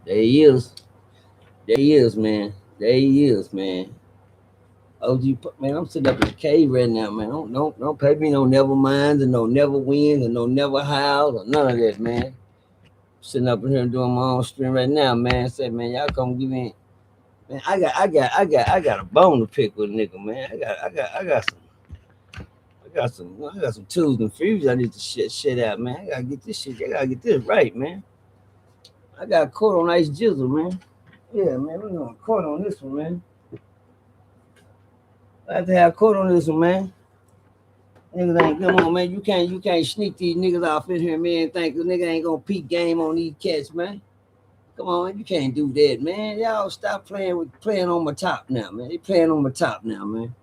There he is. There he is, man. There he is, man. OG, man, I'm sitting up in the cave right now, man. Don't pay me no never minds and no never wins and no never howls or none of that, man. Sitting up in here doing my own stream right now, man. Say, man, y'all come give me, man. I got a bone to pick with a nigga, man. I got some tools and fuses I need to shit out, man. I gotta get this shit. I gotta get this right, man. I got caught on Ice Jizzle, man. Yeah, man, we gonna caught on this one, man. I have to have caught on this one, man. Niggas ain't come on, man. You can't sneak these niggas off in here, man. Think the nigga ain't gonna peak game on these cats, man. Come on, you can't do that, man. Y'all stop playing on my top now, man. They playing on my top now, man.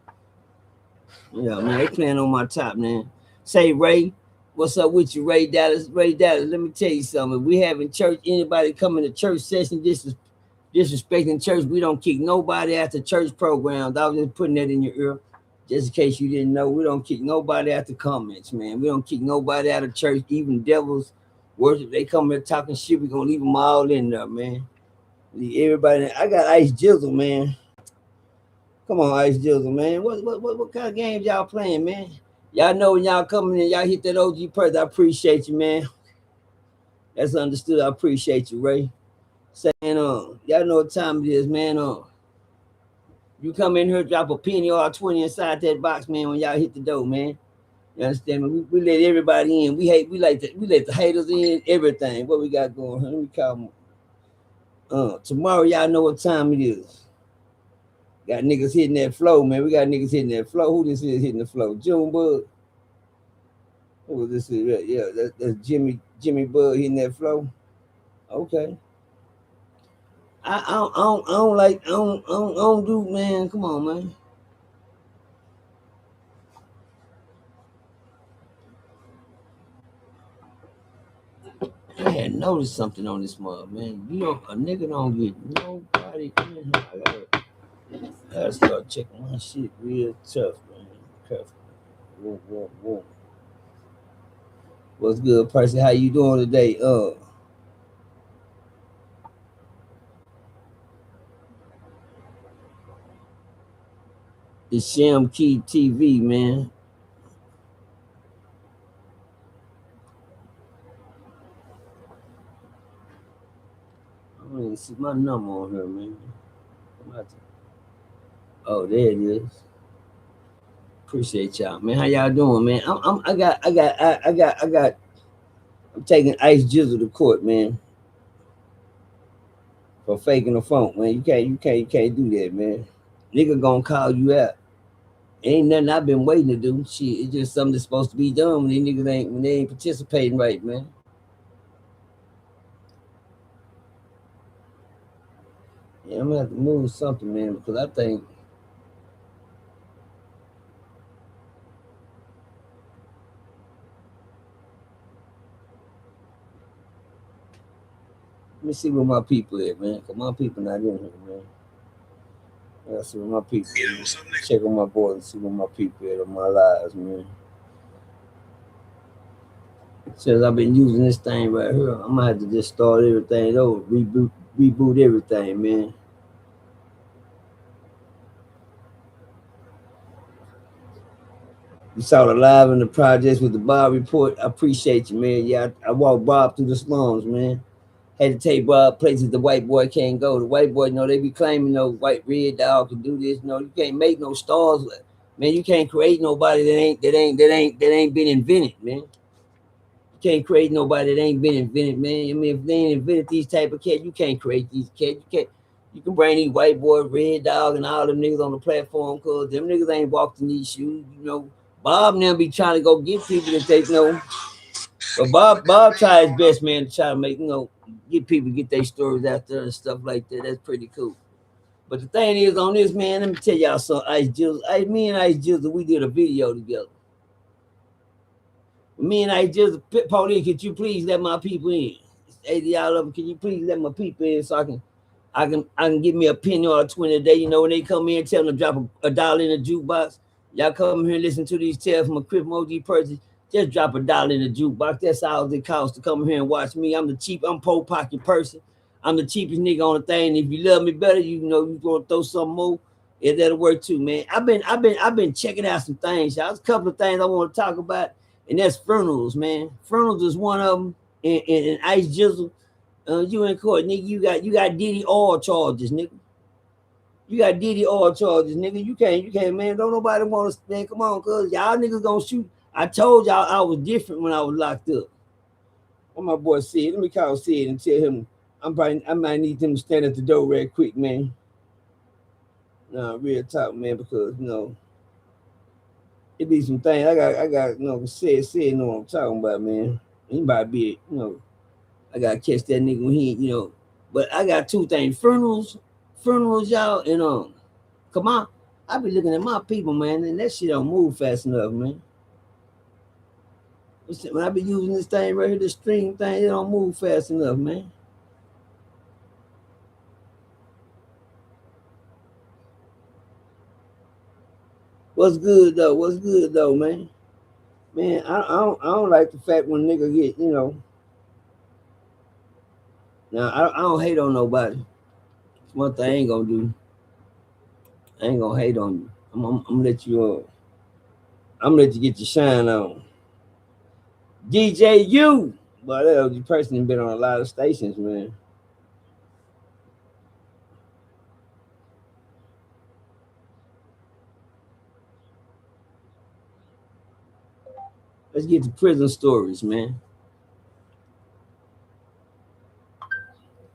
Yeah, man, they playing on my top now. Say, Ray, what's up with you, Ray Dallas? Ray Dallas, let me tell you something. If we having church, anybody coming to church session, disrespecting church, we don't kick nobody after church programs. I was just putting that in your ear. Just in case you didn't know, we don't kick nobody after comments, man. We don't kick nobody out of church, even devils worship. They come here talking shit, we gonna leave them all in there, man. Leave everybody. I got Ice Jizzle, man. Come on, Ice Jizzle, man. What kind of games y'all playing, man? Y'all know when y'all coming in, y'all hit that OG Percy. I appreciate you, man. That's understood. I appreciate you, Ray. Saying, y'all know what time it is, man. You come in here, drop a penny or 20 inside that box, man, when y'all hit the door, man. You understand me? We let everybody in. We let the haters in, everything. What we got going on? Let me call them. Tomorrow, y'all know what time it is. Got niggas hitting that flow, man. We got niggas hitting that flow. Who this is hitting the flow? Junebug. Who was this? Yeah, that's Jimmy Bug hitting that flow. Okay. I don't do, man. Come on, man. I had noticed something on this mug, man. You know, a nigga don't get nobody in here. I gotta start checking my shit real tough, man. Careful. Whoa. What's good, Percy? How you doing today? It's Sham Key TV, man. I don't even see my number on here, man. Oh, there it is. Appreciate y'all, man. How y'all doing, man? I'm taking Ice Jizzle to court, man, for faking the phone, man. You can't do that, man. Nigga gonna call you out. Ain't nothing I've been waiting to do. Shit, it's just something that's supposed to be done when these niggas ain't participating right, man. Yeah, I'm gonna have to move something, man, because I think let me see where my people at, man. Cause my people not in here, man. I gotta see where my people at. Check on my boys and see where my people at on my lives, man. Since I've been using this thing right here, I'm gonna have to just start everything over, reboot everything, man. You saw the live in the projects with the Bob report. I appreciate you, man. Yeah, I walked Bob through the slums, man. Had to take Bob places the white boy can't go. The white boy, they be claiming no white red dog can do this. No, you can't make no stars, man. You can't create nobody that ain't been invented, man. You can't create nobody that ain't been invented, man. I mean, if they ain't invented these type of cats, you can't create these cats. You can't. You can bring these white boy, red dog, and all them niggas on the platform because them niggas ain't walked in these shoes. Bob now be trying to go get people that they know. But Bob tried his best, man, to try to make, get people get their stories out there and stuff like that. That's pretty cool. But the thing is on this, man, let me tell y'all something. Ice Jizzle, me and Ice Jizzle, we did a video together. Me and Ice Jizzle, police, could you please let my people in? 80 y'all of them, can you please let my people in so I can give me a penny or a 20 a day? When they come in and tell them to drop a dollar in the jukebox. Y'all come here and listen to these tales from a Crip OG Percy. Just drop a dollar in the jukebox. That's all it costs to come here and watch me. I'm the cheap, I'm poor pocket person. I'm the cheapest nigga on the thing. If you love me better, you know you gonna throw something more. Yeah, that'll work too, man. I've been checking out some things. Y'all. There's a couple of things I want to talk about, and that's funerals, man. Funerals is one of them. And Ice Jizzle, you in court, nigga. You got Diddy oil charges, nigga. You got Diddy oil charges, nigga. You can't, man. Don't nobody want to, man. Come on, cuz y'all niggas gonna shoot. I told y'all I was different when I was locked up. What my boy said, let me call Sid and tell him I might need him to stand at the door real quick, man. Nah, real talk, man, because you know, it be some things I got, you know, said know what I'm talking about, man. He might be, you know, I gotta catch that nigga when he, you know. But I got two things: funerals, y'all, and come on. I be looking at my people, man, and that shit don't move fast enough, man. When I be using this thing right here, this string thing, it don't move fast enough, man. What's good though? What's good though, man? Man, I don't like the fact when nigga get, you know. Now I don't hate on nobody. It's one thing I ain't gonna do. I ain't gonna hate on you. I'm gonna let you I'm gonna let you get your shine on. DJ U, but that person has been on a lot of stations, man. Let's get to prison stories, man.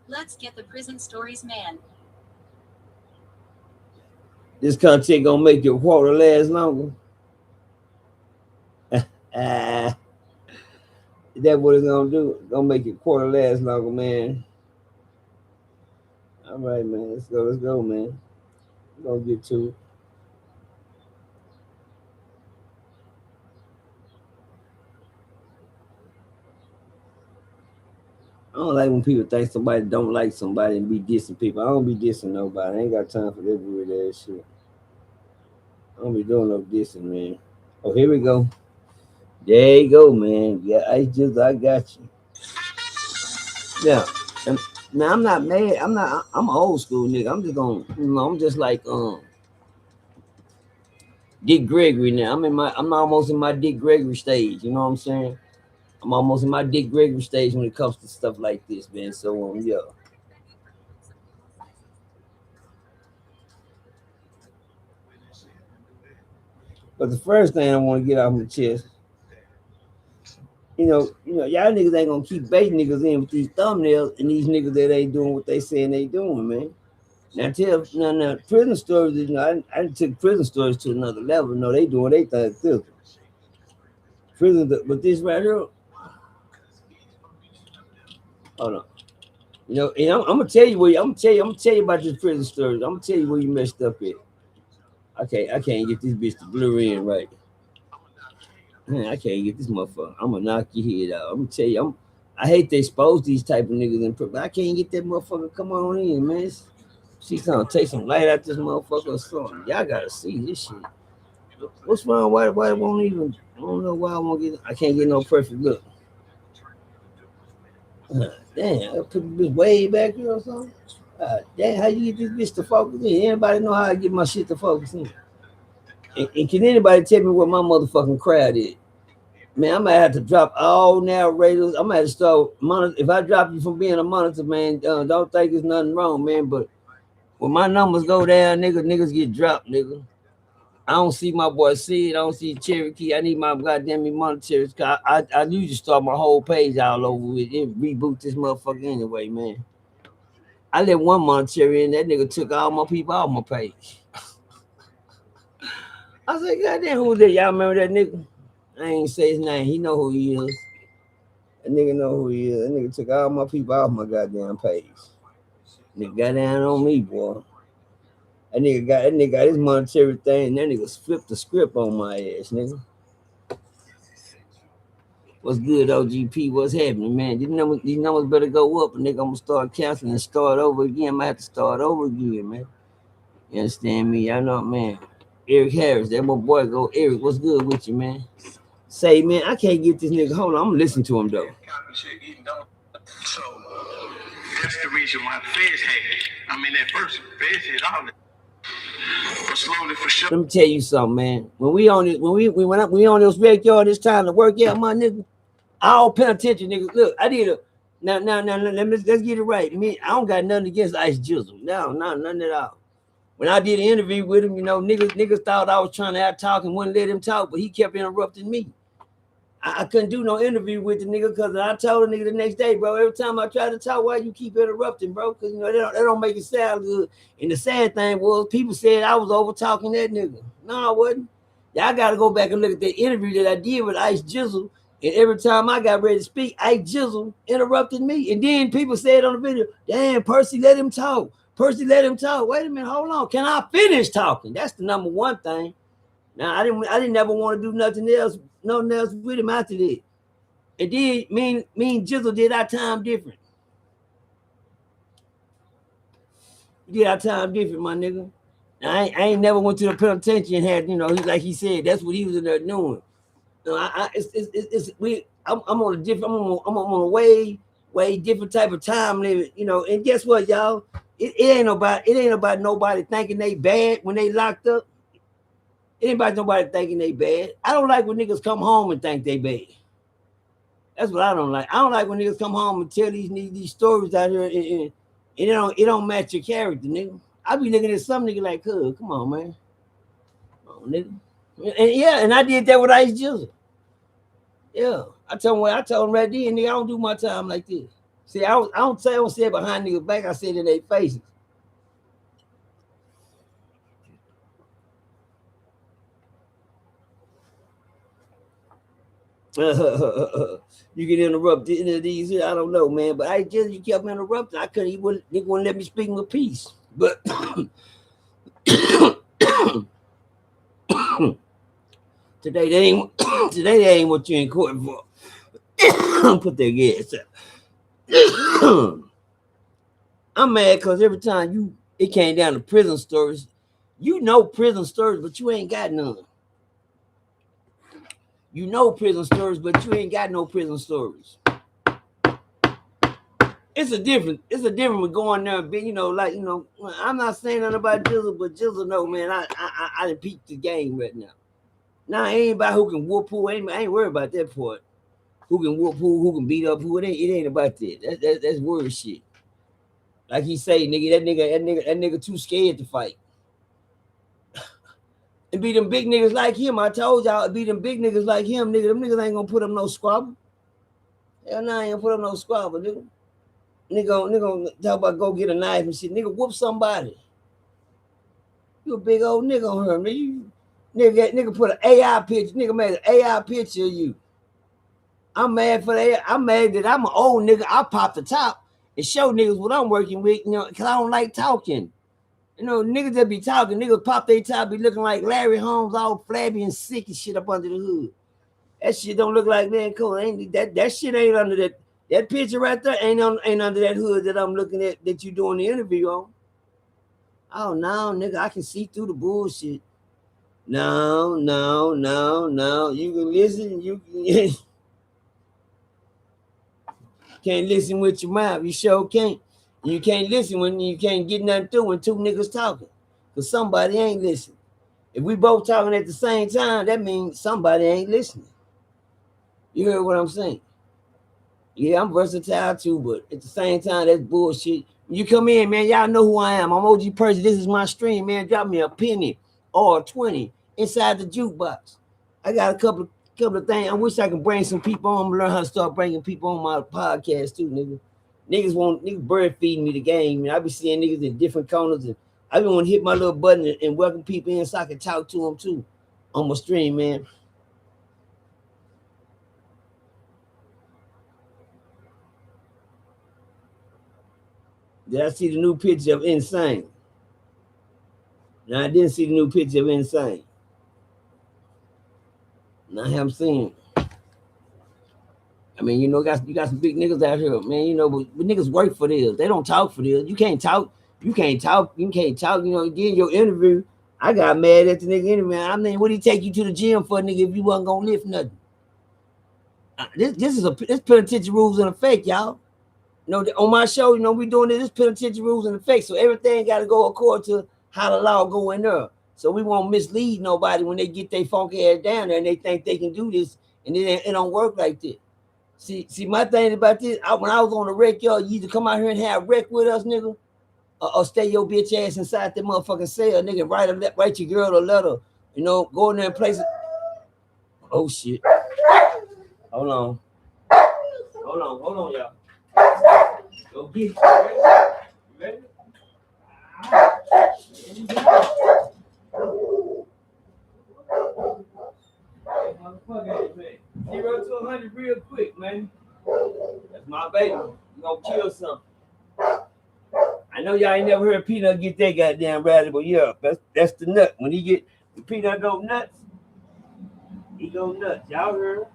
Let's get the prison stories, man. This content gonna make your quarter last longer. Is that what it's gonna do? It's gonna make your quarter last longer, man. All right, man. Let's go, man. We're gonna get to it. I don't like when people think somebody don't like somebody and be dissing people. I don't be dissing nobody. I ain't got time for that weird ass shit. I don't be doing no dissing, man. Oh, here we go. There you go, man. Yeah, I got you. Yeah. And now I'm not mad. I'm an old school nigga. I'm just gonna, you know, I'm just like Dick Gregory now. I'm almost in my Dick Gregory stage, you know what I'm saying? I'm almost in my Dick Gregory stage when it comes to stuff like this, man. So yeah. But the first thing I want to get off my chest, y'all niggas ain't gonna keep baiting niggas in with these thumbnails and these niggas that ain't doing what they saying they doing, man. Now, prison stories, I took prison stories to another level. No, they doing they thing too. Prison, but this right here, hold on. I'm gonna tell you I'm gonna tell you about this prison story. I'm gonna tell you where you messed up at. Okay, I can't get this bitch to blur in right. Man, I can't get this motherfucker. I'm gonna knock your head out. I'm gonna tell you, I hate to expose these type of niggas in prison, but I can't get that motherfucker come on in, man. She's gonna take some light out this motherfucker or something. Y'all gotta see this shit. What's wrong? Why it won't even? I don't know why I won't get. I can't get no perfect look. Damn, I put this way back here or something. Damn, how you get this bitch to focus in? Anybody know how I get my shit to focus in? And can anybody tell me what my motherfucking crowd is? Man, I might have to drop all narrators. I might have to start monitor. If I drop you from being a monitor, man, don't think there's nothing wrong, man. But when my numbers go down, niggas get dropped, nigga. I don't see my boy Sid. I don't see Cherokee. I need my goddamn monitors. I usually start my whole page all over with it. Reboot this motherfucker anyway, man. I let one monetary in. That nigga took all my people off my page. I said, goddamn, who was that? Y'all remember that nigga? I ain't say his name. He know who he is. That nigga know who he is. That nigga took all my people off my goddamn page. Nigga got down on me, boy. That nigga got his monetary thing, and that nigga flipped the script on my ass, nigga. What's good, OGP? What's happening, man? These numbers better go up, and nigga, I'm gonna start counting and start over again. I might have to start over again, man. You understand me? I know, man. Eric Harris, that my boy go. Eric, what's good with you, man? Say, man, I can't get this nigga. Hold on, I'm listening to him though. That's the reason why the feds hate it. I mean, at first, the feds hit all that. But slowly for sure. Let me tell you something, man. When we on this, when we on this backyard this time to work out, my nigga, I all pay attention, nigga. Look, I did a now. Let's get it right. I don't got nothing against Ice Jizzle. No, nothing at all. When I did an interview with him, you know, niggas thought I was trying to out talk and wouldn't let him talk, but he kept interrupting me. I couldn't do no interview with the nigga because I told the nigga the next day, bro, every time I try to talk, why you keep interrupting, bro? Because, you know, they don't make it sound good. And the sad thing was, people said I was over talking that nigga. No, I wasn't. Y'all got to go back and look at the interview that I did with Ice Jizzle. And every time I got ready to speak, Ice Jizzle interrupted me. And then people said on the video, damn, Percy, let him talk. Percy, let him talk. Wait a minute, hold on. Can I finish talking? That's the number one thing. Now, I didn't ever want to do nothing else with him after that. And then me and Jizzle did our time different. We did our time different, my nigga. Now, I ain't never went to the penitentiary and had, you know, like he said, that's what he was in there doing. You know, I'm on a different, I'm on a way different type of time limit, you know. And guess what, y'all? It ain't about nobody thinking they bad when they locked up. It ain't about nobody thinking they bad. I don't like when niggas come home and think they bad. That's what I don't like. I don't like when niggas come home and tell these stories out here and it don't match your character, nigga. I be looking at some nigga like, come on, man. Come on, nigga. And yeah, and I did that with Ice Jizzle. Yeah. I told him right there, nigga, I don't do my time like this. See, I don't say it behind niggas' back, I said it in their faces. You can interrupt these here, I don't know, man. But I just you kept interrupting. I couldn't even wouldn't let me speak with peace. But today they ain't what you in court for. Put their gas up. I'm mad because every time it came down to prison stories, you know prison stories, but you ain't got none. You know prison stories, but you ain't got no prison stories. It's a difference with going there and being, you know, like, you know, I'm not saying nothing about Jizzle, but Jizzle know, man, I done peaked the game right now. Now, it ain't about who can whoop who. I ain't worried about that part. Who can whoop who can beat up who. It ain't about that. That's word shit. Like he say, nigga, that nigga too scared to fight. And be them big niggas like him. I told y'all it'd be them big niggas like him, nigga. Them niggas ain't gonna put up no squabble. Hell no, I ain't gonna put up no squabble, nigga. Nigga talk about go get a knife and shit. Nigga whoop somebody. You a big old nigga on her, man. Nigga put an AI picture. Nigga made an AI picture of you. I'm mad for that. I'm mad that I'm an old nigga. I pop the top and show niggas what I'm working with, you know, because I don't like talking. You know, niggas that be talking, niggas pop their top, be looking like Larry Holmes, all flabby and sick and shit up under the hood. That shit don't look like, man, cool. That shit ain't under that. That picture right there ain't under that hood that I'm looking at that you doing the interview on. Oh no, nigga, I can see through the bullshit. No. You can listen. You can't listen with your mouth. You sure can't. You can't listen when you can't get nothing through when two niggas talking. Because somebody ain't listening. If we both talking at the same time, that means somebody ain't listening. You hear what I'm saying? Yeah, I'm versatile too, but at the same time, that's bullshit. You come in, man, y'all know who I am. I'm OG Percy. This is my stream, man. Drop me a penny or 20 inside the jukebox. I got a couple of things. I wish I could bring some people on. I'm gonna learn how to start bringing people on my podcast too, nigga. Niggas bird feeding me the game. And I be seeing niggas in different corners, and I be want to hit my little button and welcome people in so I can talk to them too on my stream, man. Did I see the new picture of Insane? No, I didn't see the new picture of Insane. No, I haven't seen it. I mean, you know, you got some big niggas out here, man. You know, but niggas work for this. They don't talk for this. You can't talk. You know, again, your interview, I got mad at the nigga interview. I mean, what did he take you to the gym for, nigga, if you wasn't gonna lift nothing? This penitentiary rules in effect, y'all. No, on my show, you know, we doing this penitentiary rules in effect, so everything got to go according to how the law go in there. So we won't mislead nobody when they get their funky ass down there and they think they can do this, and it don't work like that. See, my thing about this, when I was on the rec, y'all, you either come out here and have rec with us, nigga, or stay your bitch ass inside that motherfucking cell, nigga. Write your girl a letter, you know, go in there and place it. Oh shit! Hold on, y'all. Go get it. You ready? Motherfucker, man. 0 to 100 real quick, man. That's my baby. You gonna kill something. I know y'all ain't never heard Peanut get that goddamn rally, but yeah, that's the nut. When he get the Peanut go nuts, he go nuts. Y'all heard?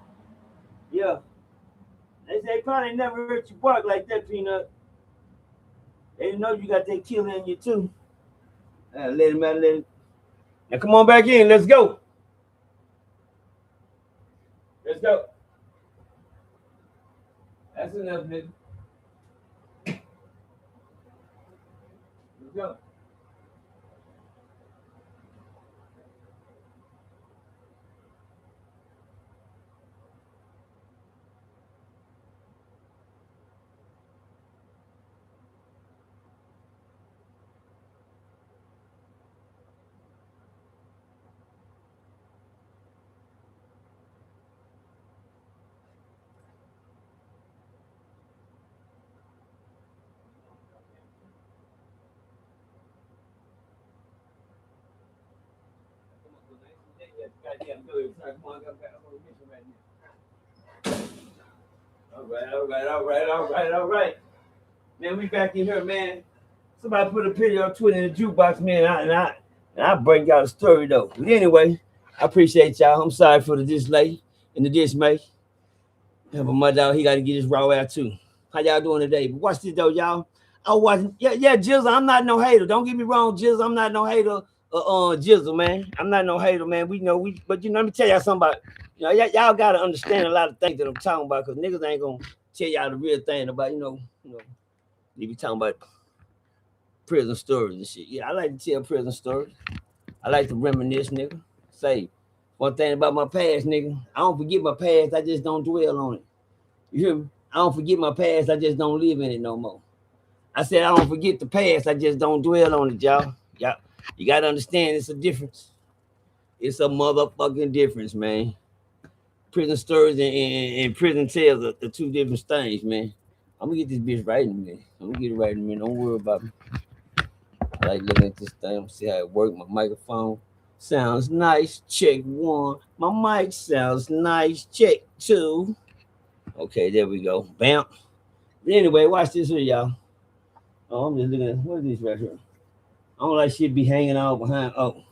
Yeah. They say probably never heard you bark like that, Peanut. They didn't know you got that killer in you too. Let him out, let him. Now come on back in. Let's go. Let's go. That's enough, nigga. Let's go. All right. Man, we back in here, man. Somebody put a picture on Twitter in the jukebox, man, and I bring y'all a story though. But anyway, I appreciate y'all. I'm sorry for the display and the dismay. But my dog, he got to get his raw out too. How y'all doing today? But watch this though, y'all. I watching, yeah, Jizzle. I'm not no hater. Don't get me wrong, Jizzle. I'm not no hater. Jizzle, man. I'm not no hater, man. But let me tell y'all something about. Y'all gotta understand a lot of things that I'm talking about, because niggas ain't gonna tell y'all the real thing about, they be talking about prison stories and shit. Yeah, I like to tell prison stories. I like to reminisce, nigga. Say one thing about my past, nigga. I don't forget my past. I just don't dwell on it. You hear me? I don't forget my past. I just don't live in it no more. I said I don't forget the past. I just don't dwell on it, y'all. Y'all, you gotta understand it's a difference. It's a motherfucking difference, man. Prison stories and prison tales are two different things, man. I'm gonna get this bitch right in a minute. I'm gonna get it right in a minute. Don't worry about me. I like looking at this thing. See how it works. My microphone sounds nice. Check 1. My mic sounds nice. Check 2. Okay, there we go. Bam. But anyway, watch this here, y'all. Oh, I'm just looking at what is this right here? I don't like shit be hanging out behind. Oh,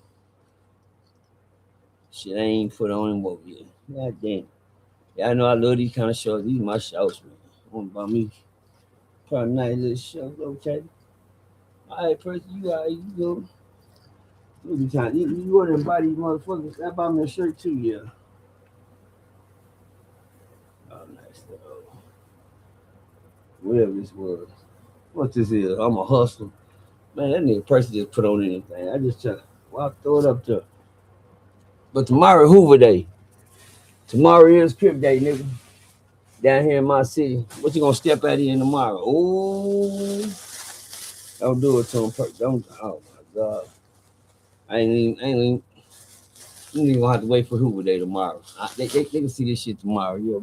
shit, I ain't put on him over yet. God damn. Yeah, I know I love these kind of shows. These are my shows, man. One about me. Probably nice little shows, okay. All right, Percy, you all right, you go. You be trying. You want to buy these motherfuckers? I bought me a shirt too, yeah. Oh, nice. Whatever this was. What this is? I'm a hustler. Man, that nigga Percy just put on anything. I just try to throw it up there. But tomorrow Hoover Day. Tomorrow is Crip Day, nigga. Down here in my city. What you gonna step out in tomorrow? Oh, don't do it to him. Don't. Oh my God. I ain't even gonna have to wait for Hoover Day tomorrow. They can see this shit tomorrow. Yeah,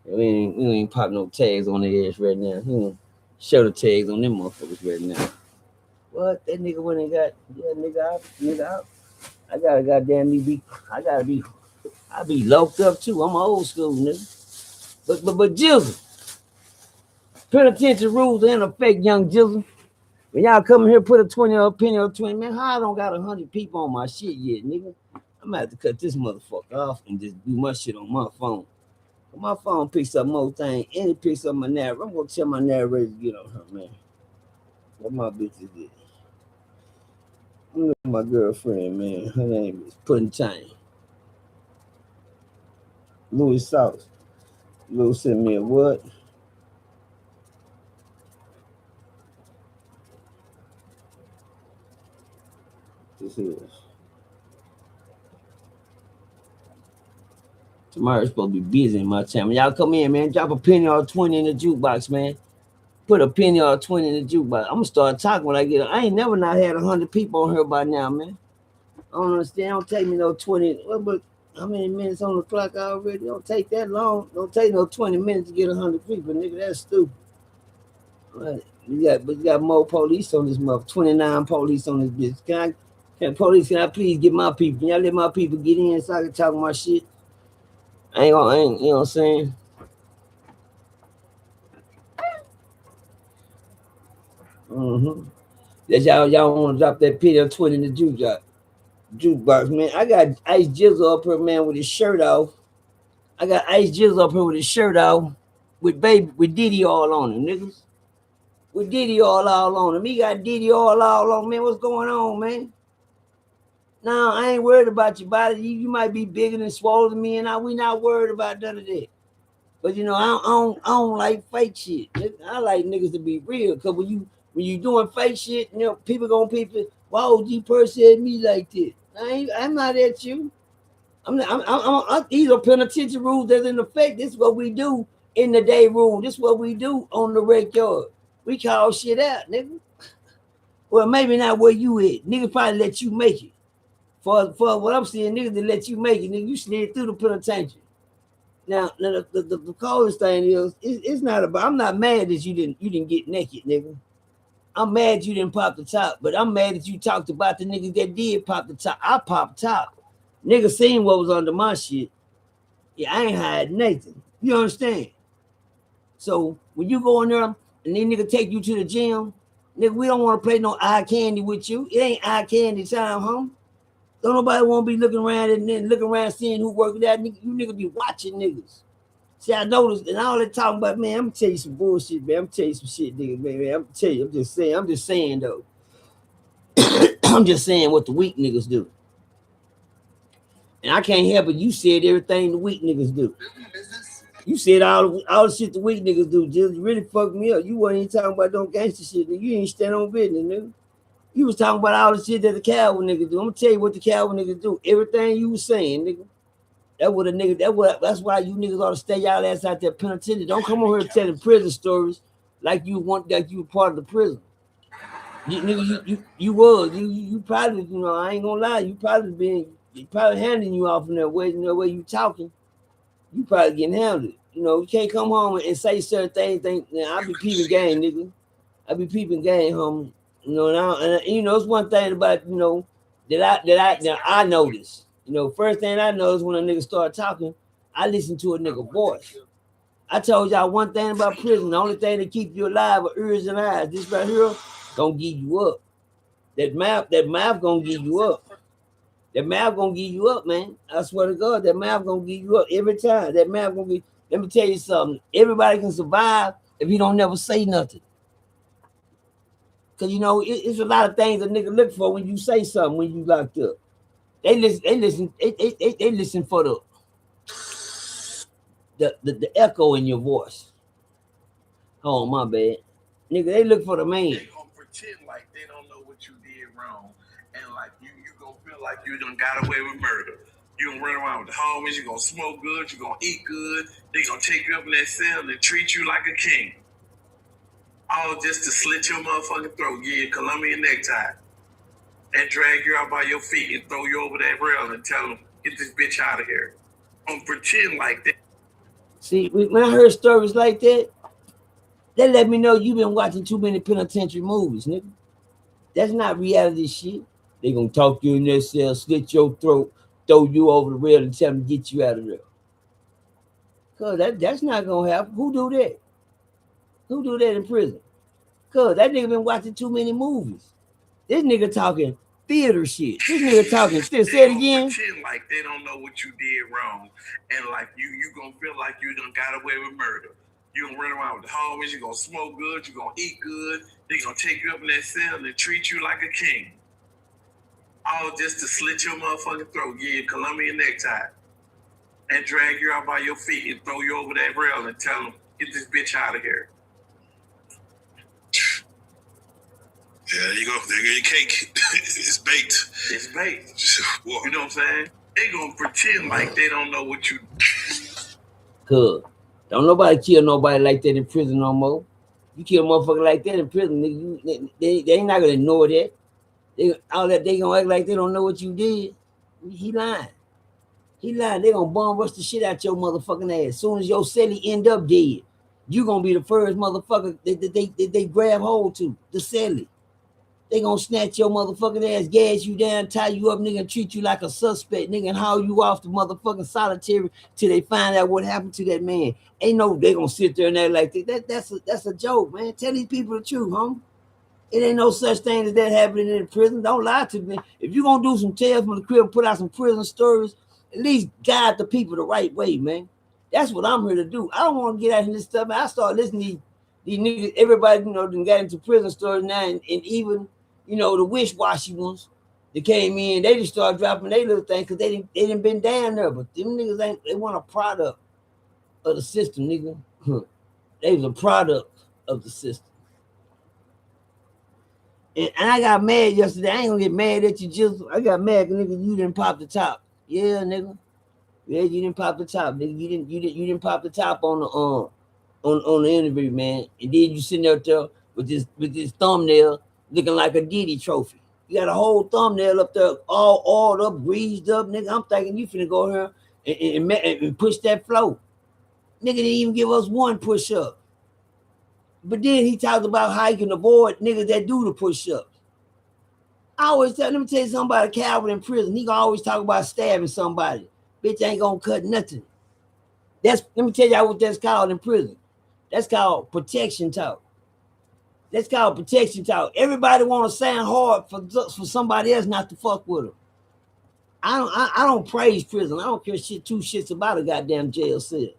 we ain't pop no tags on their ass right now. Show the tags on them motherfuckers right now. What? That nigga went and got, yeah, nigga out. I gotta goddamn I be locked up too. I'm old school, nigga. But Jizzle, penitentiary rules in effect, young Jizzle. When y'all come here, put a 20 or a penny or 20, man, how I don't got 100 people on my shit yet, nigga? I'm gonna have to cut this motherfucker off and just do my shit on my phone. My phone picks up more things, and it picks up my narrator. I'm gonna tell my narrator to get on her, man. What my bitch is it? Look at my girlfriend, man. Her name is Pudding Chain. Louis Sauce. Lou sent me a what? This is. Tomorrow's supposed to be busy in my town. Y'all come in, man. Drop a penny or 20 in the jukebox, man. Put a penny or 20 in the jukebox. I'm gonna start talking when I get. I ain't never not had 100 people on here by now, man. I don't understand. Don't take me no 20. What? But how many minutes on the clock already? Don't take that long. Don't take no 20 minutes to get 100 people, nigga. That's stupid. Right. But you got more police on this month. 29 police on this bitch. Can I please get my people? Can y'all let my people get in so I can talk my shit? I ain't, you know what I'm saying? Mm-hmm. That y'all want to drop that penny or 20 in the jukebox, man. I got Ice Jizzle up here, man, with his shirt off. I got Ice Jizzle up here with his shirt off, with Diddy all on him, niggas. With Diddy all on him. He got Diddy all on him, man. What's going on, man? No, I ain't worried about your body. You might be bigger than swollen than me, and we not worried about none of that. But you know, I don't like fake shit. I like niggas to be real. Cause when you doing fake shit, you know, people gonna why OG Percy at me like this? I'm not at you. These are penitentiary rules that's in effect. This is what we do in the day room. This is what we do on the rec yard. We call shit out, nigga. Well, maybe not where you at. Niggas probably let you make it. For what I'm seeing, niggas that let you make it, nigga, you slid through the penitentiary. Now the coldest thing is, it's not about. I'm not mad that you didn't get naked, nigga. I'm mad you didn't pop the top, but I'm mad that you talked about the niggas that did pop the top. I popped top. Niggas seen what was under my shit. Yeah, I ain't hiding nothing. You understand? So when you go in there and then nigga take you to the gym, nigga, we don't want to play no eye candy with you. It ain't eye candy time, huh? Don't nobody want to be looking around and then looking around seeing who working that. You niggas be watching niggas. See, I noticed, and all they talking about, man, I'm gonna tell you some bullshit, man. I'm gonna tell you some shit, nigga, man. I'm tell you, I'm just saying though. I'm just saying what the weak niggas do. And I can't help it. You said everything the weak niggas do. You said all the shit the weak niggas do. Just really fucked me up. You wasn't even talking about no gangster shit, nigga. You ain't stand on business, nigga. You was talking about all the shit that the cowboy niggas do. I'm gonna tell you what the cowboy niggas do. Everything you was saying, nigga. That's why you niggas ought to stay y'all ass out there penitentiary. Don't come over here telling prison stories like you were part of the prison. You probably, you know, I ain't gonna lie, you probably handing you off in that way, you know, where you talking, you probably getting handled. You know, you can't come home and say certain things. I be peeping game, nigga. I be peeping game, homie. You know, and you know, it's one thing about, you know, that I notice. You know, first thing I notice when a nigga start talking, I listen to a nigga voice. I told y'all one thing about prison. The only thing that keep you alive are ears and eyes. This right here gonna give you up. That mouth gonna give you up. That mouth gonna give you up, man. I swear to God, that mouth gonna give you up every time. That mouth gonna be. Let me tell you something. Everybody can survive if you don't never say nothing. Cause you know it's a lot of things a nigga look for when you say something when you locked up. They listen for the echo in your voice. Oh my bad, nigga. They look for the man. They gonna pretend like they don't know what you did wrong, and like you gonna feel like you done got away with murder. You gonna run around with the homies. You gonna smoke good. You gonna eat good. They gonna take you up in that cell and treat you like a king. All just to slit your motherfucking throat, yeah, Colombian necktie, and drag you out by your feet and throw you over that rail and tell them, get this bitch out of here. Don't pretend like that. See, when I heard stories like that, that let me know you've been watching too many penitentiary movies, nigga. That's not reality shit. They gonna talk you in their cell, slit your throat, throw you over the rail, and tell them to get you out of there. Cause that's not gonna happen. Who do that? Who do that in prison? Cause that nigga been watching too many movies. This nigga talking theater shit. This nigga talking. Still say it again. Pretend like they don't know what you did wrong, and like you gonna feel like you done got away with murder. You gonna run around with the homies. You gonna smoke good. You gonna eat good. They gonna take you up in that cell and treat you like a king. All just to slit your motherfucking throat, yeah, Colombian necktie, and drag you out by your feet and throw you over that rail and tell them, get this bitch out of here. Yeah, there you go. There you go your cake. It's baked. It's bait. You know what I'm saying? They gonna pretend like they don't know what you. Cause don't nobody kill nobody like that in prison no more. You kill a motherfucker like that in prison, nigga, they ain't not gonna ignore that. All that they gonna act like they don't know what you did. He lying. He lied. They gonna bomb rush the shit out your motherfucking ass. As soon as your celly end up dead, you gonna be the first motherfucker they grab hold to, the celly. They gonna snatch your motherfucking ass, gas you down, tie you up, nigga, and treat you like a suspect, nigga, and haul you off the motherfucking solitary till they find out what happened to that man. Ain't no they gonna sit there and act like that. That's a joke, man. Tell these people the truth, homie. It ain't no such thing as that happening in prison. Don't lie to me. If you gonna do some tales from the crib, put out some prison stories, at least guide the people the right way, man. That's what I'm here to do. I don't want to get out in this stuff, man. I start listening to these niggas, everybody, done got into prison stories now, and even, the wish-washy ones that came in, they just started dropping their little thing because they didn't been down there. But them niggas they want a product of the system, nigga. They was a product of the system. And I got mad yesterday. I ain't gonna get mad at you, just I got mad, nigga. You didn't pop the top. Yeah, nigga. Yeah, you didn't pop the top, nigga. You didn't pop the top on the on the interview, man. And then you sitting up there with this thumbnail looking like a DIDDY trophy. You got a whole thumbnail up there, all oiled up, greased up, nigga. I'm thinking you finna go here and push that flow. Nigga didn't even give us one push up. But then he talked about how he can avoid niggas that do the push-ups. Let me tell you something about a Calvin in prison. He gonna always talk about stabbing somebody. Bitch ain't gonna cut nothing. Let me tell y'all what that's called in prison. That's called protection talk. That's called protection talk. Everybody wanna sound hard for somebody else not to fuck with them. I don't praise prison. I don't care two shits about a goddamn jail cell.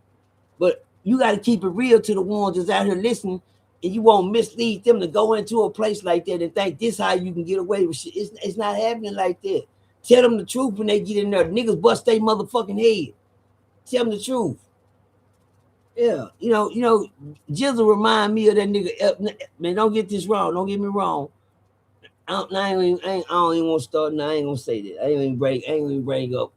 But you got to keep it real to the ones that's out here listening, and you won't mislead them to go into a place like that and think this how you can get away with shit. It's not happening like that. Tell them the truth when they get in there. Niggas bust their motherfucking head. Tell them the truth. Yeah, GRIZZLE remind me of that nigga. Man, don't get this wrong. Don't get me wrong. I don't even want to start. Now I ain't gonna say that. I ain't gonna bring up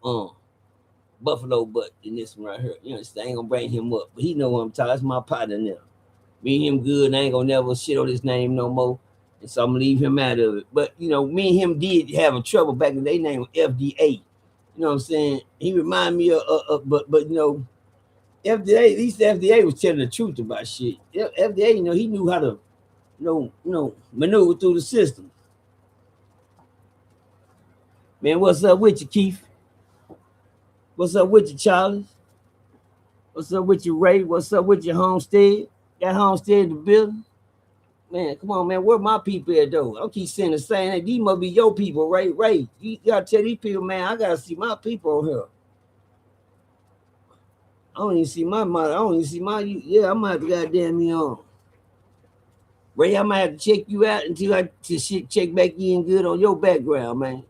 Buffalo Butt in this one right here. I ain't gonna bring him up, but he know what I'm talking. That's my partner now. Me and him good, and I ain't gonna never shit on his name no more. And so I'm gonna leave him out of it. But me and him did have a trouble back in the day. Name was FDA. You know what I'm saying? He remind me of but FDA, at least the FDA was telling the truth about shit. FDA, he knew how to maneuver through the system. Man, what's up with you, Keith? What's up with you, Charlie? What's up with you, Ray? What's up with your Homestead? Got Homestead in the building? Man, come on, man. Where my people at, though? I keep saying the same thing. These must be your people, Ray. Ray, you gotta tell these people, man, I gotta see my people on here. I don't even see my mother. I don't even see my... Yeah, I might have to goddamn me on. Ray, I might have to check you out until I check back in good on your background, man.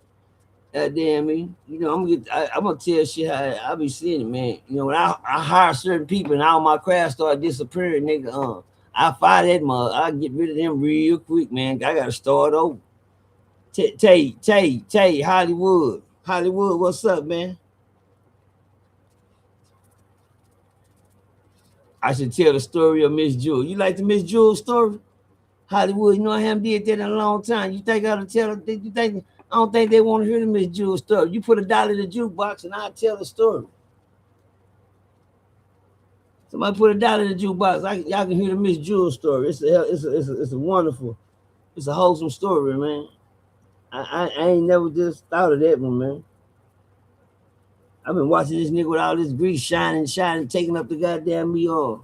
Damn me, I'm gonna tell shit how I be seeing it, man. When I hire certain people and all my crowds start disappearing, nigga, I fire that mother. I get rid of them real quick, man. I gotta start over. Tay, Hollywood, what's up, man? I should tell the story of Miss Jewel. You like the Miss Jewel story? Hollywood, I haven't did that in a long time. You think I ought to tell her? You think? I don't think they want to hear the Miss Jewel story. You put $1 in the jukebox and I'll tell the story. Somebody put $1 in the jukebox. Y'all can hear the Miss Jewel story. It's a wonderful, it's a wholesome story, man. I ain't never just thought of that one, man. I've been watching this nigga with all this grease shining, taking up the goddamn me on.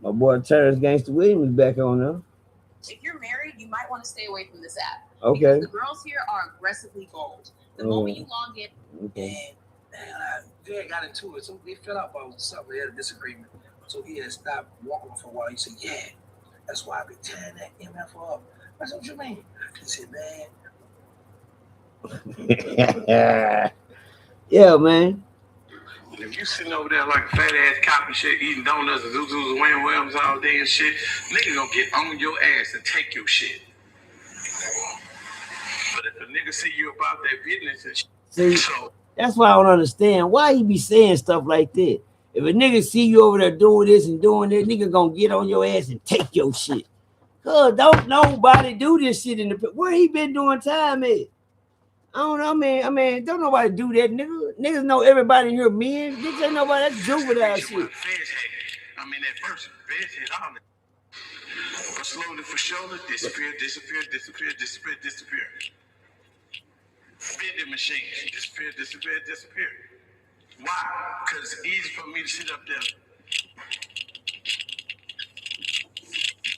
My boy Terrence Gangster Williams is back on now. If you're married, you might want to stay away from this app. Okay. Because the girls here are aggressively bold. The moment you log in, okay. They got into it. So they fell out about something. They had a disagreement. So he had stopped walking for a while. He said, "Yeah, that's why I be tearing that MF up." I said, "What you mean?" He said, "Man." Yeah, man. If you sitting over there like a fat ass cop and shit, eating donuts and Zuzus and Wayne Williams all day and shit, nigga gonna get on your ass and take your shit. But if a nigga see you about that business and See, so that's why I don't understand why he be saying stuff like that. If a nigga see you over there doing this and doing that, nigga gonna get on your ass and take your shit. Cause don't nobody do this shit in the where he been doing time at. I don't know, man. Don't nobody do that, nigga. Niggas know everybody in here, men. Bitch ain't nobody. That's juvenile shit. that person, feds had all that. But slowly for surely, disappear. Vending machines, disappear. Why? Because it's easy for me to sit up there,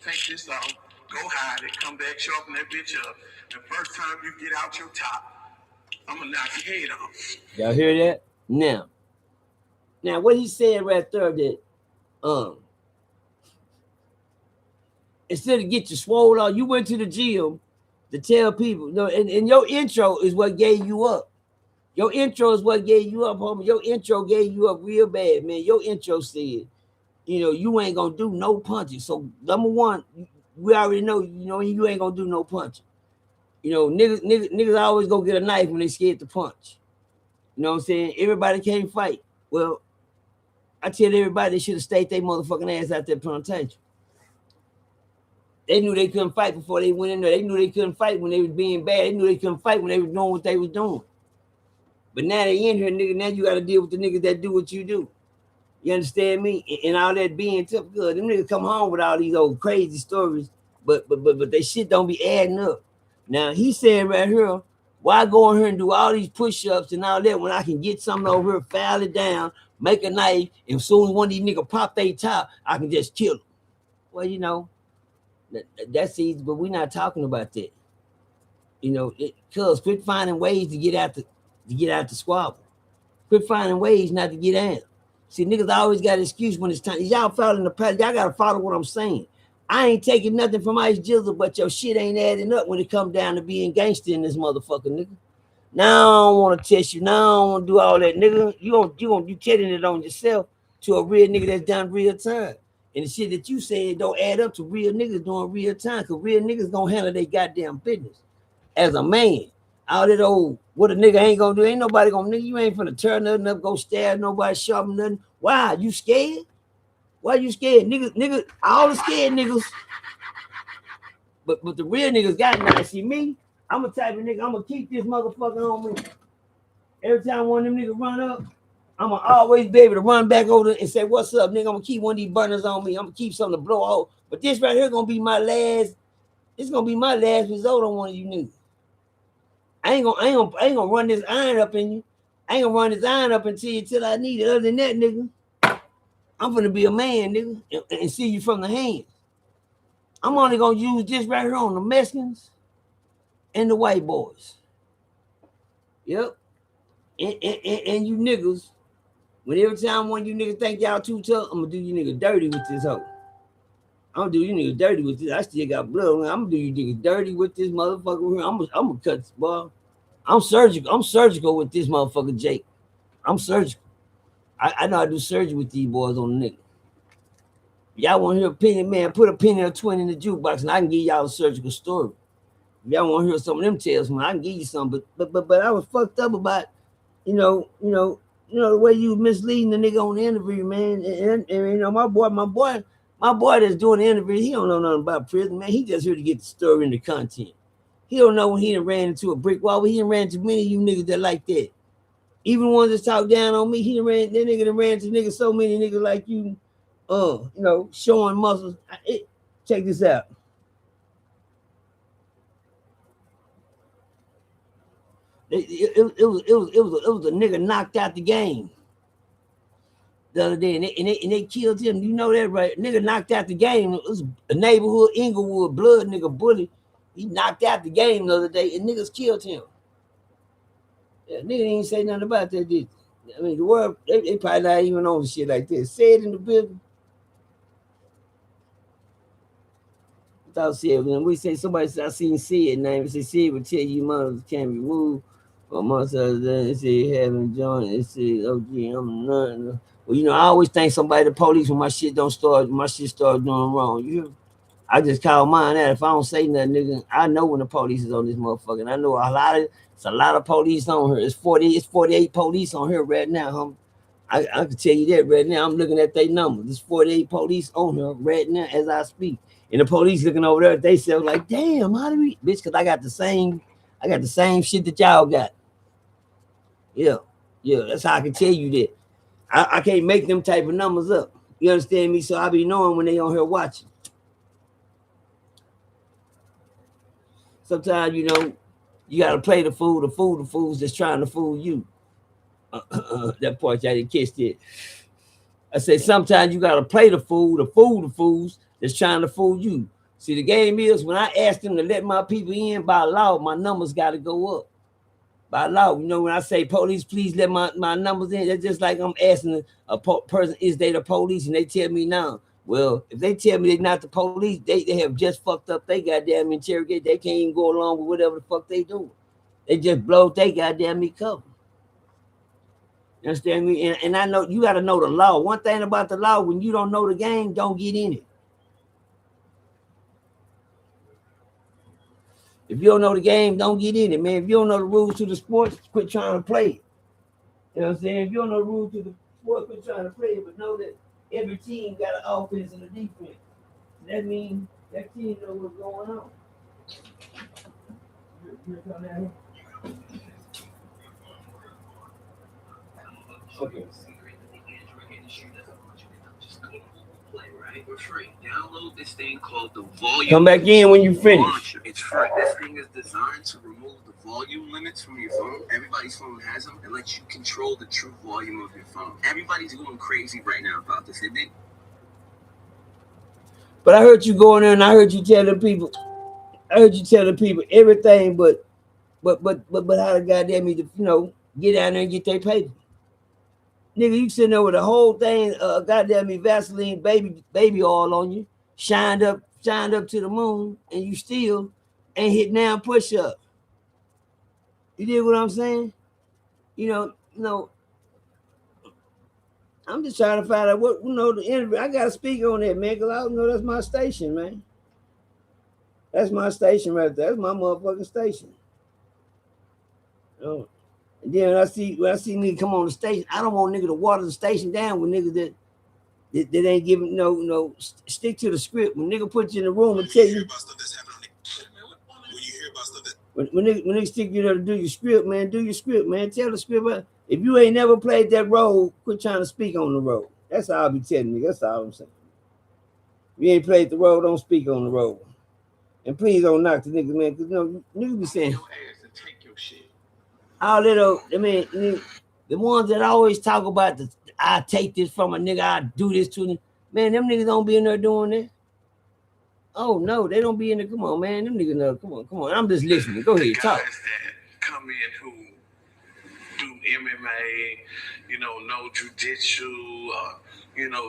take this off, go hide it, come back, sharpen that bitch up. The first time you get out your top, I'm gonna knock your head off. Y'all hear that? Now what he said right there that instead of get you swole out, you went to the gym to tell people, no, and your intro is what gave you up. Your intro is what gave you up, homie. Your intro gave you up real bad, man. Your intro said, you ain't gonna do no punching. So number one, we already know, you ain't gonna do no punching. Niggas always go get a knife when they scared to punch. You know what I'm saying? Everybody can't fight. Well, I tell everybody they should have stayed their motherfucking ass out there plantation. They knew they couldn't fight before they went in there. They knew they couldn't fight when they was being bad. They knew they couldn't fight when they was doing what they was doing. But now they in here, nigga. Now you got to deal with the niggas that do what you do. You understand me? And all that being tough, good. Them niggas come home with all these old crazy stories, but they shit don't be adding up. Now he said right here, why go in here and do all these push-ups and all that when I can get something over here, file it down, make a knife, and as soon as one of these niggas pop their top, I can just kill them. Well, that's easy, but we're not talking about that. Cuz quit finding ways to get out the squabble. Quit finding ways not to get down. See, niggas always got an excuse when it's time. Y'all following the path. Y'all gotta follow what I'm saying. I ain't taking nothing from Ice Jizzle, but your shit ain't adding up when it come down to being gangster in this motherfucker, nigga. Now I don't want to test you. Now I don't want to do all that, nigga. You kidding it on yourself to a real nigga that's done real time. And the shit that you said don't add up to real niggas doing real time, because real niggas gonna handle their goddamn business. As a man, all that old, what a nigga ain't gonna do, ain't nobody gonna, nigga, you ain't finna turn nothing up, go stab nobody, sharpen nothing. Why? You scared? Why you scared? Niggas, all the scared niggas. But the real niggas got now. See me, I'm a type of nigga, I'm gonna keep this motherfucker on me. Every time one of them niggas run up, I'm gonna always be able to run back over and say, what's up, nigga? I'm gonna keep one of these burners on me. I'm gonna keep something to blow out. But this right here gonna be my last, it's gonna be my last result on one of you niggas. I ain't gonna run this iron up in you. I ain't gonna run this iron up into you till I need it. Other than that, nigga, I'm gonna be a man, nigga, and see you from the hands. I'm only gonna use this right here on the Mexicans and the white boys. Yep. And you niggas, when every time one of you niggas think y'all too tough, I'm gonna do you niggas dirty with this hoe. I'm gonna do you niggas dirty with this. I still got blood on. I'm gonna do you niggas dirty with this motherfucker. I'm gonna cut this ball. I'm surgical with this motherfucker, Jake. I'm surgical. I know I do surgery with these boys on the nigga. Y'all want to hear a penny, man? Put a penny or 20 in the jukebox, and I can give y'all a surgical story. If y'all want to hear some of them tales, man, I can give you some. But I was fucked up about, the way you misleading the nigga on the interview, man. And my boy that's doing the interview, he don't know nothing about prison, man. He just here to get the story and the content. He don't know when he done ran into a brick wall. He done ran into many of you niggas that like that. Even ones that talk down on me, that nigga done ran into niggas, so many niggas like you, showing muscles. Check this out. It was a nigga knocked out the game the other day, and they killed him. You know that, right? Nigga knocked out the game. It was a neighborhood, Inglewood, blood nigga bully. He knocked out the game the other day, and niggas killed him. Yeah, nigga ain't say nothing about that, did they? I mean, the world, they probably not even on shit like this. Say it in the building. Without saying, when we say somebody said, I seen Sid name, it say Sid would tell you mothers can't be moved. But most of them, it say having joined, it say, oh, gee, I'm not. Well, I always thank somebody, the police, when my shit start doing wrong. You hear? I just call mine out. If I don't say nothing, nigga, I know when the police is on this motherfucker. And I know it's a lot of police on here. It's 48 police on here right now, homie. I can tell you that right now. I'm looking at their numbers. There's 48 police on here right now as I speak. And the police looking over there, they say like, damn, how do we bitch, cause I got the same shit that y'all got. Yeah. That's how I can tell you that. I can't make them type of numbers up. You understand me? So I be knowing when they on here watching. Sometimes, you gotta play the fool the fools that's trying to fool you. That part y'all didn't catch that. I said sometimes you gotta play the fool the fools that's trying to fool you. See, the game is when I ask them to let my people in by law, my numbers gotta go up. By law, when I say police, please let my numbers in, that's just like I'm asking a person, is they the police? And they tell me now. Well, if they tell me they're not the police, they have just fucked up they goddamn interrogate. They can't even go along with whatever the fuck they do. They just blow they goddamn me cover. You understand me? And I know you got to know the law. One thing about the law, when you don't know the game, don't get in it. If you don't know the game, don't get in it, man. If you don't know the rules to the sports, quit trying to play it. You know what I'm saying? If you don't know the rules to the sport, quit trying to play it, but know that every team got an offense and a defense. That means that team knows what's going on. Okay. For free. Download this thing called the volume. Come back in when you finish. It's free. This thing is designed to remove the volume limits from your phone. Everybody's phone has them and lets you control the true volume of your phone. Everybody's going crazy right now about this. But I heard you going there and I heard you telling people everything but how the goddamn me to get down there and get their paper. Nigga, you sitting there with the whole thing, goddamn me Vaseline baby oil on you, shined up to the moon, and you still ain't hit down push up. You dig what I'm saying? I'm just trying to find out what the interview. I gotta speak on that, man, because I know that's my station, man. That's my station right there. That's my motherfucking station. And then when I see nigga come on the station, I don't want nigga to water the station down with niggas that ain't giving no stick to the script. When nigga put you in the room and tell you when nigga stick you there to do your script, man, do your script, man. Tell the script. If you ain't never played that role, quit trying to speak on the role. That's all I'll be telling you. That's all I'm saying. If you ain't played the role, don't speak on the role. And please don't knock the niggas, man, because niggas be saying all little, the ones that always talk about I take this from a nigga, I do this to them. Man, them niggas don't be in there doing that. Oh no, they don't be in there. Come on, man. Them niggas know. Come on. I'm just listening. Go ahead, talk. Guys that come in who do MMA, know jujitsu,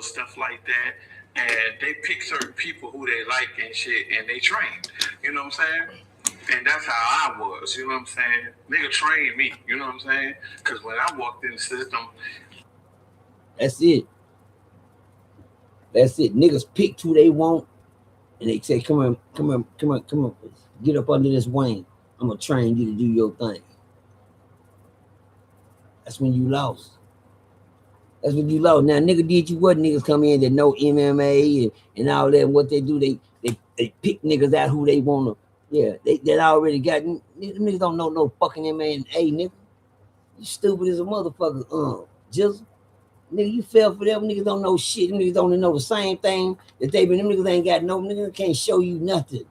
stuff like that. And they pick certain people who they like and shit, and they train. You know what I'm saying? And that's how I was. You know what I'm saying? Nigga trained me. You know what I'm saying? Because when I walked in the system, that's it. Niggas pick who they want, and they say, "Come on, get up under this wing. I'm gonna train you to do your thing." That's when you lost. Now, nigga did you what? Niggas come in that know MMA and all that. And what they do, they pick niggas out who they want to. Yeah, they already got. Niggas don't know no fucking MMA, nigga. You stupid as a motherfucker. Just nigga, you fell for them. Niggas don't know shit. Niggas don't know the same thing that they been. Them niggas ain't got no. Nigga can't show you nothing.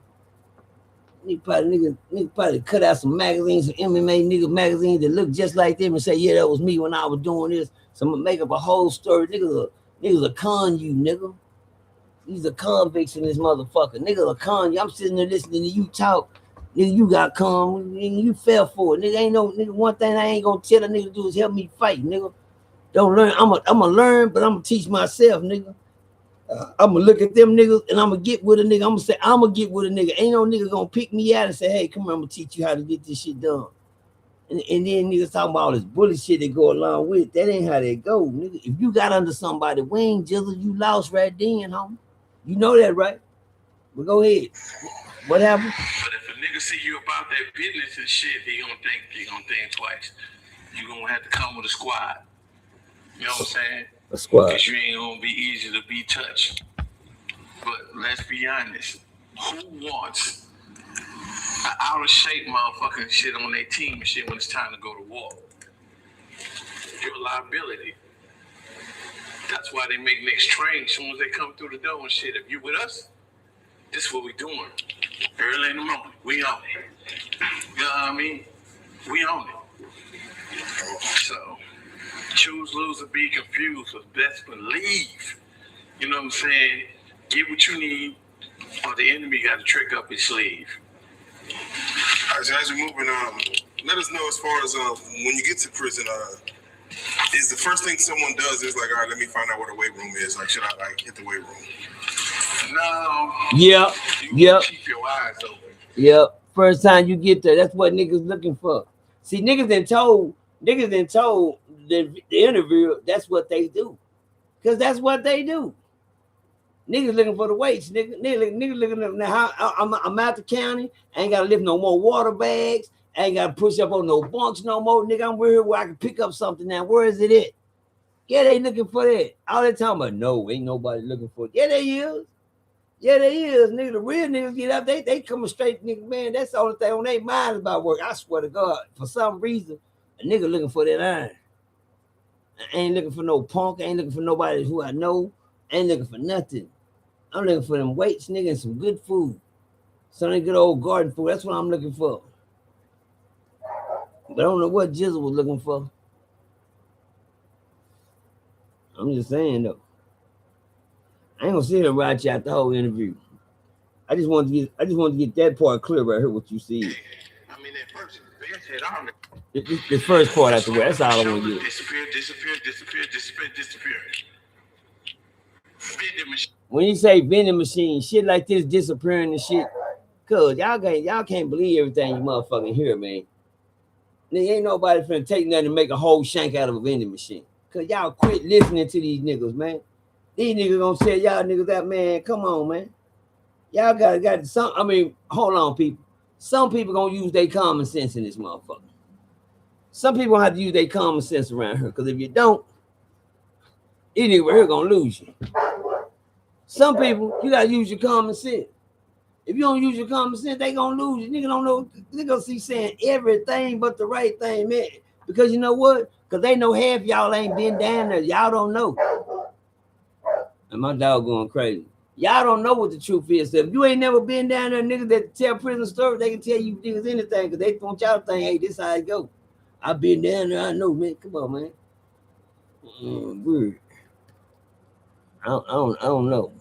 Nigga probably cut out some magazines, some MMA magazines that look just like them and say, yeah, that was me when I was doing this. So I'm gonna make up a whole story. Niggas are con you, nigga. These are convicts in this motherfucker. Niggas are con you. I'm sitting there listening to you talk. Nigga, you got con. Nigga, you fell for it. Nigga, ain't no nigga. One thing I ain't gonna tell a nigga to do is help me fight, nigga. Don't learn. I'm gonna learn, but I'm gonna teach myself, nigga. I'm gonna look at them niggas and I'm gonna get with a nigga. I'm gonna say, I'm gonna get with a nigga. Ain't no nigga gonna pick me out and say, hey, come on, I'm gonna teach you how to get this shit done. And then niggas talking about all this bullshit that go along with it. That ain't how they go, nigga. If you got under somebody's wing, Jizzle, you lost right then, homie. You know that, right? But go ahead. What happened? But if a nigga see you about that business and shit, he gonna think twice. You gonna have to come with a squad. You know what I'm saying? A squad. Because you ain't gonna be easy to be touched. But let's be honest. Who wants an out of shape motherfucking shit on their team and shit when it's time to go to war? You're a liability. That's why they make niggas train as soon as they come through the door and shit. If you with us, this is what we doing. Early in the morning, we on it. You know what I mean? We on it. So, choose, lose, or be confused, but best believe. You know what I'm saying? Get what you need, or the enemy got a trick up his sleeve. As you're moving, let us know as far as when you get to prison, is the first thing someone does is like, all right, let me find out where the weight room is. Like, should I like hit the weight room? No. Yep. You keep your eyes open. Yep. First time you get there, that's what niggas looking for. See, niggas then told the interviewer that's what they do. Because that's what they do. Niggas looking for the weights. Niggas looking at how I'm out the county. I ain't got to lift no more water bags. I ain't got to push up on no bunks no more. Nigga, I'm here where I can pick up something now. Where is it at? Yeah, they looking for that. All they talking about, no, ain't nobody looking for it. Yeah, they is. Yeah, they is. Nigga, the real niggas get up. They coming straight, nigga, man. That's the only thing on their mind about work. I swear to God. For some reason, a nigga looking for that iron. I ain't looking for no punk. I ain't looking for nobody who I know. I ain't looking for nothing. I'm looking for them weights, nigga, and some good food. Some good old garden food. That's what I'm looking for. But I don't know what GRIZZLE was looking for. I'm just saying, though. I ain't gonna sit here and write you out the whole interview. I just want to get that part clear right here, what you see. I mean, that person, said all the first part out the way. That's all I want to do. Disappear. When you say vending machine, shit like this disappearing and shit, cuz y'all can't believe everything you motherfucking hear, man. There ain't nobody finna take nothing to make a whole shank out of a vending machine. Cause y'all quit listening to these niggas, man. These niggas gonna say y'all niggas that, man. Come on, man. Y'all got some. I mean, hold on, people. Some people gonna use their common sense in this motherfucker. Some people have to use their common sense around here. Cause if you don't, these niggas here gonna lose you. Some people, you gotta use your common sense. If you don't use your common sense, they gonna lose you. Nigga don't know. They gonna see saying everything but the right thing, man. Because you know what? Because they know half y'all ain't been down there. Y'all don't know. And my dog going crazy. Y'all don't know what the truth is. So if you ain't never been down there, niggas that tell prison stories, they can tell you niggas anything because they want y'all to think, hey, this how it go. I've been down there, I know, man. Come on, man. Weird. I don't know.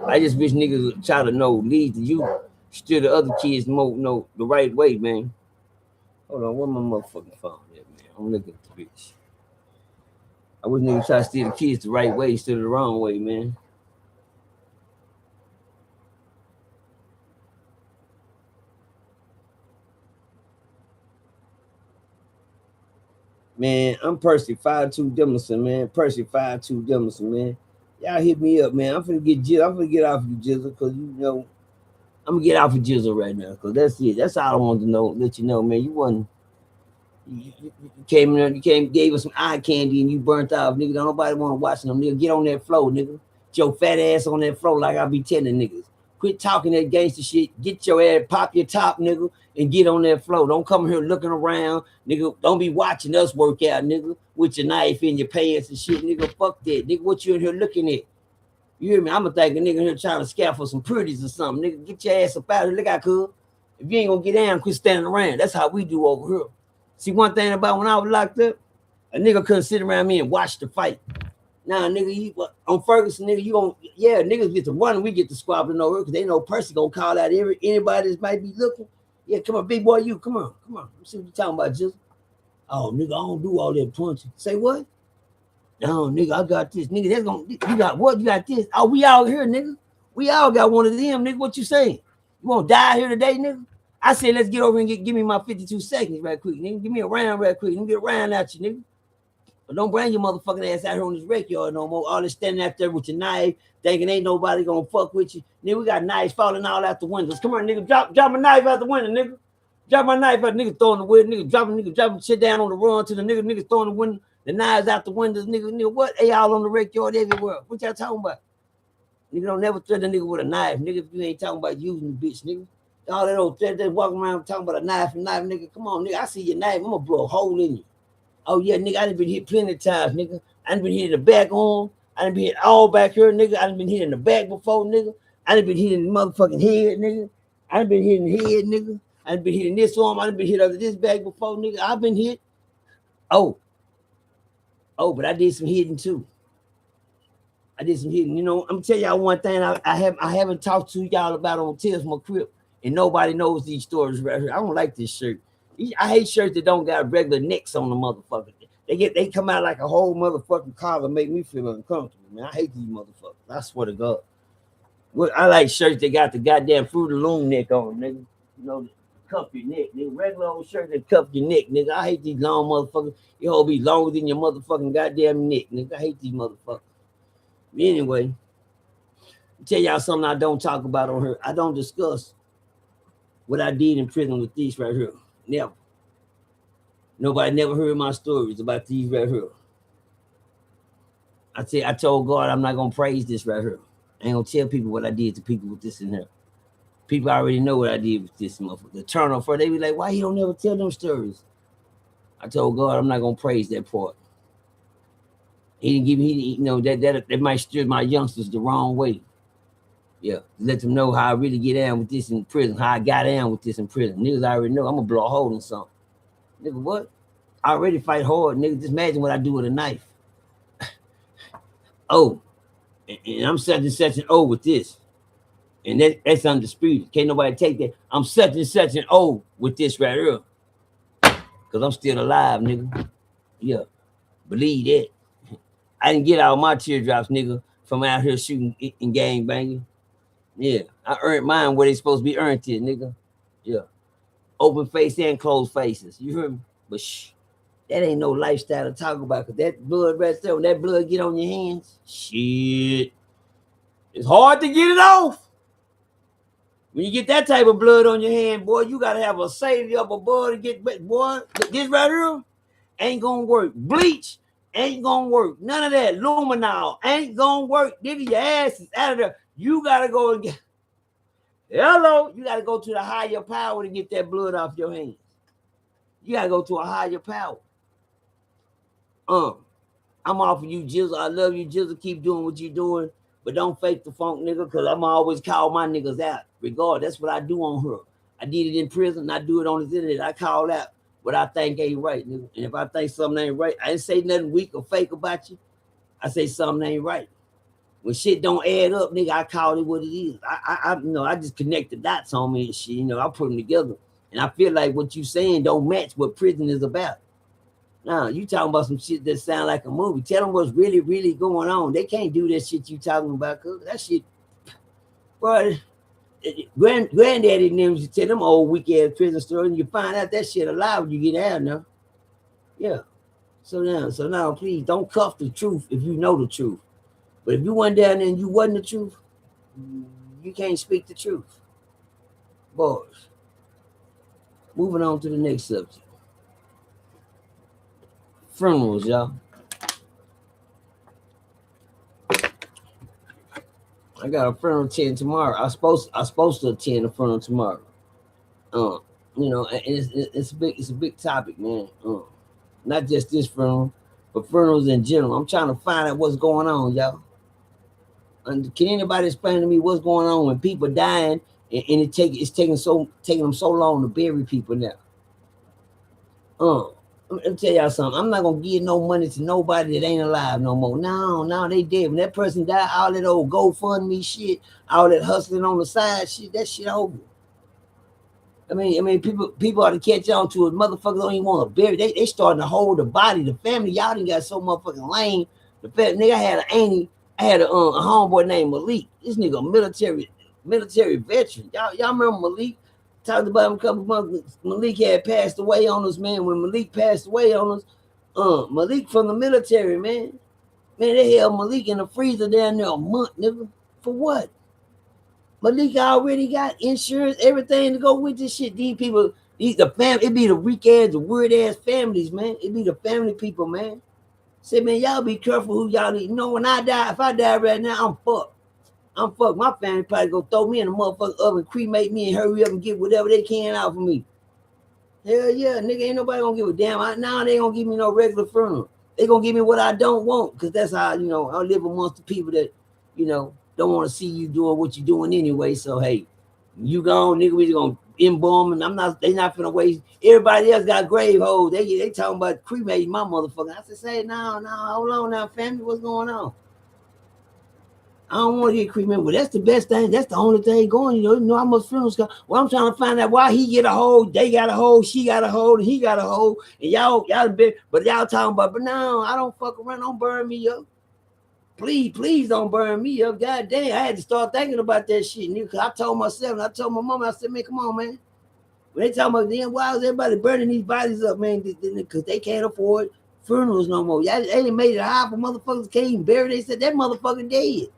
I just wish niggas would try to lead the youth, steer the other kids know the right way, man. Hold on, where my motherfucking phone at, man? I'm looking at the bitch. I wish niggas try to steer the kids the right way instead of the wrong way, man. Man, I'm Percy 52 Demison, man. Percy 52 Demison, man. Y'all hit me up, man. I'm finna get GRIZZLE. I'm finna get off of you, GRIZZLE, because you know I'm gonna get off of GRIZZLE right now, because that's it. That's all I wanted to know. Let you know, man. You wasn't. You came in there, gave us some eye candy, and you burnt off, nigga. Don't nobody want to watch them, nigga. Get on that floor, nigga. Get your fat ass on that floor, like I be telling niggas. Quit talking that gangster shit. Get your ass, pop your top, nigga, and get on that floor. Don't come here looking around, nigga. Don't be watching us work out, nigga, with your knife in your pants and shit, nigga. Fuck that, nigga. What you in here looking at? You hear me? I'm gonna think a nigga here trying to scaffold some pretties or something, nigga. Get your ass up out of here. Look out, cuz. If you ain't gonna get down, quit standing around. That's how we do over here. See, one thing about when I was locked up, a nigga couldn't sit around me and watch the fight. Nah, nigga, on Ferguson, nigga, niggas get to run and we get to squabbling over because they know Percy gonna call out anybody that might be looking. Yeah, come on, big boy, you, come on. Let's see what you talking about, just. Oh, nigga, I don't do all that punching. Say what? No, nigga, I got this. Nigga, that's gonna, you got what? You got this. Oh, we all here, nigga. We all got one of them, nigga. What you saying? You wanna die here today, nigga? I said, let's get over and give me my 52 seconds right quick, nigga. Give me a round right quick. Let me get a round out you, nigga. But don't bring your motherfucking ass out here on this wreck yard no more. All this standing out there with your knife, thinking ain't nobody gonna fuck with you. Nigga, we got knives falling all out the windows. Come on, nigga, drop my knife out the window, nigga. Drop my knife out, nigga throwing the window, nigga dropping shit down on the run to the nigga throwing the window, the knives out the windows, nigga, what? They all on the wreck yard everywhere. What y'all talking about? Nigga don't never threaten a nigga with a knife, nigga, if you ain't talking about using the bitch, nigga. All that old threat, they walking around talking about a knife, nigga. Come on, nigga, I see your knife, I'm gonna blow a hole in you. Oh yeah, nigga, I done been hit plenty of times, nigga. I done been hit in the back arm. I done been hit all back here, nigga. I done been hit in the back before, nigga. I done been hit in the motherfucking head, nigga. I done been hit in the head, nigga. I done been hit in this arm. I done been hit under this back before, nigga. I've been hit. Oh, but I did some hitting too. I did some hitting. You know, I'm gonna tell y'all one thing I haven't talked to y'all about on Tales from a Crip, and nobody knows these stories right here. I don't like this shirt. I hate shirts that don't got regular necks on the motherfucker. They come out like a whole motherfucking collar, make me feel uncomfortable, man. I hate these motherfuckers. I swear to God. Well, I like shirts that got the goddamn Fruit of the Loom neck on, nigga. You know, cuff your neck, nigga. Regular old shirt that cuff your neck, nigga. I hate these long motherfuckers. Your whole be longer than your motherfucking goddamn neck, nigga. I hate these motherfuckers. Anyway, I'll tell y'all something I don't talk about on here. I don't discuss what I did in prison with these right here. Never. Nobody never heard my stories about these right here. I told God I'm not gonna praise this right here. I ain't gonna tell people what I did to people with this in here. People already know what I did with this motherfucker. The turnover, they be like, why you don't never tell them stories? I told God I'm not gonna praise that part. He didn't give me, you know, that might steer my youngsters the wrong way. Yeah, let them know how I really get down with this in prison, how I got down with this in prison. Niggas already know I'm gonna blow a hole in something. Nigga, what? I already fight hard, nigga. Just imagine what I do with a knife. Oh, and I'm such and such an O with this. And that's undisputed. Can't nobody take that. I'm such and such an O with this right here. Because I'm still alive, nigga. Yeah, believe that. I didn't get all my teardrops, nigga, from out here shooting and gang banging. Yeah, I earned mine where they supposed to be earned it, nigga. Yeah, open face and closed faces. You hear me? But shh, that ain't no lifestyle to talk about. Because that blood right there, when that blood get on your hands, shit, it's hard to get it off. When you get that type of blood on your hand, boy, you gotta have a savior up above to get, boy, this right here ain't gonna work. Bleach ain't gonna work. None of that. Luminol ain't gonna work. Nigga, your ass is out of there. You gotta go and get, hello, you gotta go to the higher power to get that blood off your hands. You gotta go to a higher power. I'm off of you, Jizzle. I love you, Jizzle. Keep doing what you're doing. But don't fake the funk, nigga, because I'm always call my niggas out. Regard, that's what I do on her. I did it in prison. I do it on the internet. I call out what I think ain't right, nigga. And if I think something ain't right, I ain't say nothing weak or fake about you. I say something ain't right. When shit don't add up, nigga, I call it what it is. I you know, I just connect the dots on me and shit. You know, I put them together. And I feel like what you saying don't match what prison is about. Now, you talking about some shit that sound like a movie. Tell them what's really, really going on. They can't do that shit you talking about, cuz that shit, bro. Granddaddy and them used to tell them old weak-ass prison stories, and you find out that shit alive when you get out now. Yeah. So now, please, don't cuff the truth if you know the truth. But if you went down there and you wasn't the truth, you can't speak the truth. Boys. Moving on to the next subject. Funerals, y'all. I got a funeral attend tomorrow. I supposed to attend a funeral tomorrow. You know, and it's a big topic, man. Not just this funeral, but funerals in general. I'm trying to find out what's going on, y'all. And can anybody explain to me what's going on when people dying and it's taking them so long to bury people now? Let me tell y'all something. I'm not gonna give no money to nobody that ain't alive no more. No, they dead. When that person died, all that old GoFundMe shit, all that hustling on the side shit, that shit over. I mean, people ought to catch on to it. Motherfuckers don't even want to bury. They starting to hold the body, the family. Y'all done got so motherfucking lame. The nigga, I had a homeboy named Malik. This nigga military veteran. Y'all remember Malik? Talked about him a couple months. Malik had passed away on us, man. When Malik passed away on us, Malik from the military, man. Man, they held Malik in the freezer down there a month, nigga. For what? Malik already got insurance, everything to go with this shit. These people, the family, it be the weak ass, the weird ass families, man. It be the family people, man. Say, man, y'all be careful who y'all need. You know, when I die, if I die right now, I'm fucked. I'm fucked. My family probably gonna throw me in the motherfucking oven, cremate me, and hurry up and get whatever they can out for me. Hell yeah, nigga, ain't nobody gonna give a damn. Now they ain't gonna give me no regular funeral. They gonna give me what I don't want, because that's how, you know, I live amongst the people that, you know, don't want to see you doing what you're doing anyway. So hey, you gone, nigga, we just gonna embalm, and they not finna waste. Everybody else got grave holes. They talking about cremating my motherfucker. I said, say, no, hold on now, family, what's going on? I don't want to get cremated. Well, that's the best thing. That's the only thing going. You know how much funerals go. Well, I'm trying to find out why he get a hold, they got a hold, she got a hold, and he got a hold, and y'all been, but y'all talking about, but no, I don't fuck around. Don't burn me up. Please don't burn me up. God damn, I had to start thinking about that shit, nigga. Cause I told myself, and I told my mom, I said, man, come on, man. When they talking about, damn, why is everybody burning these bodies up, man? Because they can't afford funerals no more. Y'all, they made it high for motherfuckers can't even bury. They said that motherfucker dead.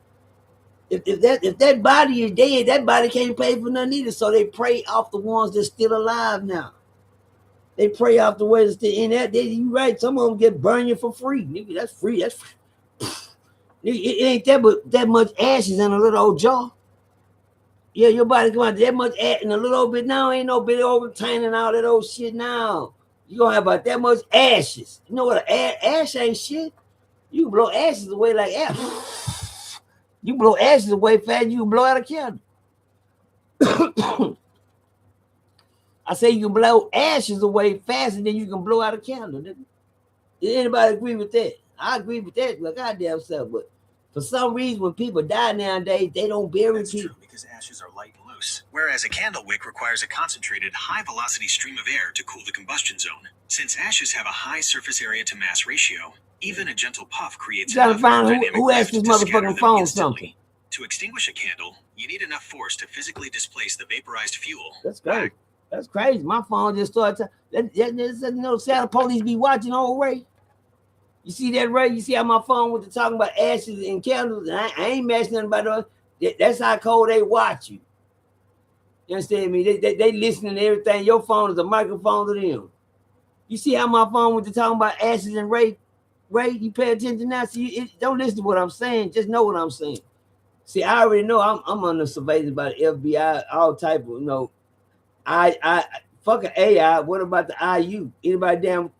If that body is dead, that body can't pay for nothing either. So they prey off the ones that's still alive now. They prey off the ones that's still in that. You right, some of them get burning for free. Nigga, that's free. That's free. It ain't that, but that much ashes in a little old jar. Yeah, your body come out that much ash in a little bit now. Ain't no bit overtime and all that old shit now. You gonna have about that much ashes. You know what? Ash ain't shit. You can blow ashes away like ash. You blow ashes away fast, you can blow out a candle. I say you can blow ashes away faster than you can blow out a candle. Did anybody agree with that? I agree with that, like goddamn self, but for some reason, when people die nowadays, they don't bury That's people. true, because ashes are light and loose, whereas a candle wick requires a concentrated, high-velocity stream of air to cool the combustion zone. Since ashes have a high surface area to mass ratio, even a gentle puff creates You gotta enough find aerodynamic who asked lift this to scatter motherfucking them phone instantly. something. To extinguish a candle, you need enough force to physically displace the vaporized fuel. That's crazy. That's crazy. My phone just started. You know, Santa police be watching old Ray. You see that, Ray? You see how my phone was talking about ashes and candles? And I ain't messing nothing about those. That's how cold they watch you. You understand me? They listening to everything. Your phone is a microphone to them. You see how my phone was talking about ashes and Ray? Ray, you pay attention now. See, don't listen to what I'm saying. Just know what I'm saying. See, I already know I'm under surveillance by the FBI, all type of, you know. I fucking AI. What about the IU? Anybody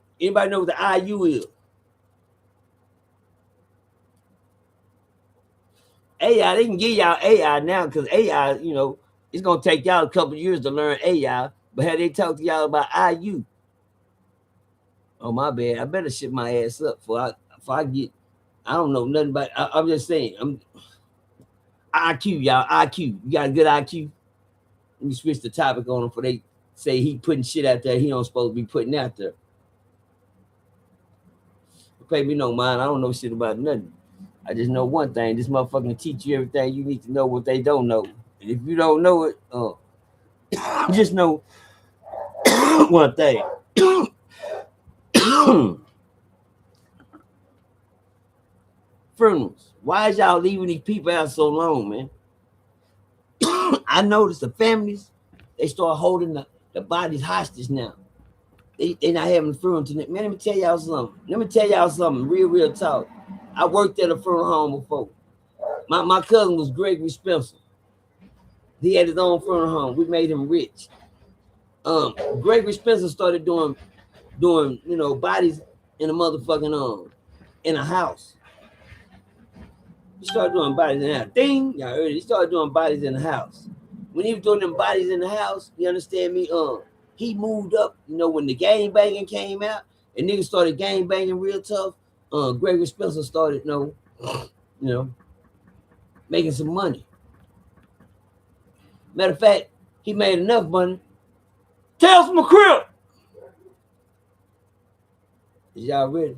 know what the IU is? AI, they can give y'all AI now because AI, you know, it's gonna take y'all a couple years to learn AI. But have they talked to y'all about IU? Oh my bad. I better shit my ass up before I get. I don't know nothing about. I'm just saying. I'm IQ, y'all. IQ. You got a good IQ. Let me switch the topic on them for they say he putting shit out there he don't supposed to be putting out there. Pay me no mind. I don't know shit about nothing. I just know one thing. This motherfucker can teach you everything you need to know what they don't know. And if you don't know it, just know one thing. Funerals. Why is y'all leaving these people out so long, man? I noticed the families, they start holding the bodies hostage now. They not having a funeral tonight. Man, let me tell y'all something. Real talk. I worked at a funeral home before. My cousin was Gregory Spencer. He had his own funeral home. We made him rich. Gregory Spencer started doing, you know, bodies in a motherfucking in a house. He started doing bodies in the house. Ding! Y'all heard it. He started doing bodies in the house. When he was doing them bodies in the house, you understand me? He moved up, you know, when the gang banging came out and niggas started gang banging real tough. Gregory Spencer started, you know, making some money. Matter of fact, he made enough money. Tales from a crib. Is y'all ready?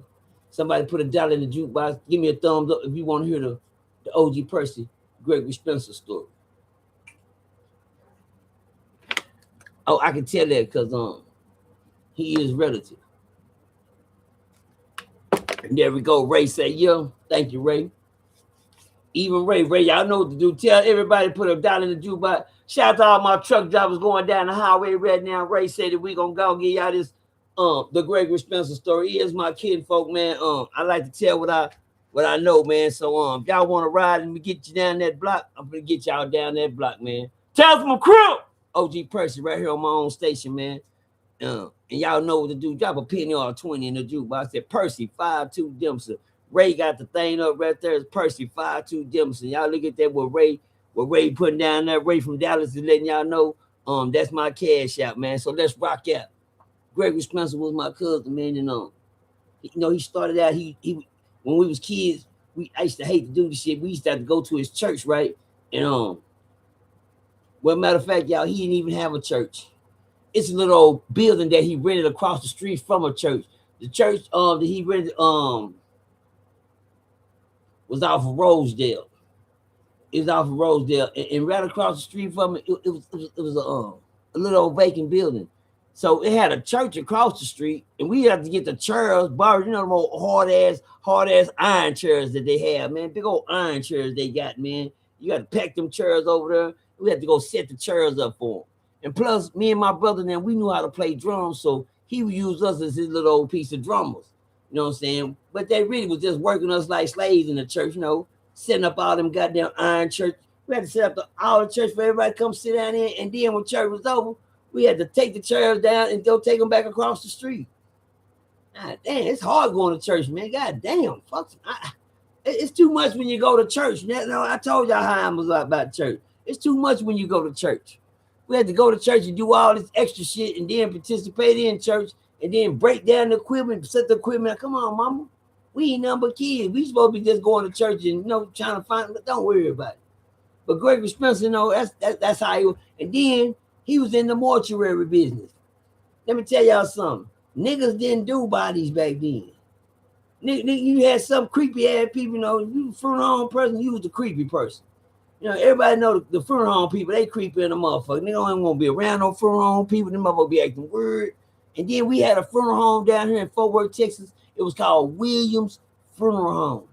Somebody put $1 in the jukebox. Give me a thumbs up if you want to hear the OG Percy, Gregory Spencer story. Oh, I can tell that because he is relative. And there we go. Ray said, yeah. Thank you, Ray. Even Ray, y'all know what to do. Tell everybody to put $1 in the jukebox. Shout out to all my truck drivers going down the highway right now. Ray said that we gonna go give y'all this the Gregory Spencer story. He is my kid, folk, man. I like to tell what I know, man. So if y'all want to ride and we get you down that block, I'm gonna get y'all down that block, man. Tell from crew. OG Percy right here on my own station, man. And y'all know what to do. Drop a penny or 20 in the jukebox. I said Percy 52 Dempsey. Ray got the thing up right there. It's Percy 52 Dempsey. Y'all look at that. What Ray putting down there. Ray from Dallas is letting y'all know. That's my cash out, man. So let's rock out. Gregory Spencer was my cousin, man. And he started out. He when we was kids, I used to hate to do this shit. We used to have to go to his church, right? And well, matter of fact, y'all, he didn't even have a church. It's a little old building that he rented across the street from a church. The church that he rented was off of Rosedale. It was off of Rosedale, and right across the street from it, it was a little old vacant building. So it had a church across the street, and we had to get the chairs borrowed. You know, the old hard ass iron chairs that they have, man. Big old iron chairs they got, man. You got to pack them chairs over there. We had to go set the chairs up for them. And plus, me and my brother, then we knew how to play drums, so he would use us as his little old piece of drummers. You know what I'm saying? But they really was just working us like slaves in the church, you know, setting up all them goddamn iron church. We had to set up all the church for everybody to come sit down in. And then when church was over, we had to take the chairs down and go take them back across the street. God damn, it's hard going to church, man. God damn, fuck. It's too much when you go to church. No, I told y'all how I was about church. It's too much when you go to church. We had to go to church and do all this extra shit and then participate in church and then break down the equipment, set the equipment. Come on, mama. We ain't nothing but kids. We supposed to be just going to church and, trying to find, but don't worry about it. But Gregory Spencer, that's how he was. And then he was in the mortuary business. Let me tell y'all something. Niggas didn't do bodies back then. You had some creepy ass people, you was a funeral home person, you was the creepy person. Everybody know the funeral home people, they creepy in the motherfucker. They don't even want to be around no funeral home people. Them motherfuckers be acting weird. And then we had a funeral home down here in Fort Worth, Texas. It was called Williams Funeral Home.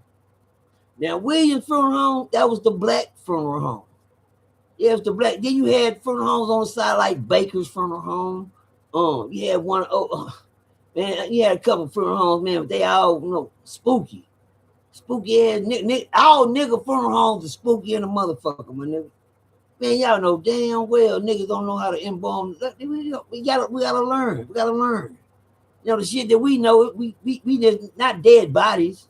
Now, Williams Funeral Home, that was the black funeral home. Yeah, it was the black. Then you had funeral homes on the side like Baker's Funeral Home. You had one, man, you had a couple funeral homes, man, but they all, spooky. Spooky ass all nigga funeral homes are spooky in the motherfucker, my nigga. Man, y'all know damn well niggas don't know how to embalm. We gotta learn. We gotta learn. The shit that we know, we just not dead bodies.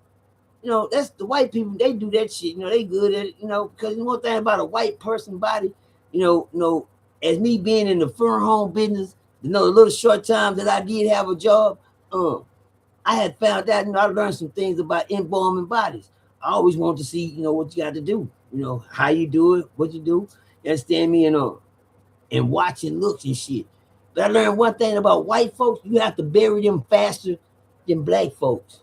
That's the white people. They do that shit. They good at it. Because one thing about a white person body, as me being in the funeral home business, the little short time that I did have a job, I had found out, I learned some things about embalming bodies. I always wanted to see, what you got to do, how you do it, what you do. You understand me? And watching looks and shit. But I learned one thing about white folks, you have to bury them faster than black folks.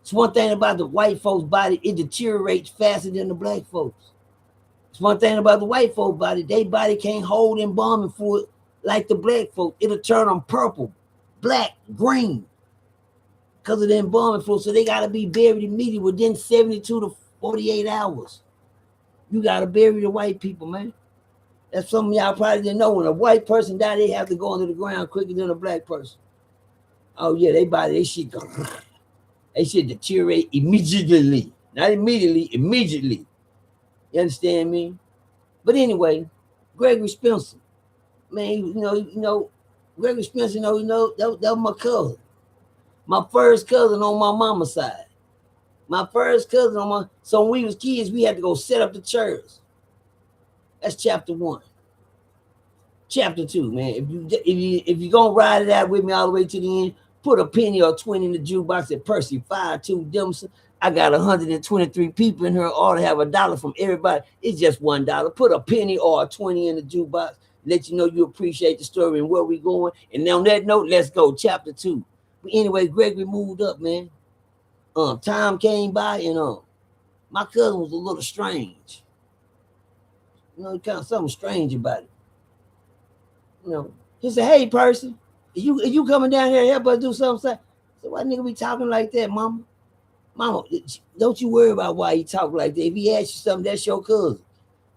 It's one thing about the white folks' body, it deteriorates faster than the black folks. It's one thing about the white folks' body, their body can't hold embalming fluid like the black folks. It'll turn them purple, black, green. Because of the embalming fluid, so they got to be buried immediately within 72 to 48 hours. You got to bury the white people, man. That's something y'all probably didn't know. When a white person died, they have to go under the ground quicker than a black person. Oh, yeah, they shit go. They should deteriorate immediately. Not immediately, immediately. You understand me? But anyway, Gregory Spencer. Man, Gregory Spencer, that was my cousin. My first cousin on my mama's side. My first cousin so when we was kids, we had to go set up the chairs. That's chapter 1. Chapter 2, man. If you gonna ride it out with me all the way to the end, put a penny or 20 in the jukebox at Percy 52 Dempsey. I got 123 people in here, all to have $1 from everybody. It's just $1. Put a penny or a 20 in the jukebox. Let you know you appreciate the story and where we going. And on that note, let's go. Chapter 2. But anyway, Gregory moved up, man. Time came by and my cousin was a little strange. Kind of something strange about it. He said, "Hey, Percy, you coming down here to help us do something?" I said, "Why nigga be talking like that, mama?" Mama, don't you worry about why he talk like that. If he asks you something, that's your cousin.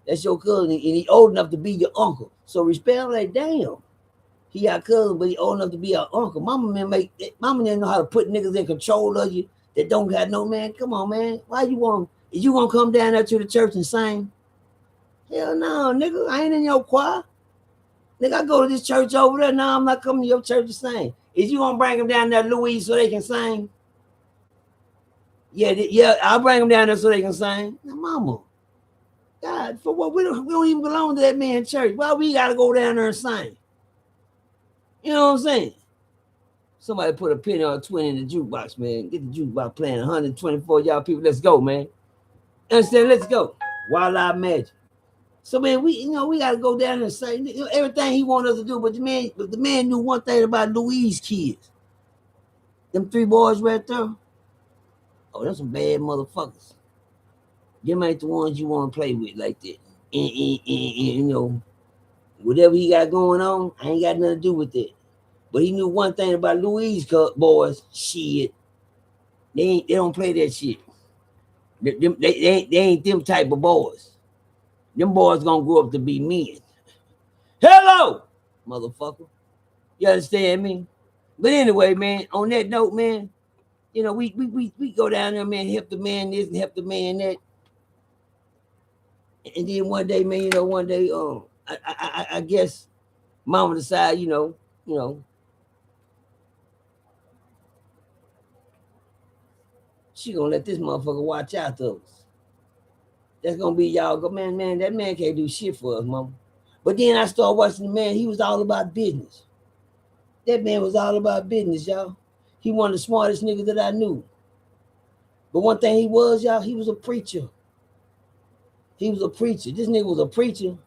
That's your cousin, and he old enough to be your uncle. So respect him like, damn. He our cousin, but he old enough to be our uncle. Mama didn't know how to put niggas in control of you that don't got no man. Come on, man. Why you want? Is you gonna come down there to the church and sing? Hell no, nigga. I ain't in your choir. Nigga, I go to this church over there. No, I'm not coming to your church to sing. Is you gonna bring them down there, Louise, so they can sing? Yeah, I'll bring them down there so they can sing. Now, mama, God, for what? We don't even belong to that man's church. Why we gotta go down there and sing? You know what I'm saying? Somebody put a penny or a 20 in the jukebox, man. Get the jukebox playing 124 y'all people. Let's go, man. Understand? Let's go. Wild Out Magic. So man, we gotta go down there and say everything he wanted us to do. But the man knew one thing about Louise kids. Them 3 boys right there. Oh, them some bad motherfuckers. Them ain't the ones you want to play with like that. And whatever he got going on, I ain't got nothing to do with it. But he knew one thing about Louise boys. Shit, they don't play that shit. They ain't them type of boys. Them boys gonna grow up to be men. Hello, motherfucker. You understand me? But anyway, man, on that note, man, we go down there, man, help the man this and help the man that. And then one day, man, I guess mama decide, she gonna let this motherfucker watch out to us. That's gonna be y'all go, man, that man can't do shit for us, mama. But then I started watching the man, he was all about business. That man was all about business, y'all. He one of the smartest niggas that I knew. But one thing he was, y'all, he was a preacher. He was a preacher. This nigga was a preacher,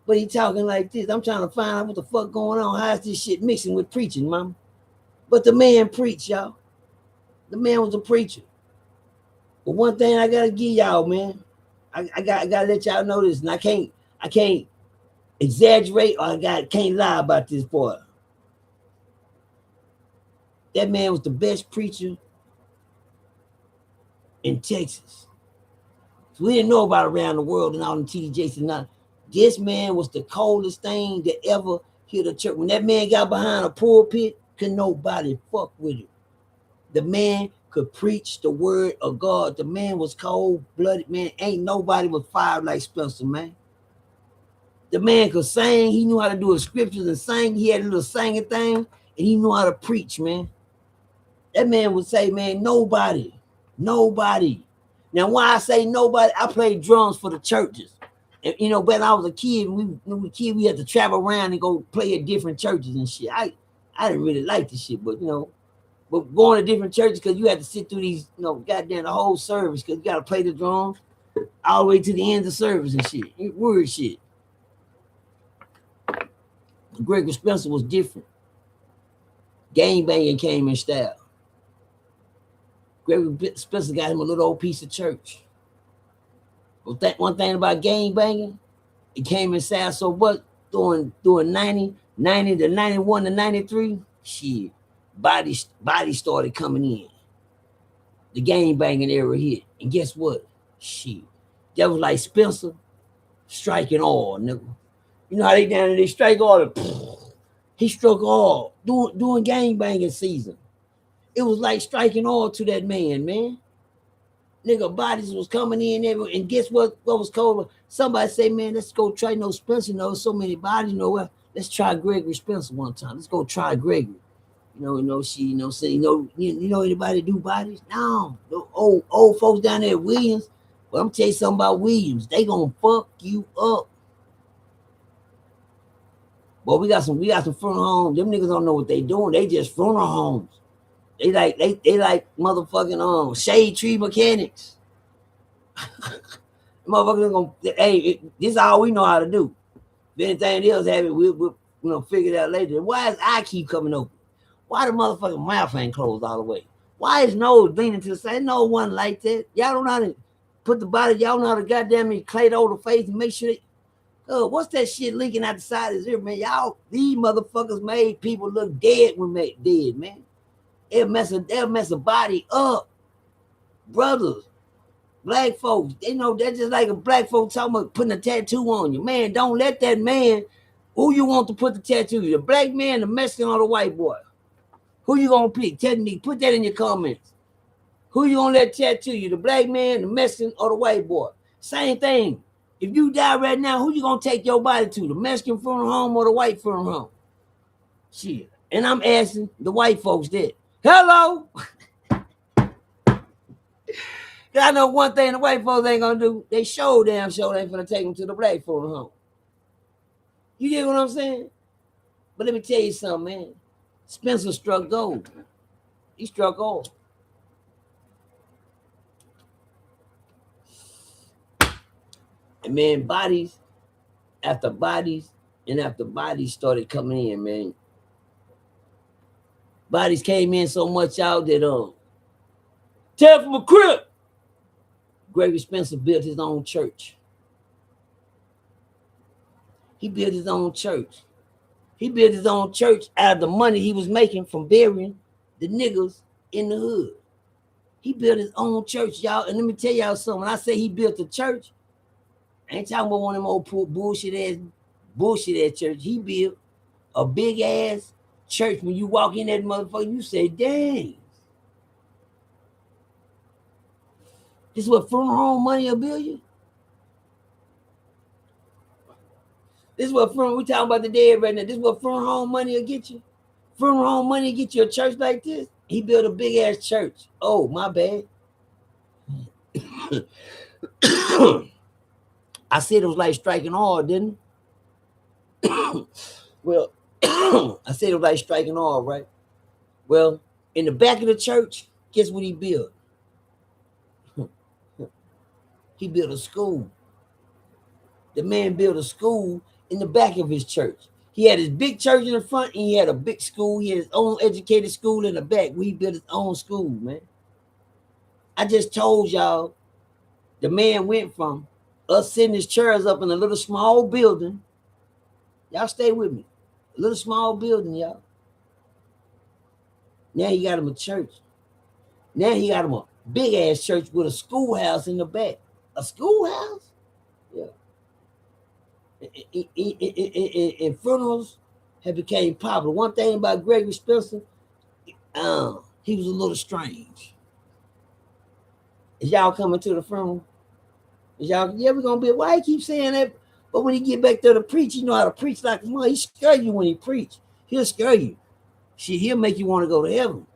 but he talking like this. I'm trying to find out what the fuck going on. How is this shit mixing with preaching, mama? But the man preached, y'all. The man was a preacher. But one thing I gotta give y'all, man, I gotta let y'all know this, and I can't exaggerate or can't lie about this boy. That man was the best preacher in Texas. So we didn't know about around the world and all the TDJs and nothing. This man was the coldest thing that ever hit a church. When that man got behind a pulpit, could nobody fuck with him. The man could preach the word of God. The man was cold-blooded, man. Ain't nobody was fired like Spencer, man. The man could sing. He knew how to do his scriptures and sing. He had a little singing thing, and he knew how to preach, man. That man would say, man, nobody. Now, when I say nobody, I played drums for the churches. And, when I was a kid, we had to travel around and go play at different churches and shit. I didn't really like this shit, but, but going to different churches because you had to sit through these, goddamn the whole service because you got to play the drums all the way to the end of the service and shit. Word shit. Gregory Spencer was different. Gang banging came in style. Gregory Spencer got him a little old piece of church. But one thing about gang banging, it came in style. So what? During 90 to 91 to 93, shit, bodies started coming in. The gang banging era hit. And guess what? Shit. That was like Spencer striking all, nigga. You know how they down there, they strike all. He struck all during gang banging season. It was like striking all to that man. Nigga, bodies was coming in there, and guess what was cold? Somebody say, man, let's go try Spencer. So many bodies, let's try Gregory Spencer one time. Let's go try Gregory. Anybody do bodies? No, old folks down there at Williams. But I'm tell you something about Williams. They gonna fuck you up. But we got some funeral homes. Them niggas don't know what they doing. They just funeral homes. They like motherfucking shade tree mechanics. Motherfuckers gonna, hey, this is all we know how to do. If anything else happens, we'll figure it out later. Why is eye keep coming open? Why the motherfucking mouth ain't closed all the way? Why is nose leaning to the side? No one like that. Y'all don't know how to put the body. Y'all know how to goddamn clay over the face and make sure what's that shit leaking out the side of his ear, man? Y'all, these motherfuckers made people look dead when they dead, man. They'll mess a body up. brothers, black folks, they know that's just like a black folk talking about putting a tattoo on you. Man, don't let that man, who you want to put the tattoo, the black man, the Mexican, or the white boy? Who you gonna pick? Tell me, put that in your comments. Who you gonna let tattoo you, the black man, the Mexican, or the white boy? Same thing. If you die right now, who you gonna take your body to, the Mexican funeral home or the white funeral home? Shit. And I'm asking the white folks that. Hello? I know one thing the white folks ain't gonna do. They damn show they ain't gonna take them to the black funeral home. You get what I'm saying? But let me tell you something, man. Spencer struck gold. He struck gold. And man, bodies after bodies and after bodies started coming in, man. Bodies came in so much out that tell from a crib. Gregory Spencer built his own church. He built his own church. He built his own church out of the money he was making from burying the niggas in the hood. He built his own church, y'all. And let me tell y'all something. When I say he built a church, I ain't talking about one of them old bullshit ass church. He built a big ass church. When you walk in that motherfucker, you say, dang. This is what funeral home money will build you? This is what we talking about the dead right now. This is what funeral home money will get you. Funeral home money will get you a church like this. He built a big ass church. Oh, my bad. I said it was like striking oil, didn't it? Well, I said it was like striking oil, right? Well, in the back of the church, guess what he built? He built a school. The man built a school in the back of his church. He had his big church in the front, and he had a big school. He had his own educated school in the back where he built his own school, man. I just told y'all the man went from us sitting his chairs up in a little small building. Y'all stay with me. A little small building, y'all. Now he got him a church. Now he got him a big ass church with a schoolhouse in the back. A schoolhouse? Yeah. And funerals have became popular. One thing about Gregory Spencer, he was a little strange. Is y'all coming to the funeral? Is y'all, yeah, we're gonna be, why he keep saying that? But when he get back there to preach, you know how to preach like a mother. He scare you when he preach. He'll scare you. Shit, he'll make you want to go to heaven.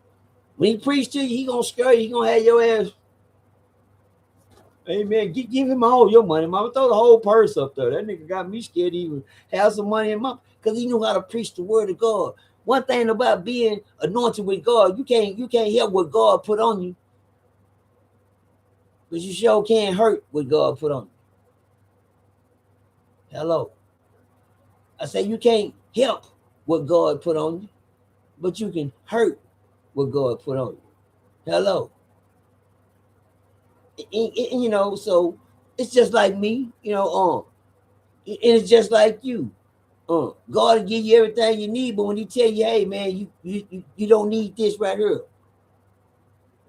When he preach to you, he gonna scare you. He gonna have your ass. Hey man, give him all your money, mama. Throw the whole purse up there. That nigga got me scared to even have some money in my, because he knew how to preach the word of God. One thing about being anointed with God, you can't help what God put on you, but you sure can't hurt what God put on you. Hello. I say you can't help what God put on you, but you can hurt what God put on you. Hello. And, you know, so it's just like me, you know, and it's just like you. God will give you everything you need, but when he tell you, hey man, you don't need this right here.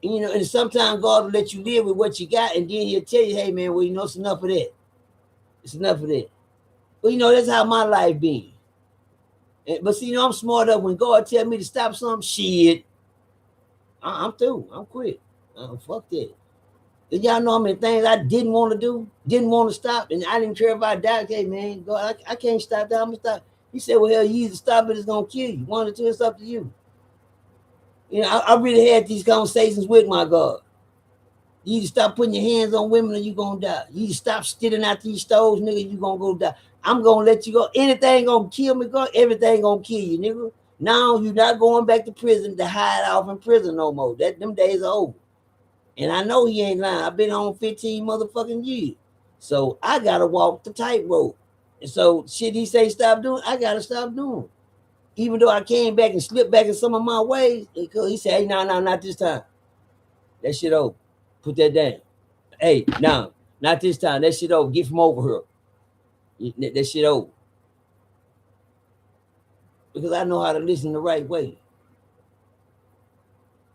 And, you know, and sometimes God will let you live with what you got, and then he'll tell you, hey man, well, you know, it's enough of that. It's enough of that. But you know, that's how my life been. But see, you know, I'm smart up when God tell me to stop something, shit. I'm through. I'm quit. Fuck that. Did y'all know how many things I didn't want to do, didn't want to stop, and I didn't care if I died? Okay, man, God, I can't stop that. I'm gonna stop. He said, well, hell, you either stop it, it's gonna kill you. One or two, it's up to you. You know, I really had these conversations with my God. You either stop putting your hands on women or you gonna die. You either stop stealing out these stoves, nigga, you gonna go die. I'm gonna let you go. Anything gonna kill me, God, everything gonna kill you, nigga. Now you're not going back to prison to hide off in prison no more. Them days are over. And I know he ain't lying. I've been on 15 motherfucking years. So I gotta walk the tightrope. And so shit he say stop doing, I gotta stop doing. Even though I came back and slipped back in some of my ways, because he said, hey, no, not this time. That shit over. Put that down. Hey, no, not this time. That shit over. Get from over here. That shit over. Because I know how to listen the right way.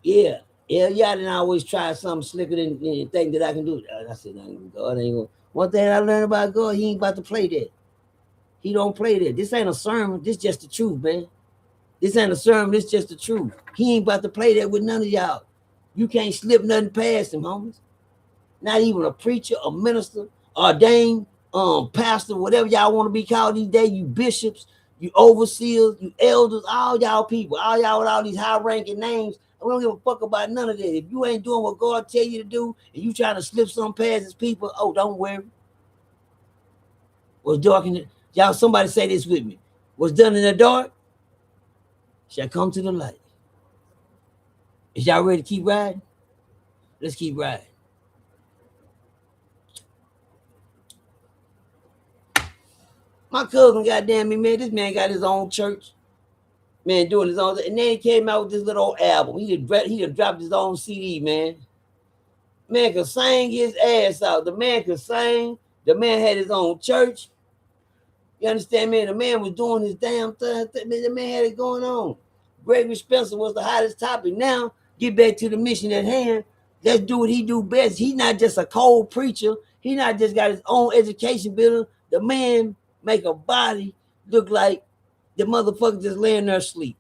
Yeah. Yeah, I didn't always try something slicker than think that I can do. I said, God ain't gonna. One thing I learned about God, he ain't about to play that. He don't play that. This ain't a sermon. This just the truth, man. This ain't a sermon. This just the truth. He ain't about to play that with none of y'all. You can't slip nothing past him, homies. Not even a preacher, a minister, ordained, pastor, whatever y'all want to be called these days. You bishops, you overseers, you elders, all y'all people, all y'all with all these high-ranking names. I don't give a fuck about none of that. If you ain't doing what God tell you to do, and you trying to slip some past his people, oh, don't worry. What's dark in the y'all? Somebody say this with me. What's done in the dark shall come to the light. Is y'all ready to keep riding? Let's keep riding. My cousin, goddamn me, man, this man got his own church. Man, doing his own, and then he came out with this little old album. He done dropped his own CD, man. Man could sing his ass out. The man could sing. The man had his own church. You understand, man? The man was doing his damn thing. The man had it going on. Gregory Spencer was the hottest topic. Now, get back to the mission at hand. Let's do what he do best. He not just a cold preacher. He not just got his own education building. The man make a body look like the motherfucker just laying there asleep.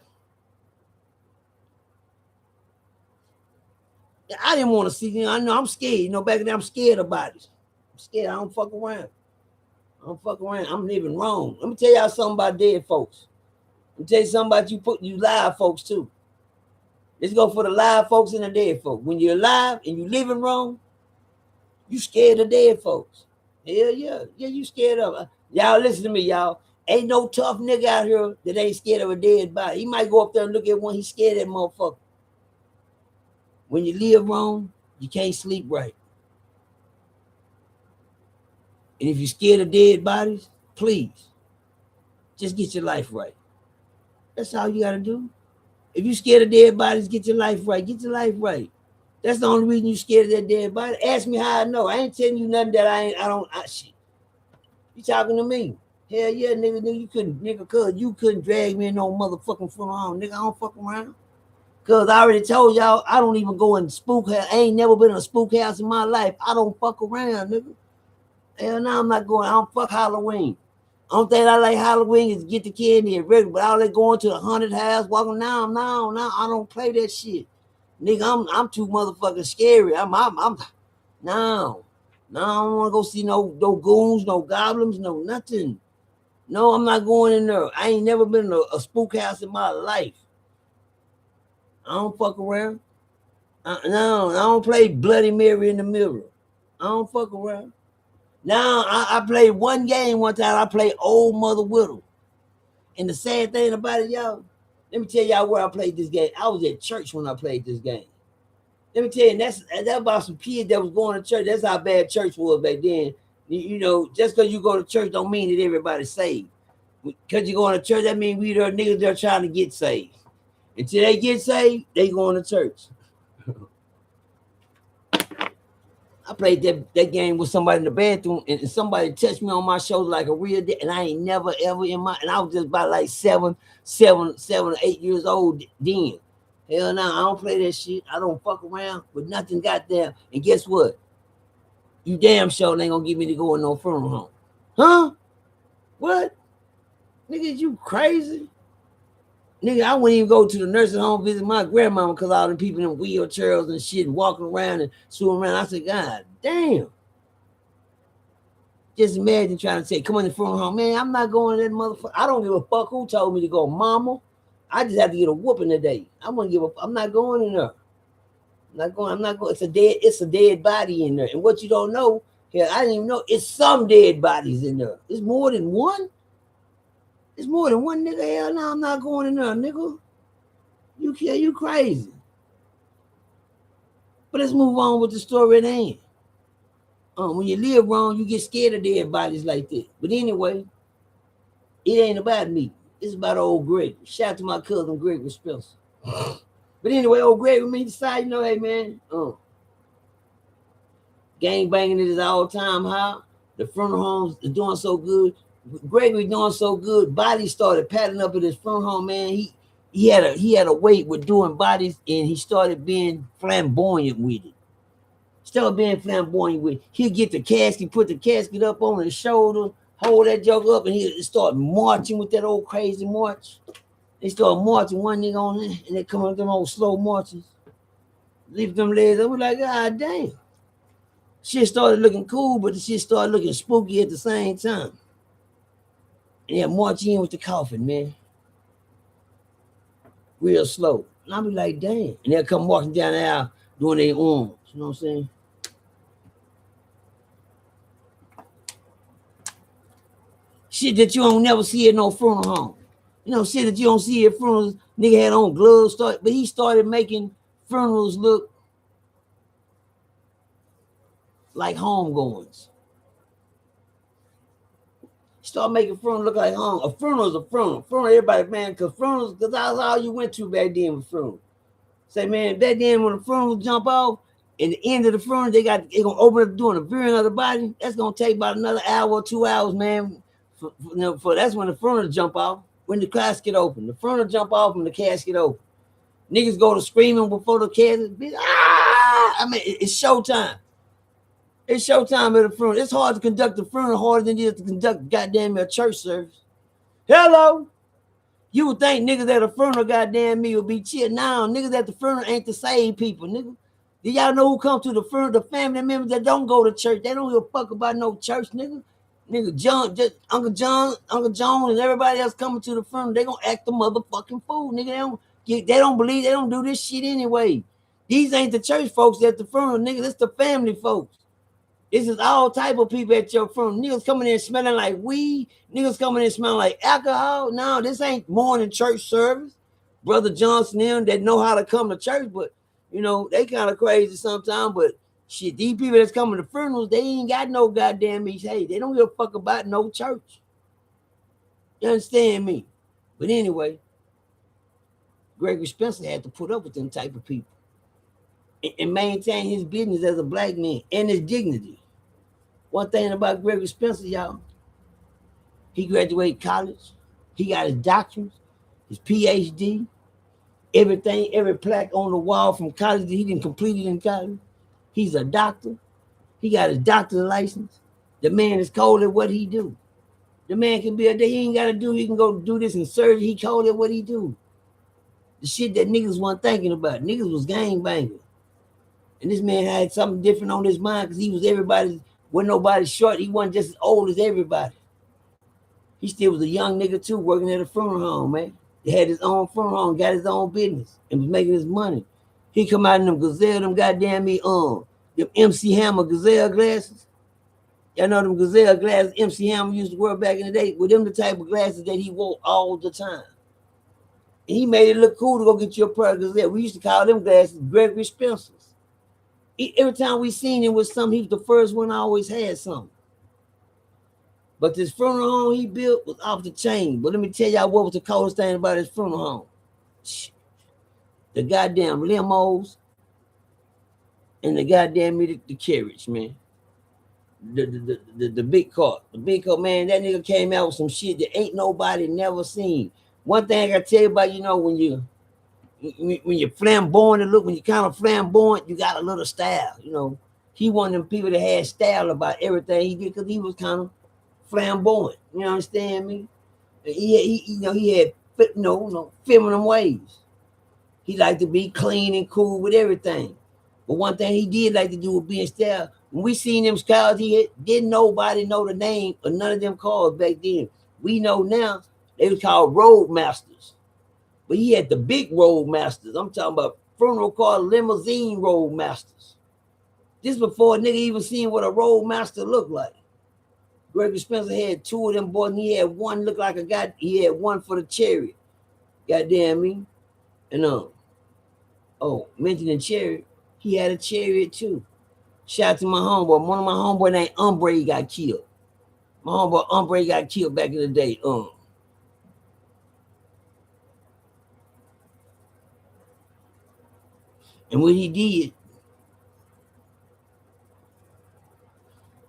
I didn't want to see him. I know I'm scared. You know, back then I'm scared of bodies. I'm scared. I don't fuck around. I'm living wrong. Let me tell y'all something about dead folks. Let me tell you something about you live folks too. Let's go for the live folks and the dead folks. When you're alive and you living wrong, you scared of dead folks. Hell yeah. Yeah, you scared of. Y'all listen to me, y'all. Ain't no tough nigga out here that ain't scared of a dead body. He might go up there and look at one. He's scared of that motherfucker. When you live wrong, you can't sleep right. And if you're scared of dead bodies, please, just get your life right. That's all you got to do. If you're scared of dead bodies, get your life right. Get your life right. That's the only reason you're scared of that dead body. Ask me how I know. I ain't telling you nothing that shit. You talking to me. Hell yeah, nigga, you couldn't drag me in no motherfucking funeral home. Nigga, I don't fuck around. Cause I already told y'all, I don't even go in spook house. I ain't never been in a spook house in my life. I don't fuck around, nigga. Hell no, I'm not going. I don't fuck Halloween. Only thing I like Halloween is get the candy and regular, but all they going to the haunted house, walking down. No, I don't play that shit. Nigga, I'm too motherfucking scary. No, I don't want to go see no goons, no goblins, no nothing. No, I'm not going in there. I ain't never been in a spook house in my life. I don't fuck around. No, I don't play Bloody Mary in the mirror. I don't fuck around. Now, I played one game one time. I played Old Mother Whittle. And the sad thing about it, y'all, let me tell y'all where I played this game. I was at church when I played this game. Let me tell you, that's about some kids that was going to church. That's how bad church was back then. You know, just because you go to church don't mean that everybody's saved. Because you going to church, that means we there niggas they're trying to get saved. Until they get saved, they going to church. I played that game with somebody in the bathroom, and somebody touched me on my shoulder like a real dick, and I ain't never ever and I was just about like 7 or 8 years old then. Hell no, I don't play that shit. I don't fuck around with nothing goddamn. And guess what? You damn sure ain't gonna get me to go in no funeral home. Huh? What? Nigga, you crazy? Nigga, I wouldn't even go to the nursing home visit my grandmama because all the people in wheelchairs and shit walking around and swimming around. I said, God damn. Just imagine trying to say, come on the funeral home. Man, I'm not going to that motherfucker. I don't give a fuck who told me to go, mama. I just have to get a whooping today. I'm not going in there. I'm not going. It's a dead body in there. And what you don't know, here, I didn't even know, it's some dead bodies in there. It's more than one. It's more than one, nigga. Hell no, I'm not going in there, nigga. You crazy. But let's move on with the story at hand. When you live wrong, you get scared of dead bodies like that. But anyway, it ain't about me. It's about old Greg. Shout out to my cousin Gregory Spencer. But anyway, old Greg with me decide, hey man, gang banging at his all-time high. The funeral homes are doing so good. Gregory doing so good. Bodies started padding up at his funeral home, man. he had a way with doing bodies, and he started being flamboyant with it. Started being flamboyant with it. He'd get the casket, put the casket up on his shoulder, hold that joke up, and he'd start marching with that old crazy march. They start marching one nigga on there, and they come up with them old slow marches. Lift them legs up. We're like, God damn. Shit started looking cool, but the shit started looking spooky at the same time. And they'll march in with the coffin, man. Real slow. And I'll be like, damn. And they'll come walking down the aisle doing their arms. You know what I'm saying? Shit that you don't never see at no funeral home. You know, shit that you don't see at funerals. Nigga had on gloves, but he started making funerals look like homegoings. Start making funerals look like home. A funeral is a funeral. Funeral, everybody, man, because funerals, because that's all you went to back then with funerals. Say, man, back then when the funerals jump off, and the end of the funeral, they gonna open up doing a viewing of the body. That's gonna take about another hour or 2 hours, man. For that's when the funeral jump off. When the casket open, the funeral jump off and the casket open. Niggas go to screaming before the casket. I mean, it's showtime. It's showtime at the funeral. It's hard to conduct the funeral harder than it is to conduct goddamn a church service. Hello. You would think niggas at a funeral, goddamn me, would be chill. Now, niggas at the funeral ain't the same people, nigga. Do y'all know who come to the funeral? The family members that don't go to church. They don't give a fuck about no church, nigga. Nigga, John, just Uncle John, and everybody else coming to the funeral, they gonna act the motherfucking fool, nigga. They don't believe, they don't do this shit anyway. These ain't the church folks at the funeral, nigga. It's the family folks. This is all type of people at your funeral. Niggas coming in smelling like weed. Niggas coming in smelling like alcohol. No, this ain't morning church service. Brother Johnson them that know how to come to church, but you know, they kind of crazy sometimes. But shit, these people that's coming to funerals, they ain't got no goddamn me. Hey, they don't give a fuck about no church. You understand me? But anyway, Gregory Spencer had to put up with them type of people and maintain his business as a black man and his dignity. One thing about Gregory Spencer, y'all, he graduated college. He got his doctorate, his PhD, everything, every plaque on the wall from college that he didn't complete it in college. He's a doctor. He got his doctor's license. The man is cold at what he do. The man can be a day. He ain't got to do. He can go do this in surgery. He cold at what he do. The shit that niggas weren't thinking about. Niggas was gangbanging. And this man had something different on his mind because he was everybody's. Wasn't nobody short. He wasn't just as old as everybody. He still was a young nigga too, working at a funeral home, man. He had his own funeral home, got his own business, and was making his money. He come out in them gazelle, them goddamn me, them MC Hammer gazelle glasses. Y'all know them gazelle glasses MC Hammer used to wear back in the day. With them the type of glasses that he wore all the time. And he made it look cool to go get you a pair of gazelle. We used to call them glasses Gregory Spencer's. Every time we seen him with something, he was the first one. Always had something. But this funeral home he built was off the chain. But let me tell y'all what was the coolest thing about his funeral home. The goddamn limos and the goddamn the carriage, man. The big car. The big car, man, that nigga came out with some shit that ain't nobody never seen. One thing I gotta tell you about, you know, when you're flamboyant, when you're kind of flamboyant, you got a little style, you know. He one of them people that had style about everything he did because he was kind of flamboyant. You understand me? He had feminine ways. He liked to be clean and cool with everything. But one thing he did like to do was be in style. When we seen them cars, didn't nobody know the name of none of them cars back then. We know now they was called Roadmasters. But he had the big Roadmasters. I'm talking about funeral car limousine Roadmasters. This before a nigga even seen what a Roadmaster looked like. Gregory Spencer had two of them boys, and he had one look like he had one for the chariot. Goddamn me. And mentioning chariot, he had a chariot too. Shout out to my homeboy. One of my homeboy named Umbre got killed. My homeboy Umbre got killed back in the day. And what he did,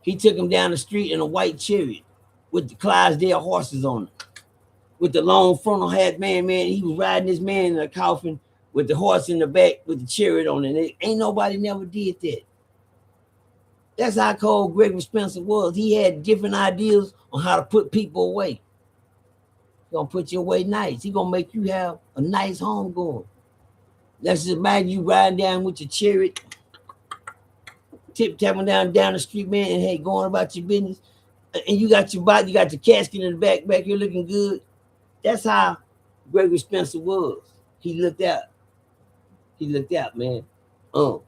he took him down the street in a white chariot with the Clydesdale horses on it. with the long frontal hat, man. He was riding this man in a coffin with the horse in the back with the chariot on it. Ain't nobody never did that. That's how cold Gregory Spencer was. He had different ideas on how to put people away. He's gonna put you away nice. He's gonna make you have a nice home going. Let's just imagine you riding down with your chariot, tip-tapping down the street, man, and hey, going about your business. And you got your body, you got your casket in the back here looking good. That's how Gregory Spencer was. He looked out. He looked out, man. But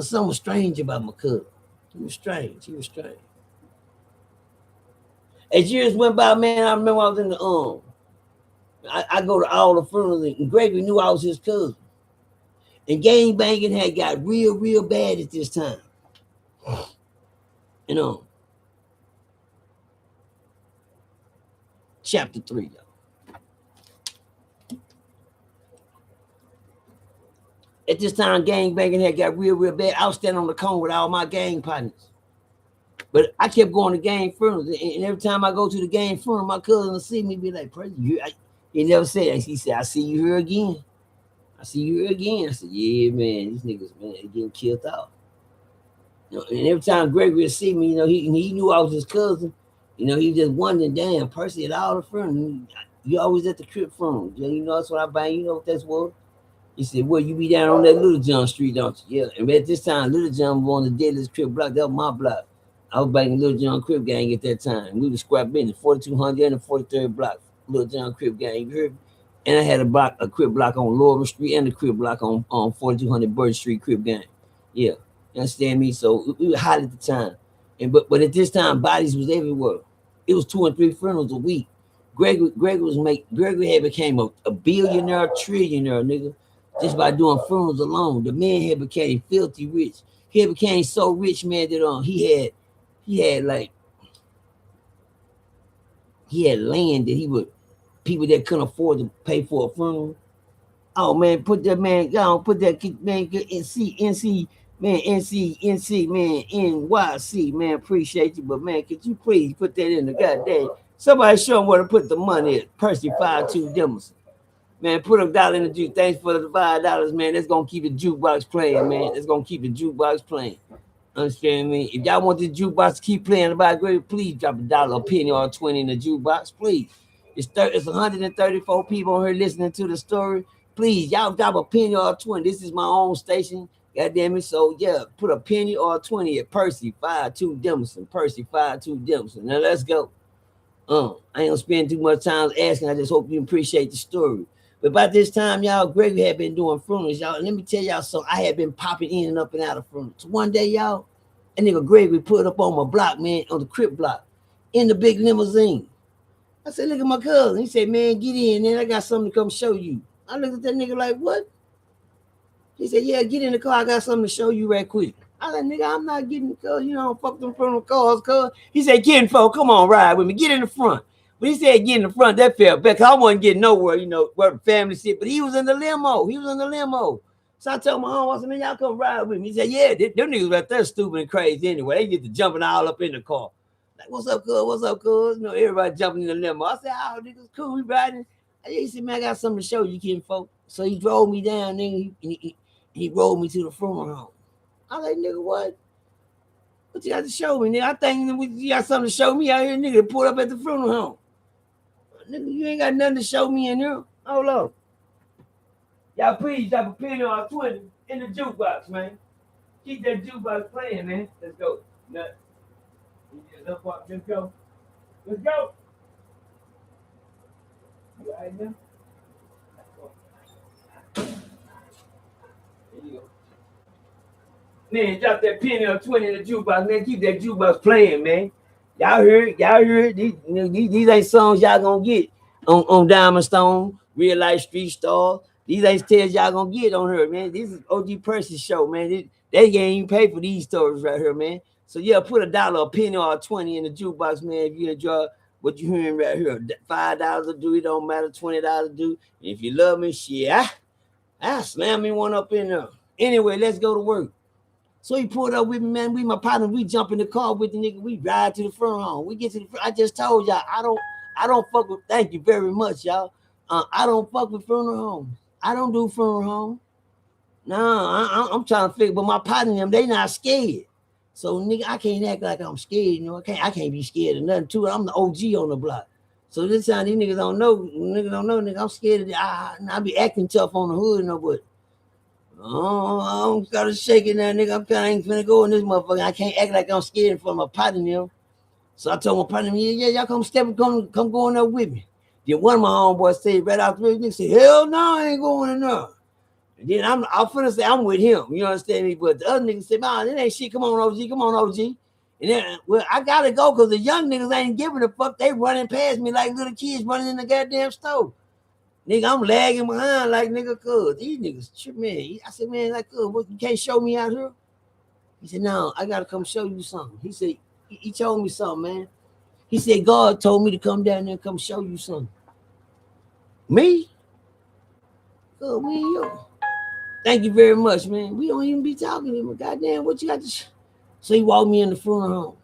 something was strange about my cousin. He was strange. As years went by, man, I remember I was in the I go to all the funerals, and Gregory knew I was his cousin. And gang banging had got real bad at this time. You know. Chapter 3, y'all. At this time, gang banging had got real bad. I was standing on the corner with all my gang partners. But I kept going to gang funerals. And every time I go to the gang funeral, my cousin will see me be like, Percy, he never said that. He said, I see you here again. I said, yeah, man, these niggas, man, they getting killed out. You know, and every time Gregory would see me, you know, he knew I was his cousin. You know, he just wondering, damn, Percy at all the funerals. You always at the crib funeral. You know, that's what I buy. You know what that's what? He said, well, you be down on that Little John Street, don't you? Yeah. And at this time, Little John was on the deadliest crib block. That was my block. I was back in Little John Crib Gang at that time. We was scrap business, 4200 and the 43rd block, Little John Crib Gang. You heard me? And I had a crib block on Laurel Street and a crib block on 4200 Bird Street Crib Gang. Yeah. You understand me? So we were hot at the time. But at this time, bodies was everywhere. It was 2 and 3 funerals a week. Gregory had became a billionaire, trillionaire, nigga, just by doing funerals alone. The man had became filthy rich. He had became so rich, man, that he had land that he would, people that couldn't afford to pay for a funeral. Oh man, put that man down, put that man NC, man, NYC, man, appreciate you, but man, could you please put that in the goddamn, somebody show him where to put the money at. Percy 52 Demerson. Man, put $1 in the juke. Thanks for the $5, man. That's gonna keep the jukebox playing, man. That's gonna keep the jukebox playing. Understand me? If y'all want the jukebox to keep playing about Gregory, please drop $1, a penny, or 20 in the jukebox, please. It's 134 people on here listening to the story. Please, y'all drop a penny or 20. This is my own station. God damn it. So yeah, put a penny or 20 at Percy 52 Demerson. Percy 52 Demerson. Now let's go. I ain't gonna spend too much time asking. I just hope you appreciate the story. But by this time, y'all, Gregory had been doing funerals, y'all. And let me tell y'all, so I had been popping in and up and out of funerals. So one day, y'all, that nigga Gregory put up on my block, man, on the crib block, in the big limousine. I said, look at my cousin. He said, man, get in, man. I got something to come show you. I looked at that nigga like, what? He said, yeah, get in the car. I got something to show you right quick. I said, nigga, I'm not getting the car. You know, fuck them funeral cars, cuz. He said, get in front. Come on, ride with me. Get in the front. When he said get in the front, that felt bad. I wasn't getting nowhere, you know, where the family sit. But he was in the limo. So I told my home, I said, man, y'all come ride with me. He said, yeah, them niggas right there stupid and crazy anyway. They get to jumping all up in the car. Like, what's up, cuz? What's up, cuz? You know, everybody jumping in the limo. I said, oh, niggas, cool. We riding. He said, man, I got something to show you, kid, folks. So he drove me down, nigga. He rolled me to the funeral home. I was like, nigga, what? What you got to show me, nigga? I think you got something to show me out here, nigga, pulled up at the funeral home. Nigga, you ain't got nothing to show me in here. Hold on. Y'all please drop a penny or 20 in the jukebox, man. Keep that jukebox playing, man. Let's go. Let's go. Let's go. You all right now? There you go. Man, drop that penny or 20 in the jukebox, man. Keep that jukebox playing, man. Y'all heard it. These ain't songs y'all gonna get on Diamond Stone, Real Life Street Star. These ain't tales y'all gonna get on her, man. This is OG Percy show, man. They can't even pay for these stories right here, man. So yeah, put $1, a penny, or 20 in the jukebox, man. If you enjoy what you hearing right here, $5 will do. It don't matter. $20 will do. And if you love me, shit, I slam me one up in there. Anyway, let's go to work. So he pulled up with me, man. We my partner, we jump in the car with the nigga, we ride to the front home. We get to the front. I just told y'all, I don't fuck with, thank you very much, y'all. I don't fuck with funeral homes. I don't do funeral home. No, I'm trying to figure, but my partner and them, they not scared. So nigga, I can't act like I'm scared, you know. I can't be scared of nothing too. I'm the OG on the block. So this time these niggas don't know, nigga, I'm scared of I be acting tough on the hood, but oh, I don't gotta shake it now, nigga. I'm kinda ain't finna go in this motherfucker. I can't act like I'm scared in front of my partner, you know. So I told my partner, yeah, y'all come go in there with me. Then one of my homeboys said right after me, nigga said, hell no, I ain't going in there. And then I'm finna say I'm with him, you understand me? But the other nigga said, man, it ain't shit. Come on, OG. And then, well, I gotta go because the young niggas ain't giving a fuck. They running past me like little kids running in the goddamn store. Nigga, I'm lagging behind like nigga, cuz these niggas, man. I said, man, like, cuz, what, you can't show me out here? He said, no, I gotta come show you something. He said, he told me something, man. He said, God told me to come down there and come show you something. Me? Cuz, we ain't you. Thank you very much, man. We don't even be talking to him. Goddamn, what you got to So he walked me in the funeral home.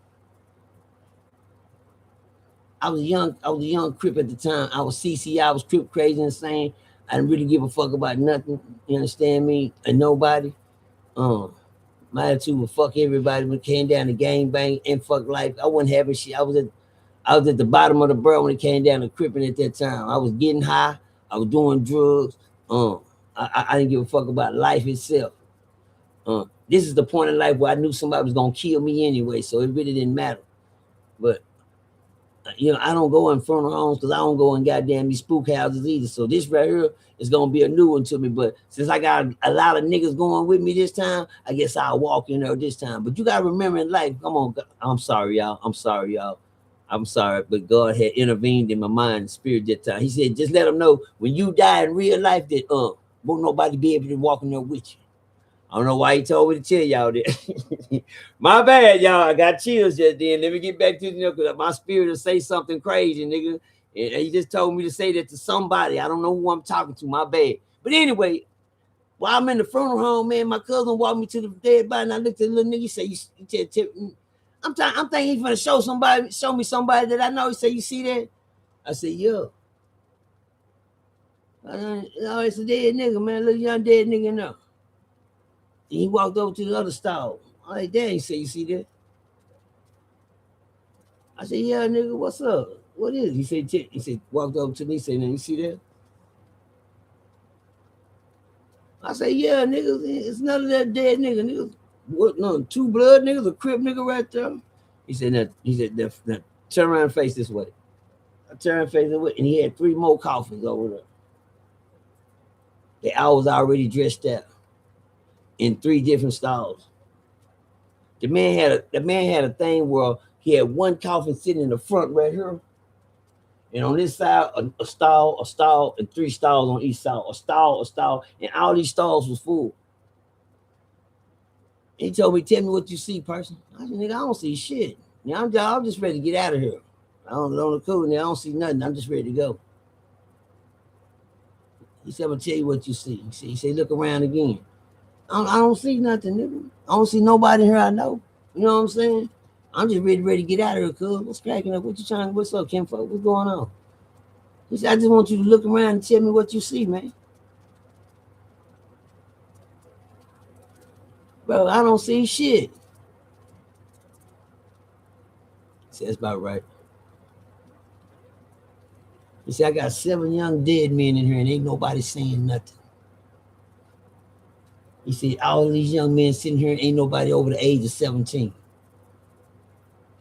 I was a young Crip at the time. I was CC, I was Crip crazy insane. I didn't really give a fuck about nothing. You understand me? And nobody. My attitude was fuck everybody when it came down to gang bang and fuck life. I wasn't having shit. I was at the bottom of the barrel when it came down to cripping at that time. I was getting high. I was doing drugs. I didn't give a fuck about life itself. This is the point in life where I knew somebody was gonna kill me anyway, so it really didn't matter. But you know, I don't go in funeral homes because I don't go in goddamn these spook houses either. So this right here is gonna be a new one to me. But since I got a lot of niggas going with me this time, I guess I'll walk in there this time. But you gotta remember in life, come on, I'm sorry, y'all. I'm sorry, but God had intervened in my mind and spirit that time. He said, just let them know when you die in real life that won't nobody be able to walk in there with you. I don't know why he told me to tell y'all that. My bad, y'all. I got chills just then. Let me get back to because my spirit will say something crazy, nigga. And he just told me to say that to somebody. I don't know who I'm talking to. My bad. But anyway, while I'm in the funeral home, man, my cousin walked me to the dead body, and I looked at the little nigga. He said, I'm thinking he's gonna show me somebody that I know. He said, you see that? I said, yeah. It's a dead nigga, man. Little young dead nigga in there. He walked over to the other stall. I'm like, damn, he said, you see that? I said, yeah, nigga, what's up? What is it? He said, walked over to me, said, you see that? I said, yeah, nigga, it's none of that dead nigga. Niggas, what, no, two blood niggas, a Crip nigga right there. He said, turn around and face this way. I turned and faced this way, and he had 3 more coffins over there. I was already dressed out in 3 different stalls. The man had a thing where he had 1 coffin sitting in the front right here, and on this side a stall, and 3 stalls on each side, a stall, and all these stalls was full. He told me, "Tell me what you see, person." I said, "Nigga, I don't see shit. Now I'm just ready to get out of here. I don't know the cool. Now I don't see nothing. I'm just ready to go." He said, "I'm gonna tell you what you see." He said, "Look around again." I don't see nothing, nigga. I don't see nobody here I know. You know what I'm saying? I'm just ready to get out of here, cuz. What's cracking up? What's up, Kim folk? What's going on? He said, "I just want you to look around and tell me what you see, man." Bro, I don't see shit. He said, "That's about right." He said, "I got 7 young dead men in here and ain't nobody saying nothing." He said, "All of these young men sitting here and ain't nobody over the age of 17.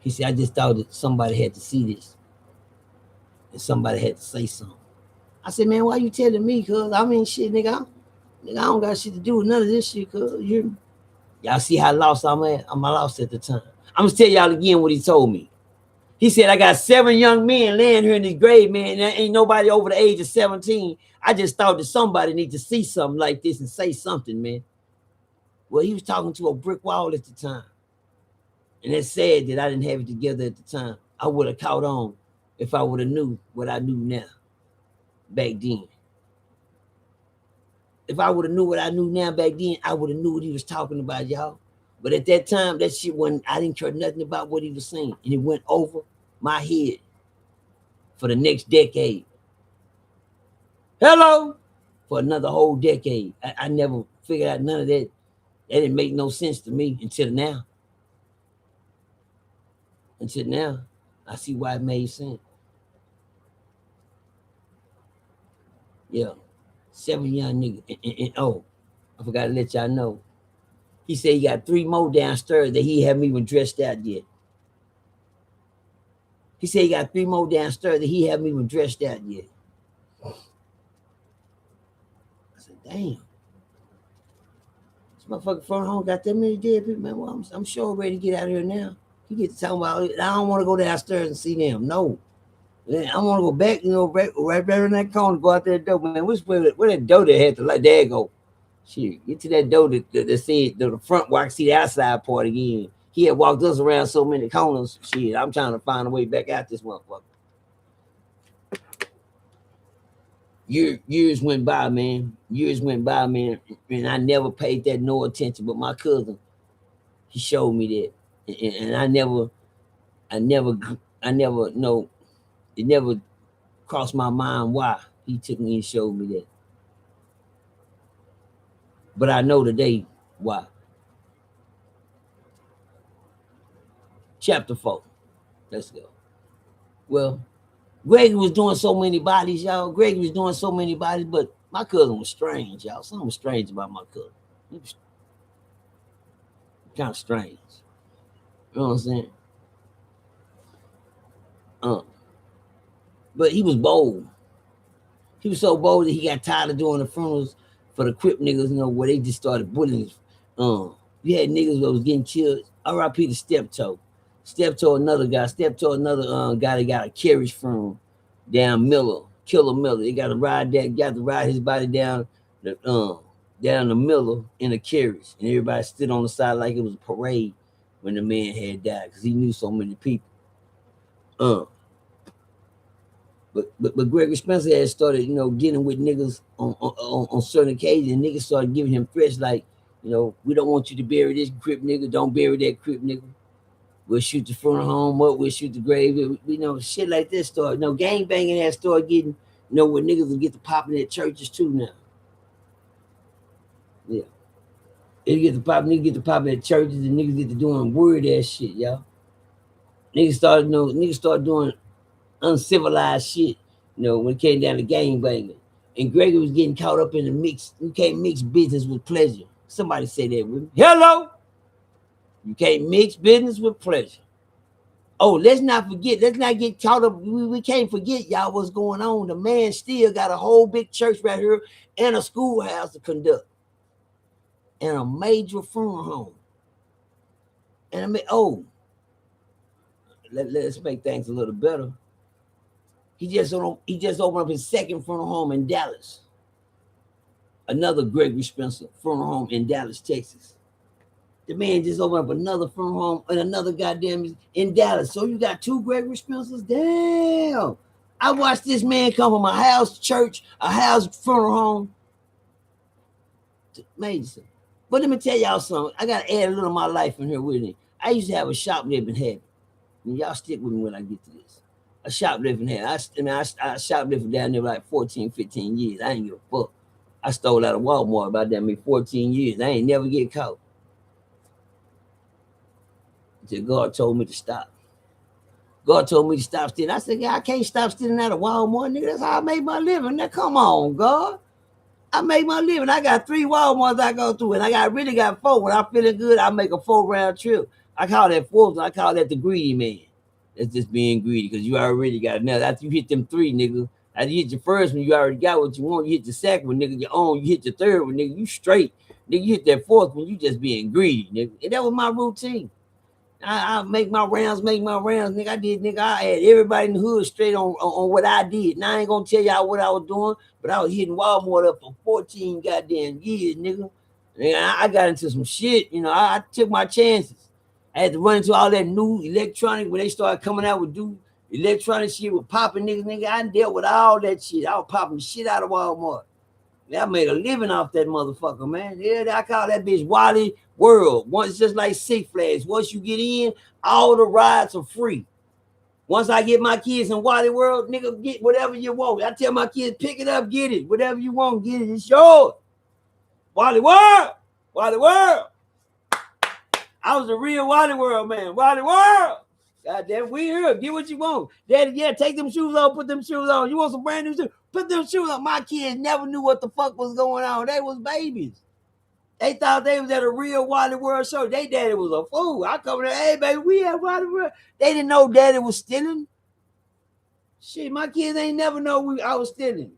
He said, "I just thought that somebody had to see this. And somebody had to say something." I said, "Man, why you telling me, cuz? I mean, shit, nigga, I don't got shit to do with none of this shit, cuz. Y'all see how lost I'm at? I'm lost at the time. I'm going to tell y'all again what he told me. He said, "I got 7 young men laying here in this grave, man, and there ain't nobody over the age of 17. I just thought that somebody need to see something like this and say something, man." Well, he was talking to a brick wall at the time. And it's sad that I didn't have it together at the time. I would have caught on if I would have knew what I knew now, back then. If I would have knew what I knew now back then, I would have knew what he was talking about, y'all. But at that time, that shit when I didn't care nothing about what he was saying, and it went over my head for the next decade. Hello, for another whole decade. I never figured out none of that. That didn't make no sense to me until now. Until now, I see why it made sense. Yeah, 7 young niggas. And oh, I forgot to let y'all know. He said he got 3 more downstairs that he haven't even dressed out yet. He said he got 3 more downstairs that he haven't even dressed out yet. I said, damn. This motherfucker front home got that many dead people, man. Well, I'm sure ready to get out of here now. He gets talking about, I don't want to go downstairs and see them. No. I want to go back, right there in that corner, go out that door, man. Where that door that had to, like, there you go. Shit, get to that door that said the front where I can see the outside part again. He had walked us around so many corners. Shit, I'm trying to find a way back out this motherfucker. Years went by, man. Years went by, man. And I never paid that no attention. But my cousin, he showed me that. And I never know. It never crossed my mind why he took me and showed me that. But I know today why. Chapter 4. Let's go. Well, Gregory was doing so many bodies, y'all. Gregory was doing so many bodies, but my cousin was strange, y'all. Something was strange about my cousin. It was kind of strange. You know what I'm saying? But he was bold. He was so bold that he got tired of doing the funerals for the Crip niggas, where they just started bullying. You had niggas that was getting killed. R.I.P. to Steptoe. Steptoe, another guy. Steptoe, another guy that got a carriage from down Miller, Killer Miller. They got to ride his body down the Miller in a carriage, and everybody stood on the side like it was a parade when the man had died because he knew so many people. But Gregory Spencer had started, dealing with niggas on certain occasions. Niggas started giving him threats like, we don't want you to bury this Crip nigga. Don't bury that Crip nigga. We'll shoot the funeral home up. We'll shoot the grave. Shit like this started. Gang banging had started getting, where niggas will get to popping at churches too now. Yeah. Niggas get to popping at churches and niggas get to doing weird ass shit, y'all. Niggas started doing uncivilized shit, when it came down to gang banging. And Gregory was getting caught up in the mix. You can't mix business with pleasure. Somebody say that with me. Hello? You can't mix business with pleasure. Oh, let's not get caught up. We can't forget, y'all, what's going on. The man still got a whole big church right here and a schoolhouse to conduct. And a major funeral home. And let's make things a little better. He just opened up his second funeral home in Dallas. Another Gregory Spencer funeral home in Dallas, Texas. The man just opened up another funeral home and another goddamn in Dallas. So you got 2 Gregory Spencers? Damn. I watched this man come from a house church, a house funeral home. Amazing. But let me tell y'all something. I got to add a little of my life in here with it. I used to have a shoplifting habit. And y'all stick with me when I get to this. A shoplifting habit. I shoplifted down there like 14, 15 years. I ain't give a fuck. I stole out of Walmart about that 14 years. I ain't never get caught. Until God told me to stop. God told me to stop stealing. I said, I can't stop stealing out of Walmart, nigga. That's how I make my living. Now, come on, God. I make my living. I got 3 Walmarts I go through, and I really got 4. When I'm feeling good, I make a 4-round trip. I call that 4th, I call that the greedy man. That's just being greedy, because you already got another. After you hit them 3, nigga, after you hit your first one, you already got what you want. You hit the second one, nigga, your own. You hit the third one, nigga, you straight. Nigga, you hit that 4th one, you just being greedy, nigga. And that was my routine. I make my rounds, nigga. I had everybody in the hood straight on what I did. Now I ain't gonna tell y'all what I was doing, but I was hitting Walmart up for 14 goddamn years, nigga. And I got into some shit, I took my chances. I had to run into all that new electronic when they started coming out with new electronic shit with popping nigga. I dealt with all that shit. I was popping the shit out of Walmart. I made a living off that motherfucker, man. Yeah, I call that bitch world. Once just like Six Flags. Once you get in, all the rides are free. Once I get my kids in Wally World, nigga, get whatever you want. I tell my kids, pick it up, get it. Whatever you want, get it. It's yours. Wally World. Wally World. I was a real Wally World man. Wally World. God damn, we here. Get what you want. Daddy, yeah, take them shoes off, put them shoes on. You want some brand new shoes? Put them shoes on. My kids never knew what the fuck was going on. They was babies. They thought they was at a real Wally World show. They daddy was a fool. I come there, hey, baby, we at Wally World. They didn't know daddy was stealing. Shit, my kids ain't never know I was stealing.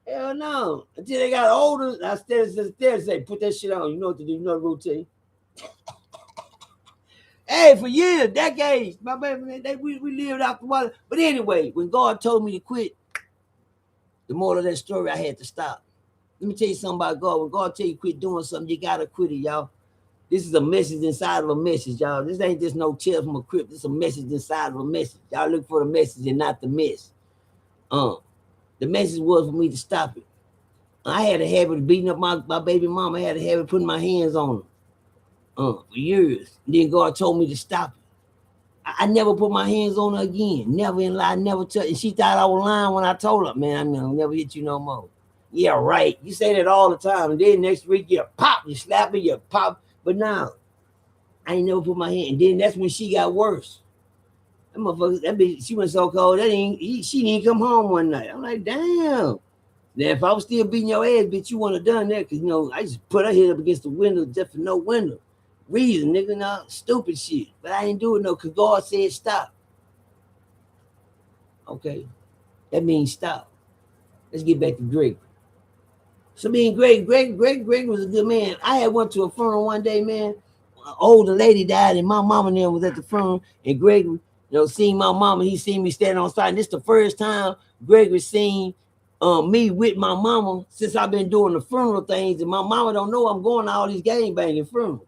Hell no. Until they got older, I still say, put that shit on. You know what to do. You know the routine. Hey, for years, decades, my baby, we lived out the water. But anyway, when God told me to quit, the moral of that story, I had to stop. Let me tell you something about God. When God tell you quit doing something, you gotta quit it, y'all. This is a message inside of a message, y'all. This ain't just no tip from a crypt. This is a message inside of a message. Y'all look for the message and not the mess. The message was for me to stop it. I had a habit of beating up my baby mama. I had a habit of putting my hands on her. For years. And then God told me to stop it. I never put my hands on her again. Never in lie, never touch. And she thought I was lying when I told her, man, I'll never hit you no more. Yeah, right. You say that all the time. And then next week you pop, you slap it, you pop. But now, I ain't never put my hand. And then that's when she got worse. That motherfucker, that bitch, she went so cold, she didn't come home one night. I'm like, damn. Now, if I was still beating your ass, bitch, you wouldn't have done that. Because, I just put her head up against the window just for no window. Reason, nigga, no stupid shit. But I ain't doing no, because God said stop. Okay. That means stop. Let's get back to Greg. So me and Greg was a good man. I had went to a funeral one day, man. An older lady died, and my mama and them was at the funeral. And Gregory, seen my mama. He seen me standing on side. And this the first time Gregory seen me with my mama since I've been doing the funeral things. And my mama don't know I'm going to all these gang banging funerals.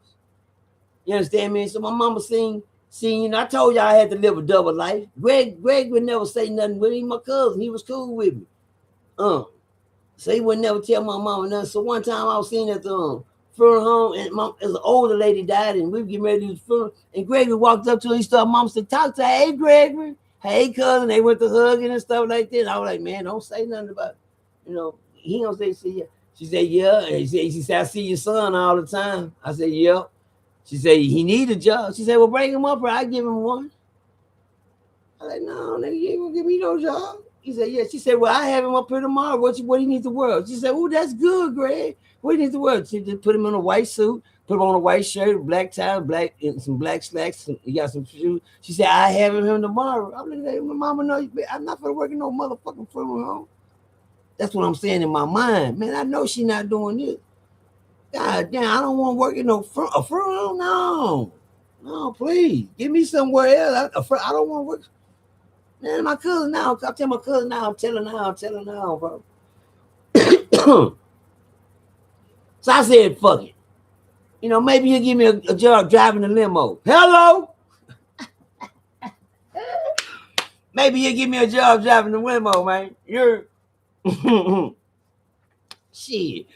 You understand me? So my mama seen, I told y'all I had to live a double life. Greg would never say nothing with him. My cousin, he was cool with me. So he would never tell my mama nothing. So one time I was sitting at the funeral home, and as an older lady died, and we were getting ready to do the funeral. And Gregory walked up to her. He started, mom said, talk to her. Hey, Gregory. Hey, cousin. They went to hugging and stuff like that. I was like, man, don't say nothing about it. He don't say, see ya. She said, yeah. And she said, I see your son all the time. I said, yeah. She said, he need a job. She said, well, bring him up or I give him one. I like, no, nigga, you ain't gonna give me no job. He said, yeah. She said, well, I have him up here tomorrow. What do you need to wear? She said, oh, that's good, Greg. What do you need to wear? She just put him in a white suit, put him on a white shirt, a black tie, and some black slacks. He got some shoes. She said, I have him tomorrow. I'm like, my mama know I'm not gonna work in no motherfucking funeral home. That's what I'm saying in my mind. Man, I know she not doing this. God damn, I don't want to work in a funeral. No, please. Give me somewhere else. I don't want to work. Man, my cousin now. I'll tell my cousin now. I'm telling now, bro. So I said, fuck it. Maybe he'll give me a job driving a limo. Hello? Maybe he'll give me a job driving the limo, man. You're shit.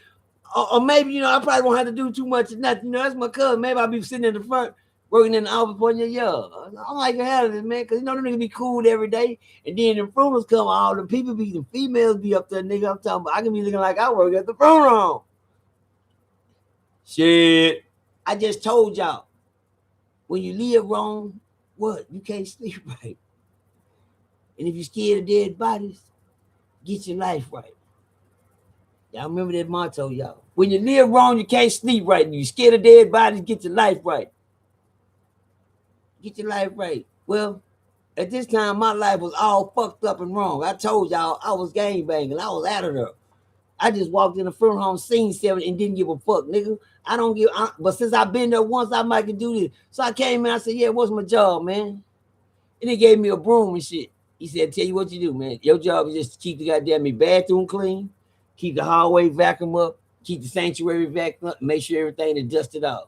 Or maybe, I probably won't have to do too much of nothing. That's my cousin. Maybe I'll be sitting in the front, working in the office for you. Yeah. I'm like, hell of this, man, because, them niggas be cool every day. And then the funerals come, all the people the females be up there, nigga. I'm talking about, I can be looking like I work at the funeral. Shit. I just told y'all, when you live wrong, what? You can't sleep right. And if you're scared of dead bodies, get your life right. Y'all remember that motto, y'all. When you live wrong, you can't sleep right. And you scared of dead bodies, get your life right. Get your life right. Well, at this time, my life was all fucked up and wrong. I told y'all I was gang banging. I was out of there. I just walked in the funeral home, seen 7 and didn't give a fuck, nigga. But since I've been there once, I might can do this. So I came in, I said, yeah, what's my job, man? And he gave me a broom and shit. He said, tell you what you do, man. Your job is just to keep the goddamn bathroom clean, keep the hallway vacuum up, keep the sanctuary vacuum up, make sure everything is dusted off.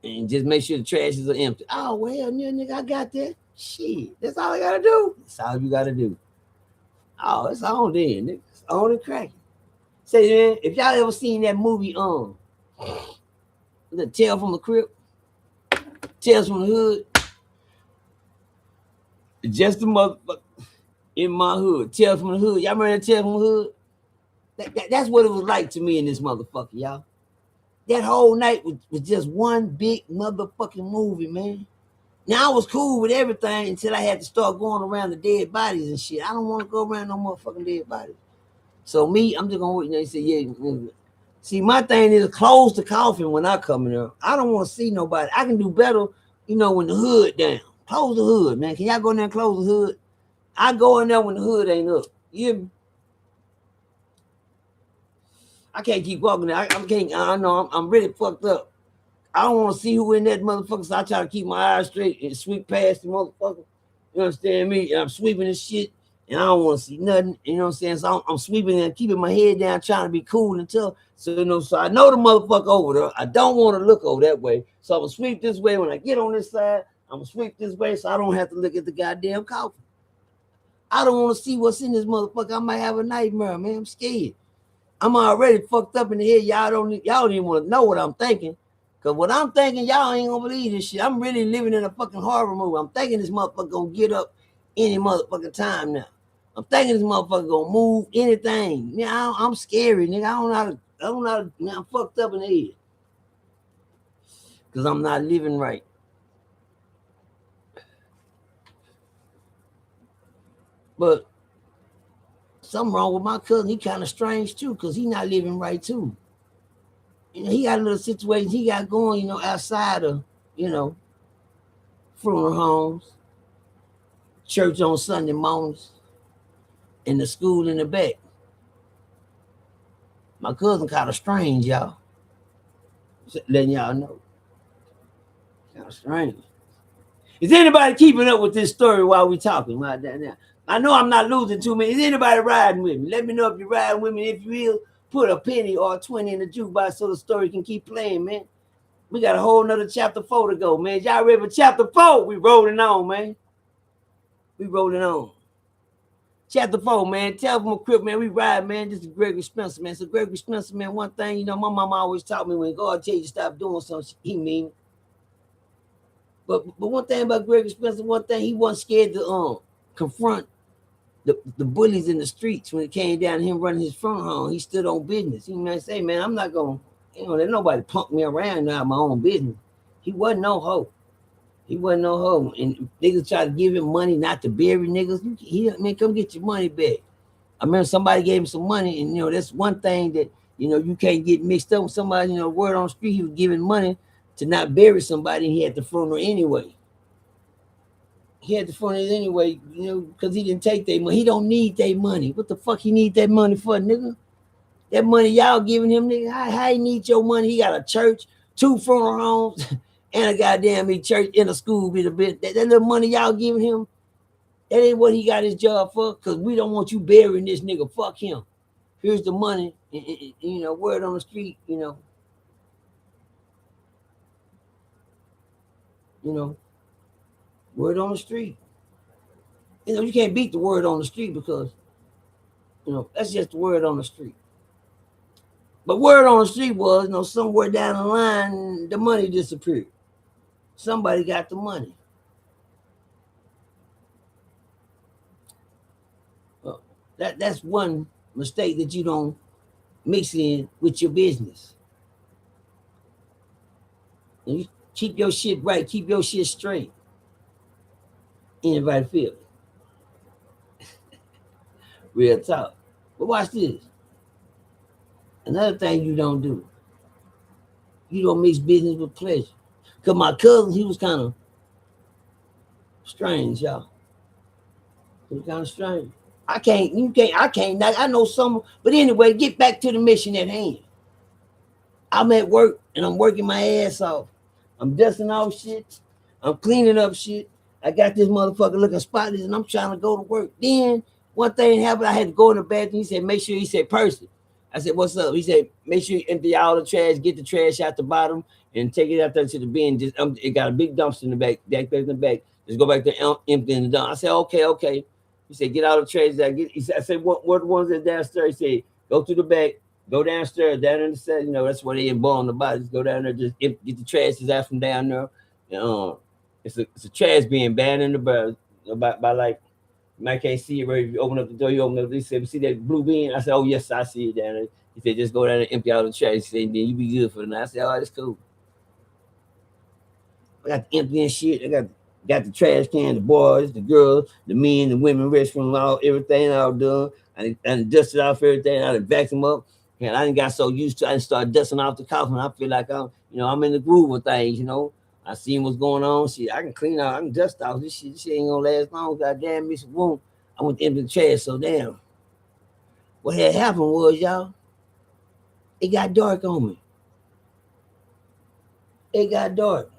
And just make sure the trashes are empty. Oh, well, nigga, I got that. Shit, that's all I got to do. That's all you got to do. Oh, it's on then, nigga. It's on and cracking. Say, man, if y'all ever seen that movie, The Tale from the Crypt, Tales from the Hood. Just the motherfucker in my hood. Tales from the Hood. Y'all remember that Tales from the Hood? That's what it was like to me in this motherfucker, y'all. That whole night was just one big motherfucking movie, man. Now I was cool with everything until I had to start going around the dead bodies and shit. I don't want to go around no motherfucking dead bodies. So me, I'm just gonna wait. They say, yeah. See, my thing is close the coffin when I come in there. I don't want to see nobody. I can do better, when the hood down. Close the hood, man. Can y'all go in there and close the hood? I go in there when the hood ain't up. You hear me? I can't keep walking there. I can't. I know I'm really fucked up. I don't want to see who in that motherfucker, so I try to keep my eyes straight and sweep past the motherfucker. You understand me? And I'm sweeping this shit, and I don't want to see nothing. You know what I'm saying? So I'm sweeping and keeping my head down, trying to be cool until so I know the motherfucker over there. I don't want to look over that way, so I'm gonna sweep this way. When I get on this side, I'm gonna sweep this way, so I don't have to look at the goddamn coffin. I don't want to see what's in this motherfucker. I might have a nightmare, man. I'm scared. I'm already fucked up in the head. Y'all don't even want to know what I'm thinking. Cause what I'm thinking, y'all ain't gonna believe this shit. I'm really living in a fucking horror movie. I'm thinking this motherfucker gonna get up any motherfucking time now. I'm thinking this motherfucker gonna move anything. Yeah, I'm scary, nigga. I don't know how to, man, I'm fucked up in the head. Cause I'm not living right. But something wrong with my cousin. He kind of strange too, cause he not living right too. He got a little situation he got going, outside of, funeral homes, church on Sunday mornings, and the school in the back. My cousin kind of strange, y'all. Just letting y'all know. Kind of strange. Is anybody keeping up with this story while we talking right now? I know I'm not losing too many. Is anybody riding with me? Let me know if you're riding with me. If you will, put a penny or a 20 in the jukebox so the story can keep playing, man. We got a whole nother chapter 4 to go, man. Y'all ready for chapter 4? We rolling on, man. We rolling on. Chapter 4, man. Tell them a quick, man. We ride, man. This is Gregory Spencer, man. So Gregory Spencer, man, one thing, my mama always taught me when God tell you to stop doing something, he mean it. But one thing about Gregory Spencer, one thing, he wasn't scared to confront the bullies in the streets when it came down to him running his front home. He stood on business. He might say, man, I'm not going to, let nobody punk me around now my own business. He wasn't no hoe. He wasn't no hoe. And niggas try to give him money not to bury niggas. Man, come get your money back. I remember somebody gave him some money, and, that's one thing that, you can't get mixed up with somebody, word on the street, he was giving money to not bury somebody, and he had the funeral anyway. He had the funeral anyway, because he didn't take their money. He don't need their money. What the fuck he need that money for, nigga? That money y'all giving him, nigga, how he need your money? He got a church, 2 funeral homes, and a goddamn church in a school bit a bit. That little money y'all giving him, that ain't what he got his job for, because we don't want you burying this nigga. Fuck him. Here's the money, and, word on the street, word on the street. You can't beat the word on the street because, that's just the word on the street. But word on the street was, somewhere down the line, the money disappeared. Somebody got the money. Well, that's one mistake that you don't mix in with your business. And you keep your shit right, keep your shit straight. Anybody feel it? Real talk. But watch this. Another thing you don't do. You don't mix business with pleasure. Because my cousin, he was kind of strange, y'all. He was kind of strange. I know some, but anyway, get back to the mission at hand. I'm at work and I'm working my ass off. I'm dusting off shit. I'm cleaning up shit. I got this motherfucker looking spotless and I'm trying to go to work. Then one thing happened. I had to go in the bathroom. He said, make sure, he said, Percy. I said, what's up? He said, make sure you empty all the trash, get the trash out the bottom and take it out there to the bin. Just it got a big dumpster in the back, in the back. Just go back there, empty in the dump. I said, okay. He said, get all the trash out. I said, what the ones that downstairs? He said, go to the back, Go downstairs, down in the set. That's where they embalm the bodies. Go down there, just get the trash out from down there. And, it's a trash being banned in the bar by like. I can't see it right. If you open up the door, you open up. They said, "See that blue bin?" I said, "Oh yes, I see it down there." He said, "Just go down and empty out the trash." He said, "Then you be good for the night." I said, "Oh, that's cool." I got the empty and shit. I got the trash can, the boys, the girls, the men, the women, restroom, all everything all done. I dusted off everything. I done vacuumed up. And I done got so used to it, I done started dusting off the coffin. I feel like I'm in the groove of things, I seen what's going on. Shit, I can clean out, I can dust off. This shit ain't gonna last long. Goddamn, Miss Boom. I went to empty the trash, so damn. What had happened was, y'all, it got dark on me. It got dark.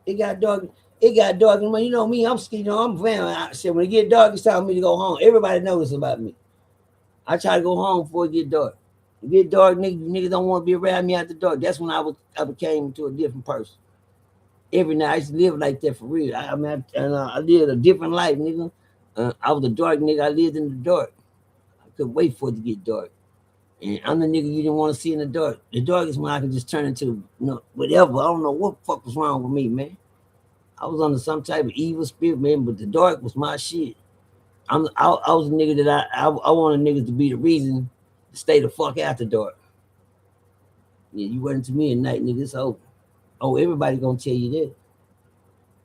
It got dark. It got dark. And you know me, I'm family. I said, when it get dark, it's time for me to go home. Everybody knows this about me. I try to go home before it get dark. It get dark, niggas don't want to be around me after dark. That's when I became into a different person. Every night I used to live like that for real. I lived a different life, nigga. I was a dark nigga. I lived in the dark. I couldn't wait for it to get dark. And I'm the nigga you didn't want to see in the dark. The dark is when I can just turn into whatever. I don't know what the fuck was wrong with me, man. I was under some type of evil spirit, man, but the dark was my shit. I was a nigga that I wanted niggas to be the reason to stay the fuck out the dark. Yeah, you wasn't to me at night, nigga. It's over. Oh, everybody gonna tell you that.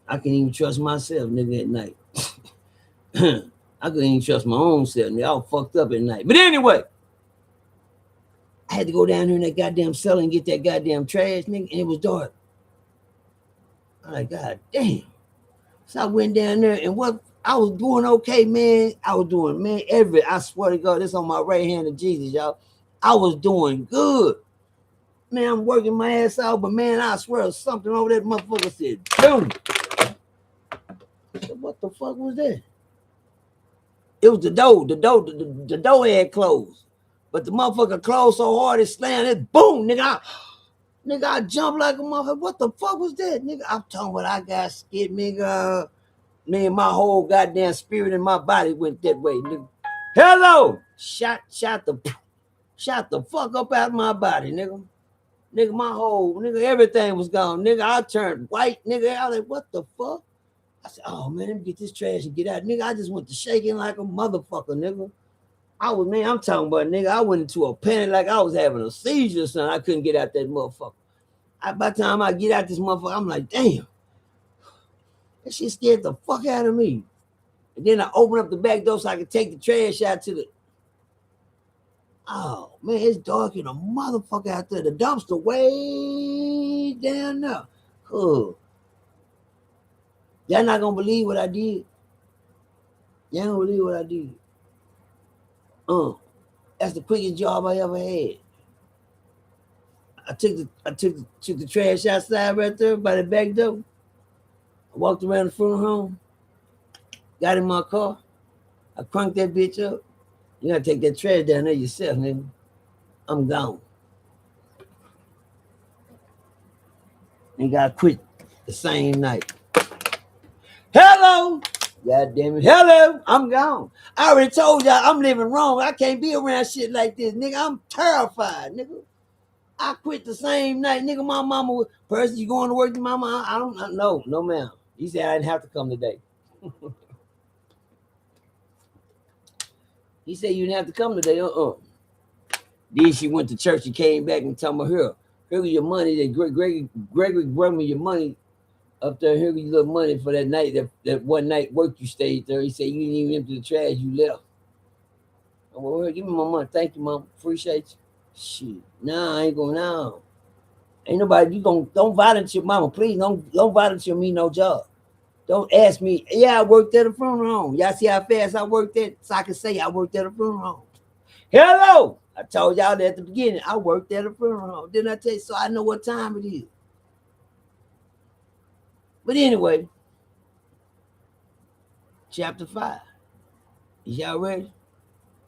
I can't even trust myself, nigga, at night. I couldn't even trust my own self, nigga. I was fucked up at night. But anyway, I had to go down there in that goddamn cellar and get that goddamn trash, nigga, and it was dark. I'm like, God damn. So I went down there and what I was doing okay, man. I was doing, man, I swear to God, this on my right hand of Jesus, y'all. I was doing good. Man, I'm working my ass out, but man, I swear something over that motherfucker said, boom. I said, what the fuck was that? It was the door. The door had closed. But the motherfucker closed so hard it slammed it, boom, nigga. I jumped like a motherfucker. What the fuck was that, nigga? I'm talking about I got scared, nigga. Man, my whole goddamn spirit in my body went that way, nigga. Hello! Shot the fuck up out of my body, nigga. Nigga, my whole, nigga, everything was gone. Nigga, I turned white, nigga. I was like, what the fuck? I said, oh, man, let me get this trash and get out. Nigga, I just went to shaking like a motherfucker, nigga. I'm talking about, nigga, I went into a panic like I was having a seizure or something. I couldn't get out that motherfucker. By the time I get out this motherfucker, I'm like, damn. That shit scared the fuck out of me. And then I open up the back door so I could take the trash out to the... Oh, man, it's dark in a motherfucker out there. The dumpster way down there. Cool. Y'all not gonna believe what I did. Y'all don't believe what I did. That's the quickest job I ever had. I took the trash outside right there by the back door. I walked around the front home. Got in my car. I cranked that bitch up. You gotta take that trash down there yourself, nigga. I'm gone. And gotta quit the same night. Hello! God damn it. Hello! I'm gone. I already told y'all I'm living wrong. I can't be around shit like this, nigga. I'm terrified, nigga. I quit the same night, nigga. My mama was, Percy, you going to work with my mama? I don't know. No, ma'am. He said I didn't have to come today. He said you didn't have to come today. Then she went to church and came back and told me, here your money. That Gregory brought me your money up there. Here your little money for that night, that one night work you stayed there. He said you didn't even empty the trash, you left. I went, well, give me my money. Thank you, mom. Appreciate you. Shit. Nah, I ain't going now. Ain't nobody, don't volunteer, mama. Please don't volunteer me no job. Don't ask me. Yeah, I worked at a funeral home. Y'all see how fast I worked at? So I can say I worked at a funeral home. Hello! I told y'all that at the beginning. I worked at a funeral home. Didn't I tell you? So I know what time it is. But anyway, chapter 5. Is y'all ready?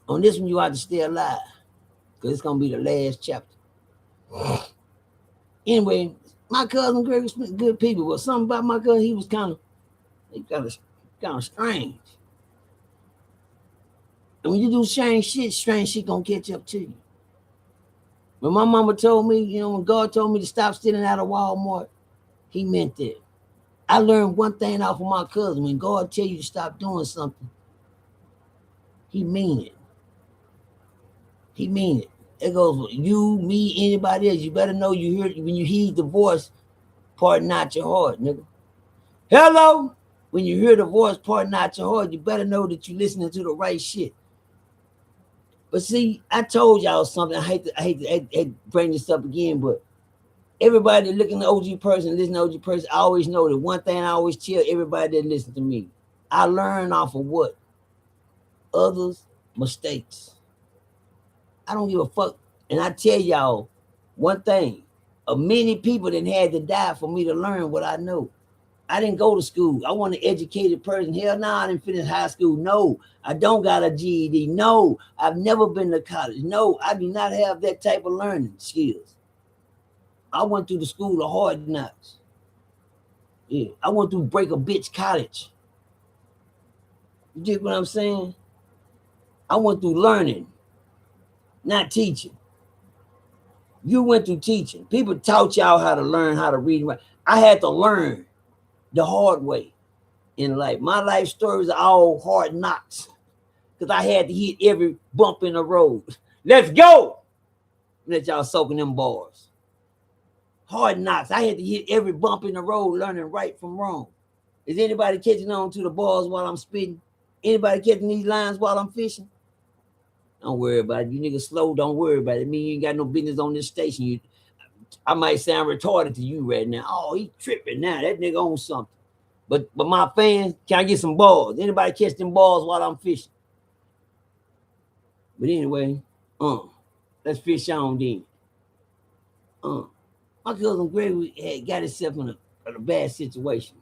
On this one, you have to stay alive. Because it's going to be the last chapter. Anyway, my cousin Gregory Spencer, good people, but something about my cousin, he was kind of strange. And when you do strange shit gonna catch up to you. When my mama told me, you know, when God told me to stop stealing out of Walmart, he meant that. I learned one thing off of my cousin. When God tell you to stop doing something, he mean it. He mean it. It goes you, me, anybody else. You better know you hear when you heed the voice, part not your heart, nigga. Hello? When you hear the voice, part not your heart, you better know that you listening to the right shit. But see, I told y'all something. I hate to bring this up again, but everybody that looking at OG person, listen to OG person, I always know that one thing I always tell everybody that listen to me. I learn off of what? Others' mistakes. I don't give a fuck. And I tell y'all one thing. Many people that had to die for me to learn what I know. I didn't go to school. I want an educated person. Hell no, I didn't finish high school. No, I don't got a GED. No, I've never been to college. No, I do not have that type of learning skills. I went through the school of hard knocks. Yeah, I went through break a bitch college. You get what I'm saying? I went through learning, not teaching. You went through teaching. People taught y'all how to learn how to read and write. I had to learn the hard way in life. My life stories are all hard knocks because I had to hit every bump in the road. Let's go. Let y'all soaking them bars. Hard knocks. I had to hit every bump in the road, learning right from wrong. Is anybody catching on to the bars while I'm spitting? Anybody catching these lines while I'm fishing? Don't worry about it. You niggas slow, don't worry about it. I mean, you ain't got no business on this station. I might sound retarded to you right now. Oh, he tripping now. That nigga on something. But my fans, can I get some balls? Anybody catch them balls while I'm fishing? But anyway, let's fish on then. My cousin Gregory had got himself in a bad situation.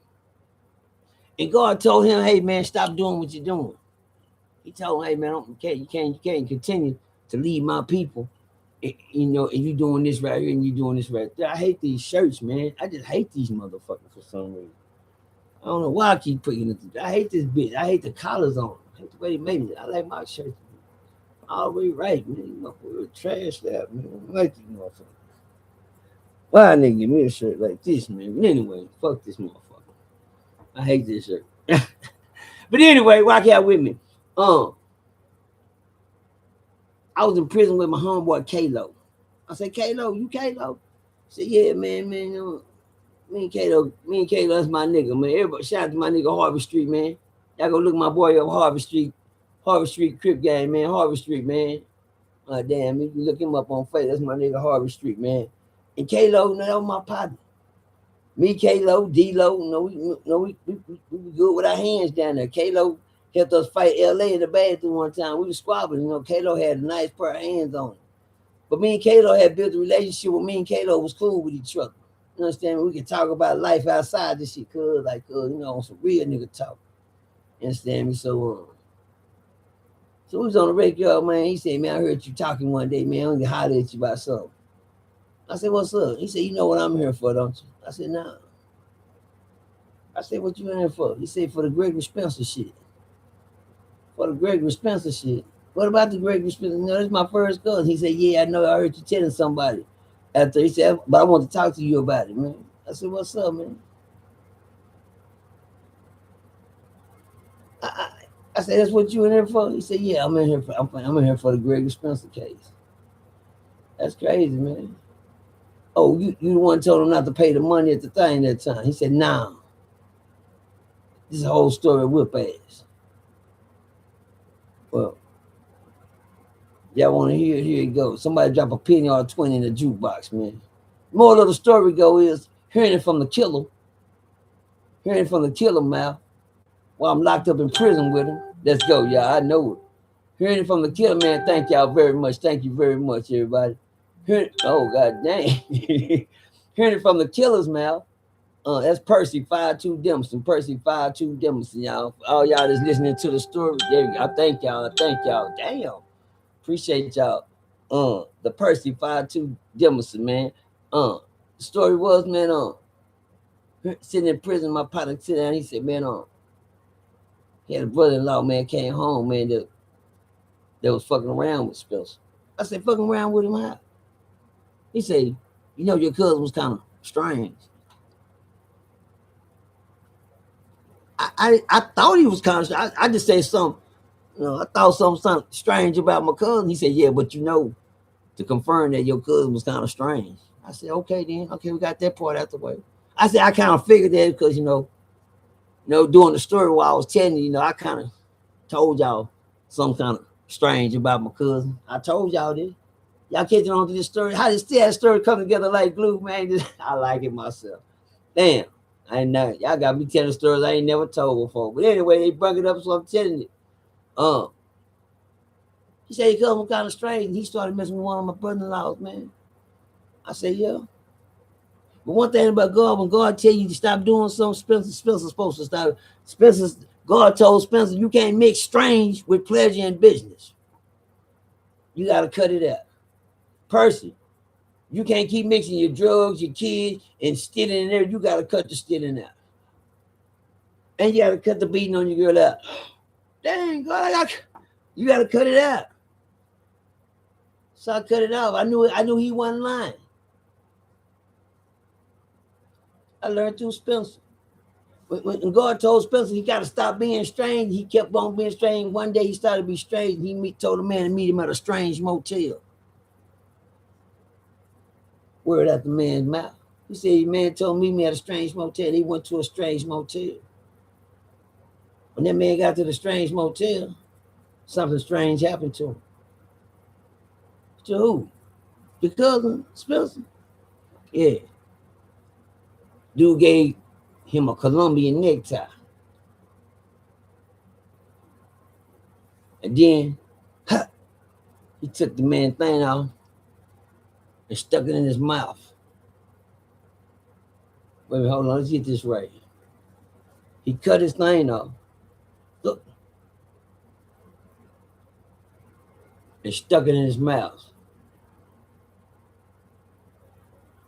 And God told him, hey man, stop doing what you're doing. He told him, hey man, you can't continue to lead my people. You know, and you doing this right here and you doing this right there. I hate these shirts, man. I just hate these motherfuckers for some reason. I don't know why I keep putting it. I hate this bitch. I hate the collars on. I hate the way they make me. I like my shirts. Already right, man. You motherfucker trash that, man. I like these motherfuckers. Why nigga give me a shirt like this, man? But anyway, fuck this motherfucker. I hate this shirt. But anyway, rock out with me. I was in prison with my homeboy Kalo. I said, Kalo, you Kalo? He said, yeah, man. Me and Kalo, that's my nigga, man. Everybody, shout out to my nigga Harvey Street, man. Y'all go look my boy up Harvey Street Crip Gang, man. Harvey Street, man. Damn, you can look him up on Facebook. That's my nigga Harvey Street, man. And Kalo, that was my partner. Me, Kalo, D-Lo, we good with our hands down there. Kalo helped us fight LA in the bathroom one time. We were squabbling, you know. Kalo had a nice pair of hands on him. But me and Kalo had built a relationship where me and Kalo was cool with each other. You understand? We could talk about life outside this shit, you know, on some real nigga talk. You understand me? So we was on the radio, man. He said, man, I heard you talking one day, man. I'm gonna holler at you about something. I said, what's up? He said, you know what I'm here for, don't you? I said, nah. I said, what you in here for? He said, for the Gregory Spencer shit. For the Gregory Spencer shit. What about the Gregory Spencer? No, this is my first cousin. He said, yeah, I know. I heard you telling somebody. After he said, but I want to talk to you about it, man. I said, what's up, man? I said, that's what you in here for? He said, yeah, I'm in here for the Gregory Spencer case. That's crazy, man. Oh, you the one told him not to pay the money at the thing that time. He said, nah. This is a whole story of whip ass. Well, y'all want to hear it? Here it goes. Somebody drop a penny or a 20 in the jukebox, man. Moral of the story go is hearing it from the killer mouth while I'm locked up in prison with him. Let's go, y'all. I know it. Hearing it from the killer, man. Thank y'all very much. Thank you very much, everybody. Oh, god dang. Hearing it from the killer's mouth. That's Percy 52 Demson. Percy 52 Demson, y'all. All y'all that's listening to the story. There we go. I thank y'all. Damn. Appreciate y'all. The Percy 52 Demson, man. The story was, man, sitting in prison, my partner sit down, he said, man, he had a brother-in-law, man, came home, man, that was fucking around with Spencer. I said, fucking around with him how? He said, you know, your cousin was kind of strange. I thought he was kind of strange. I just said something, you know, I thought something strange about my cousin. He said, yeah, but you know, to confirm that your cousin was kind of strange. I said, okay then. Okay, we got that part out the way. I said, I kind of figured that because, you know, doing the story while I was telling you, you know, I kind of told y'all some kind of strange about my cousin. I told y'all this. Y'all catching on to this story. How did that story come together like glue, man? I like it myself. Damn. I ain't know. Y'all got me telling stories I ain't never told before. But anyway, they brought it up, so I'm telling it. He said he come kind of strange. He started messing with one of my brother-in-laws, man. I said, yeah. But one thing about God, when God tell you to stop doing something, Spencer's supposed to stop. God told Spencer, you can't mix strange with pleasure and business. You got to cut it out. Percy, you can't keep mixing your drugs, your kids, and stealing in there. You got to cut the stealing out. And you got to cut the beating on your girl out. Dang, God, you got to cut it out. So I cut it off. I knew he wasn't lying. I learned through Spencer. When God told Spencer he got to stop being strange, he kept on being strange. One day he started to be strange. He told a man to meet him at a strange motel. Word out the man's mouth. He said, the man told me at a strange motel. He went to a strange motel. When that man got to the strange motel, something strange happened to him. To who? Your cousin, Spencer? Yeah. Dude gave him a Colombian necktie. And then, he took the man's thing off and stuck it in his mouth. Wait, hold on, let's get this right. He cut his thing off. Look. And stuck it in his mouth.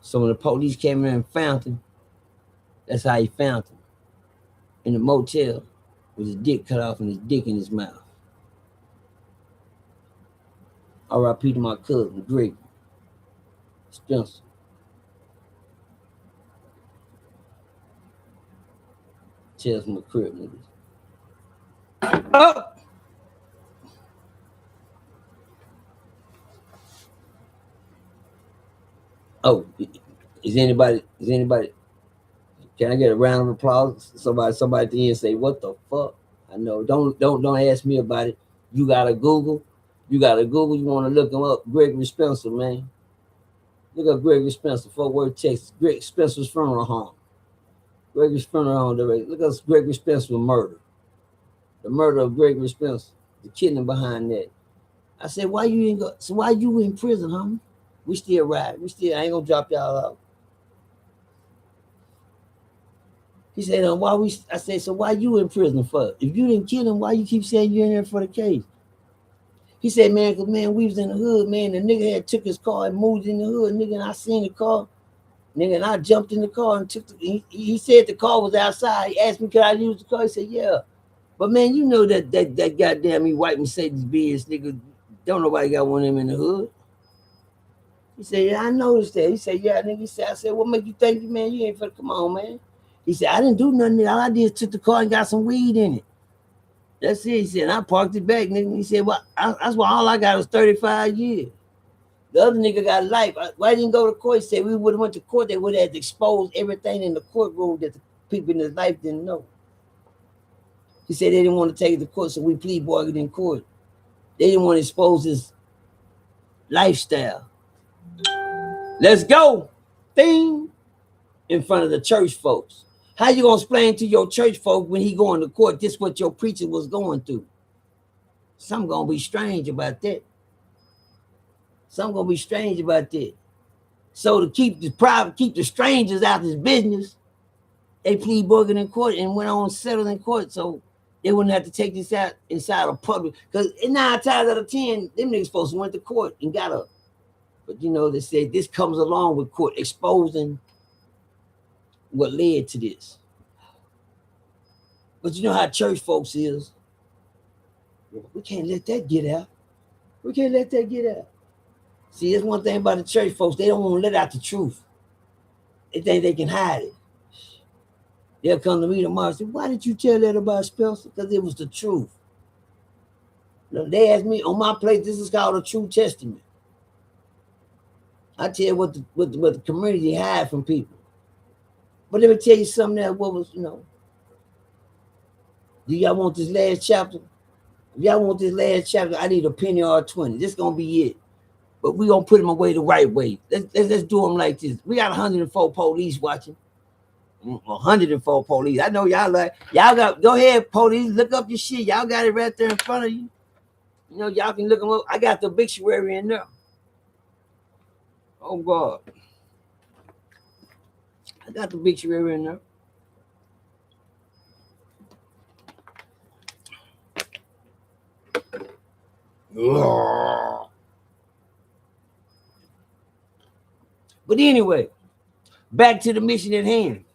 So when the police came in and found him, that's how he found him. In the motel with his dick cut off and his dick in his mouth. R.I.P. to my cousin, Gregory Spencer. Tales from the crib, niggas. Oh! Oh, is anybody, can I get a round of applause? Somebody at the end say, what the fuck? I know, don't ask me about it. You gotta Google, you want to look him up, Gregory Spencer, man. Look up Gregory Spencer, Fort Worth, Texas. Greg Spencer's funeral home. Gregory Spencer home. Look up Gregory Spencer murder. The murder of Gregory Spencer. The killing behind that. I said, why you in prison, homie? We still ride. I ain't gonna drop y'all out. He said, I said, so why you in prison for? If you didn't kill him, why you keep saying you're in there for the case? He said, man, because, man, we was in the hood, man. The nigga had took his car and moved in the hood, nigga, and I seen the car. Nigga, and I jumped in the car and took he said the car was outside. He asked me, could I use the car? He said, yeah. But, man, you know that goddamn he white Mercedes Benz, nigga, don't nobody got one of them in the hood. He said, yeah, I noticed that. He said, yeah, nigga. He said, I said, what make you think, man, you ain't finna come on, man? He said, I didn't do nothing. All I did is took the car and got some weed in it. That's it. He said, I parked it back, nigga. He said, well, that's why all I got was 35 years. The other nigga got life. Why didn't go to court? He said, we would have went to court. They would have exposed everything in the courtroom that the people in his life didn't know. He said they didn't want to take it to court, so we plea bargained in court. They didn't want to expose his lifestyle. Let's go. Thing in front of the church folks. How you gonna explain to your church folk when he going to court this what your preacher was going through? Something gonna be strange about that. Something gonna be strange about that. So to keep the strangers out of his business, they plead bargain in court and went on settled in court, so they wouldn't have to take this out inside of public. Because 9 times out of 10, them niggas supposed to went to court and got up. But you know, they said this comes along with court exposing what led to this. But you know how church folks is. We can't let that get out. We can't let that get out. See, that's one thing about the church folks. They don't want to let out the truth. They think they can hide it. They'll come to me tomorrow and say, why did you tell that about Spencer? Because it was the truth. They asked me on my place, this is called a true testament. I tell you what the community hide from people. But let me tell you something that what was, do y'all want this last chapter? If y'all want this last chapter, I need a penny or a 20. This is gonna be it. But we gonna put them away the right way. Let's do them like this. We got 104 police watching. 104 police. I know y'all got, go ahead, police, look up your shit. Y'all got it right there in front of you. Y'all can look them up. I got the obituary in there. Oh God. I got the obituary in there. But anyway, back to the mission at hand.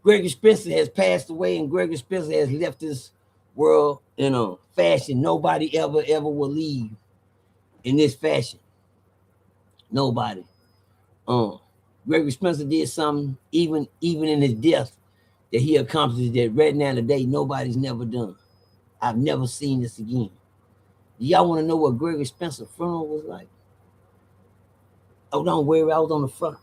Gregory Spencer has passed away, and Gregory Spencer has left this world in a fashion nobody ever will leave in this fashion. Nobody. Gregory Spencer did something even in his death that he accomplished that right now today nobody's never done. I've never seen this again. Do y'all want to know what Gregory Spencer's funeral was like? Oh, don't worry, I was on the front.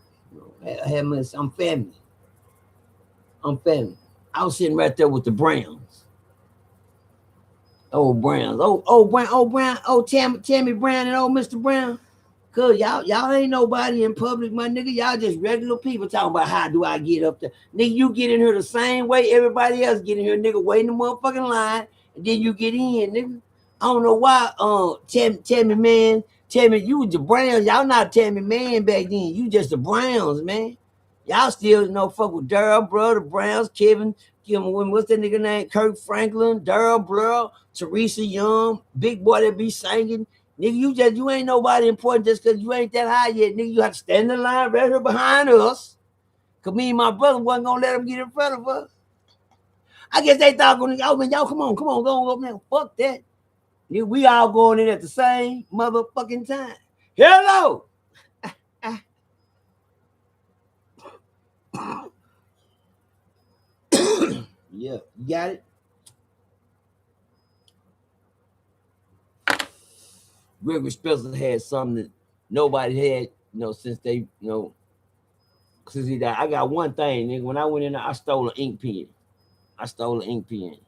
I'm family. I was sitting right there with the Browns. Oh, Browns. Oh, Tammy Brown and old Mr. Brown. Cause y'all ain't nobody in public, my nigga. Y'all just regular people talking about how do I get up there. Nigga, you get in here the same way everybody else get in here, nigga, waiting the motherfucking line, and then you get in, nigga. I don't know why, Tammy man, you was the Browns. Y'all not Tammy man back then. You just the Browns, man. Y'all still fuck with Darryl, bro, the Browns, Kevin, what's that nigga name? Kirk Franklin, Darryl, bro, Teresa Young, big boy that be singing. Nigga, you ain't nobody important just because you ain't that high yet. Nigga, you have to stand in line right here behind us. Because me and my brother wasn't going to let him get in front of us. I guess they thought, y'all come on, go on, man. Fuck that. Nigga, we all going in at the same motherfucking time. Hello. Yeah, you got it? Gregory Spencer had something that nobody had, since they, since he died. I got one thing, nigga. When I went in there, I stole an ink pen. I stole the ink pen.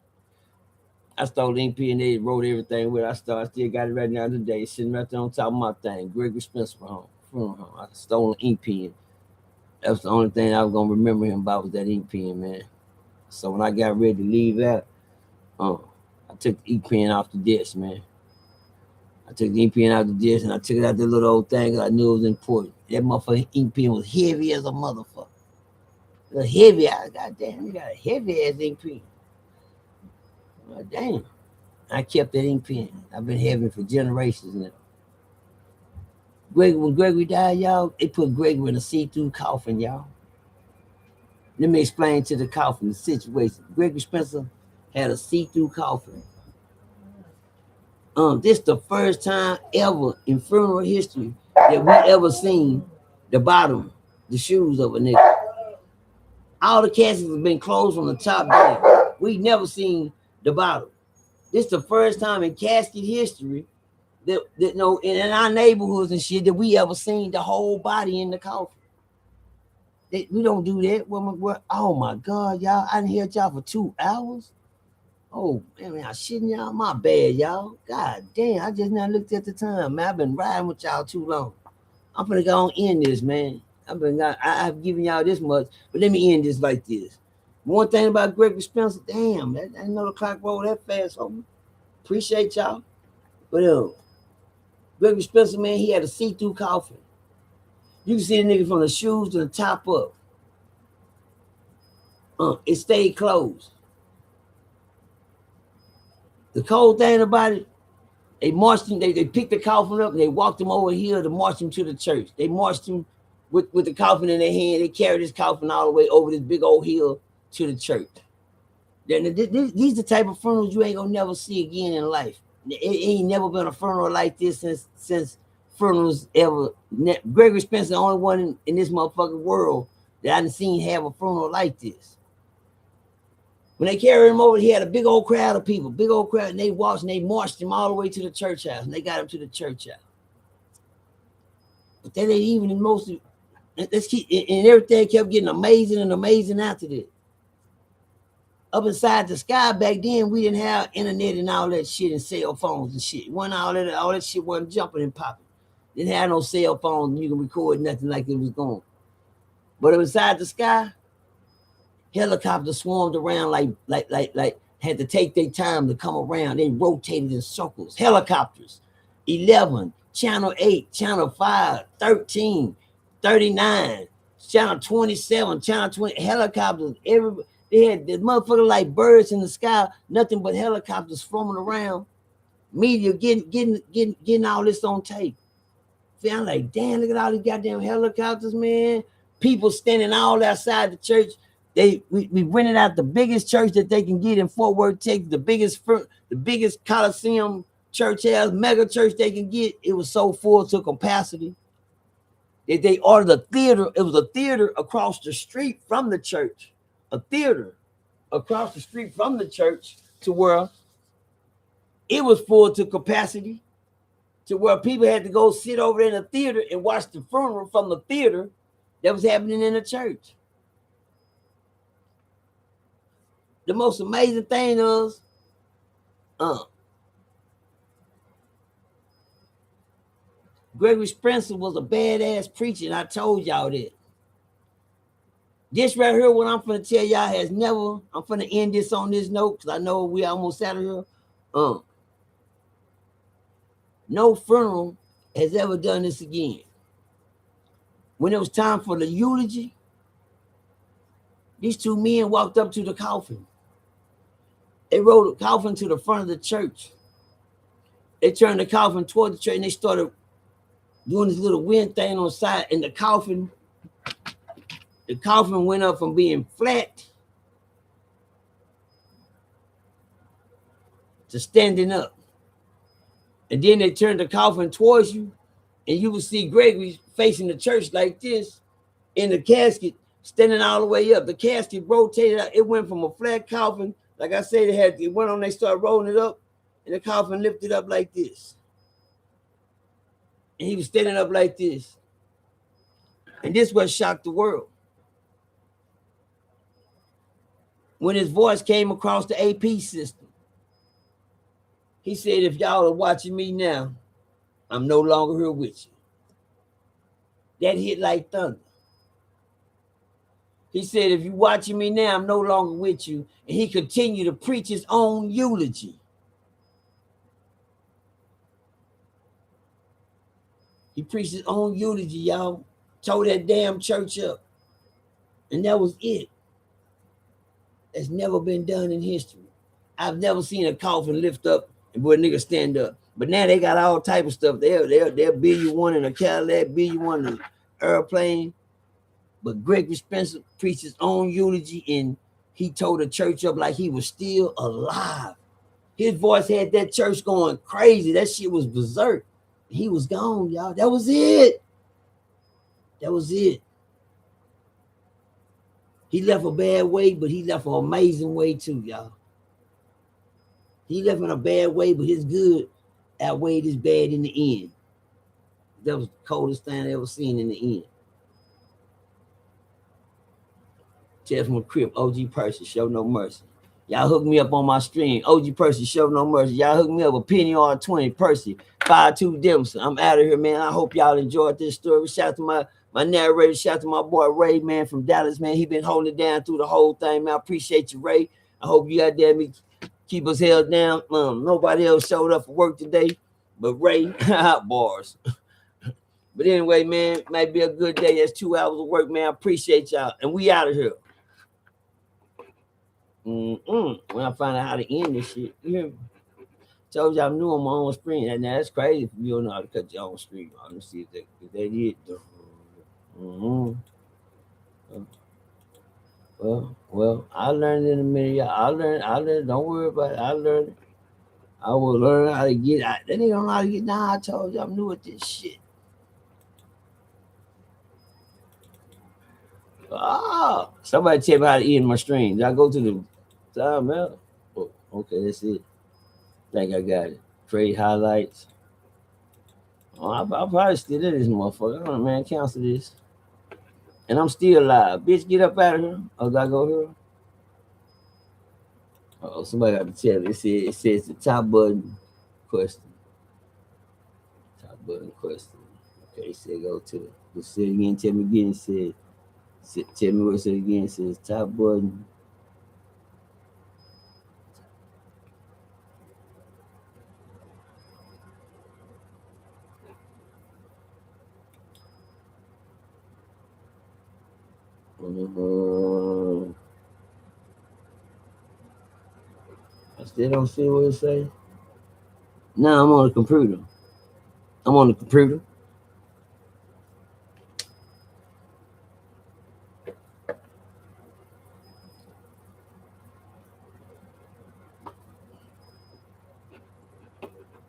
They wrote everything with it. I still got it right now today. It's sitting right there on top of my thing. Gregory Spencer home. I stole an ink pen. That's the only thing I was gonna remember him about was that ink pen, man. So when I got ready to leave out, I took the ink pen off the desk, man. I took the ink pen out the desk and I took it out the little old thing because I knew it was important. That motherfucking ink pen was heavy as a motherfucker. It was heavy. Goddamn, you got a heavy ass ink pen. Well, damn. I kept that ink pen. I've been having it for generations now. When Gregory died, y'all, they put Gregory in a see-through coffin, y'all. Let me explain to the coffin the situation. Gregory Spencer had a see-through coffin. This is the first time ever in funeral history that we ever seen the bottom, the shoes of a nigga. All the caskets have been closed from the top down. We never seen the bottom. This is the first time in casket history that in our neighborhoods and shit that we ever seen the whole body in the coffin. We don't do that. Oh my God, y'all! I didn't hear y'all for 2 hours. Oh man, I'm shitting y'all. My bad, y'all. God damn, I just now looked at the time, man. I've been riding with y'all too long. I'm gonna go on end this, man. I've given y'all this much, but let me end this like this. One thing about Gregory Spencer, damn, I didn't know the clock rolled that fast on me. Appreciate y'all. But Gregory Spencer, man, he had a see-through coffin. You can see the nigga from the shoes to the top up. It stayed closed. The cold thing about it, they marched him, they picked the coffin up and they walked him over here to march him to the church. They marched him with the coffin in their hand. They carried his coffin all the way over this big old hill to the church. These the type of funerals you ain't gonna never see again in life. It ain't never been a funeral like this since funerals ever. Gregory Spencer, the only one in this motherfucking world that I done seen have a funeral like this. When they carried him over, he had a big old crowd of people, big old crowd, and they watched and they marched him all the way to the church house, and they got him to the church house. But that ain't even in most of, let's keep, and everything kept getting amazing and amazing after this. Up inside the sky back then, we didn't have internet and all that shit and cell phones and shit. All that shit wasn't jumping and popping. Didn't have no cell phones and you can record nothing like it was going. But up inside the sky, helicopters swarmed around like had to take their time to come around. They rotated in circles. Helicopters, 11, channel 8, channel 5, 13, 39, channel 27, channel 20, helicopters, everybody. They had the motherfucker like birds in the sky, nothing but helicopters swarming around. Media getting all this on tape. See, I'm like, damn, look at all these goddamn helicopters, man. People standing all outside the church. We rented out the biggest church that they can get in Fort Worth, Texas, the biggest Coliseum church house, mega church they can get. It was so full to capacity that they ordered a theater. It was a theater across the street from the church. A theater across the street from the church to where it was full to capacity, to where people had to go sit over there in the theater and watch the funeral from the theater that was happening in the church. The most amazing thing is, Gregory Spencer was a badass preacher, and I told y'all that. This right here, what I'm finna tell y'all has never, I'm finna end this on this note because I know we almost out of here. No funeral has ever done this again. When it was time for the eulogy, these two men walked up to the coffin. They rolled the coffin to the front of the church. They turned the coffin toward the church and they started doing this little wind thing on the side, and the coffin went up from being flat to standing up. And then they turned the coffin towards you, and you would see Gregory facing the church like this in the casket, standing all the way up. The casket rotated out. It went from a flat coffin, like I said, it went on, they started rolling it up, and the coffin lifted up like this. And he was standing up like this. And this was shocked the world. When his voice came across the AP system, he said, if y'all are watching me now, I'm no longer here with you. That hit like thunder. He said, if you're watching me now, I'm no longer with you. And he continued to preach his own eulogy. He preached his own eulogy, y'all. Tore that damn church up. And that was it. That's never been done in history. I've never seen a coffin lift up and where a nigga stand up. But now they got all type of stuff. They'll bill you one in a Cadillac, bill you one in an airplane. But Gregory Spencer preached his own eulogy, and he tore the church up like he was still alive. His voice had that church going crazy. That shit was berserk. He was gone, y'all. That was it. That was it. He left a bad way, but he left an amazing way too, y'all. He left in a bad way, but his good outweighed his bad in the end. That was the coldest thing I ever seen in the end. Tell from a crib, OG Percy, show no mercy. Y'all hook me up on my stream. OG Percy, show no mercy. Y'all hook me up with Penny R20, Percy, 52 Dempson. I'm out of here, man. I hope y'all enjoyed this story. Shout out to my narrator. Shout out to my boy Ray, man, from Dallas, man. He been holding it down through the whole thing, man. I appreciate you, Ray. I hope you got me keep us held down. Nobody else showed up for work today, but Ray, bars. But anyway, man, might be a good day. That's 2 hours of work, man. I appreciate y'all. And we out of here. When I find out how to end this shit, you hear me? Told y'all I'm new on my own screen. Now that's crazy if you don't know how to cut your own screen. Let me see if that is. Well, I learned in a minute. I learned. Don't worry about it. I learned it. I will learn how to get out. That nigga don't know how to get down. I told you I'm new at this shit. Ah, somebody tell me how to end my streams. I go to the time out. Oh, okay, that's it. Think I got it. Create highlights. Oh, I'll probably still in this motherfucker. I don't know, man. Cancel this. And I'm still live. Bitch, get up out of here. Oh, I go here. Oh, somebody got to tell me. It says the top button question. Top button question. Okay, it said go to it. Just say it again. Tell me again. It said, tell me what it said again. It says top button. I still don't see what it say. No, I'm on the computer. I'm on the computer.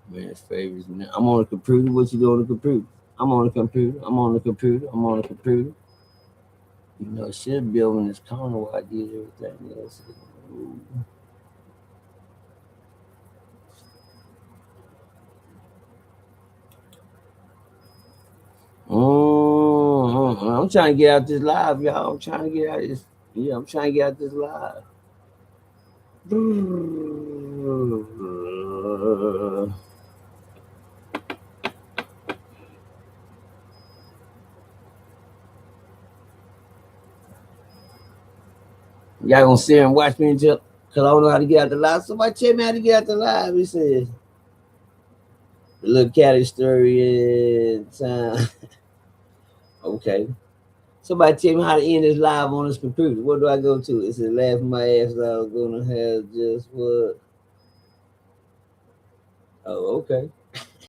Man's favorites. I'm on the computer. What you doing on the computer? I'm on the computer. I'm on the computer. I'm on the computer. You know, it should be over in this corner where I did everything else. I'm trying to get out this live, y'all. I'm trying to get out this. Yeah, I'm trying to get out this live. Y'all gonna sit here and watch me until, because I don't know how to get out the live. Somebody tell me how to get out the live. He says, the little catty story in time. Okay. Somebody tell me how to end this live on this computer. What do I go to? It says, laugh my ass out. Gonna have just what? Oh, okay.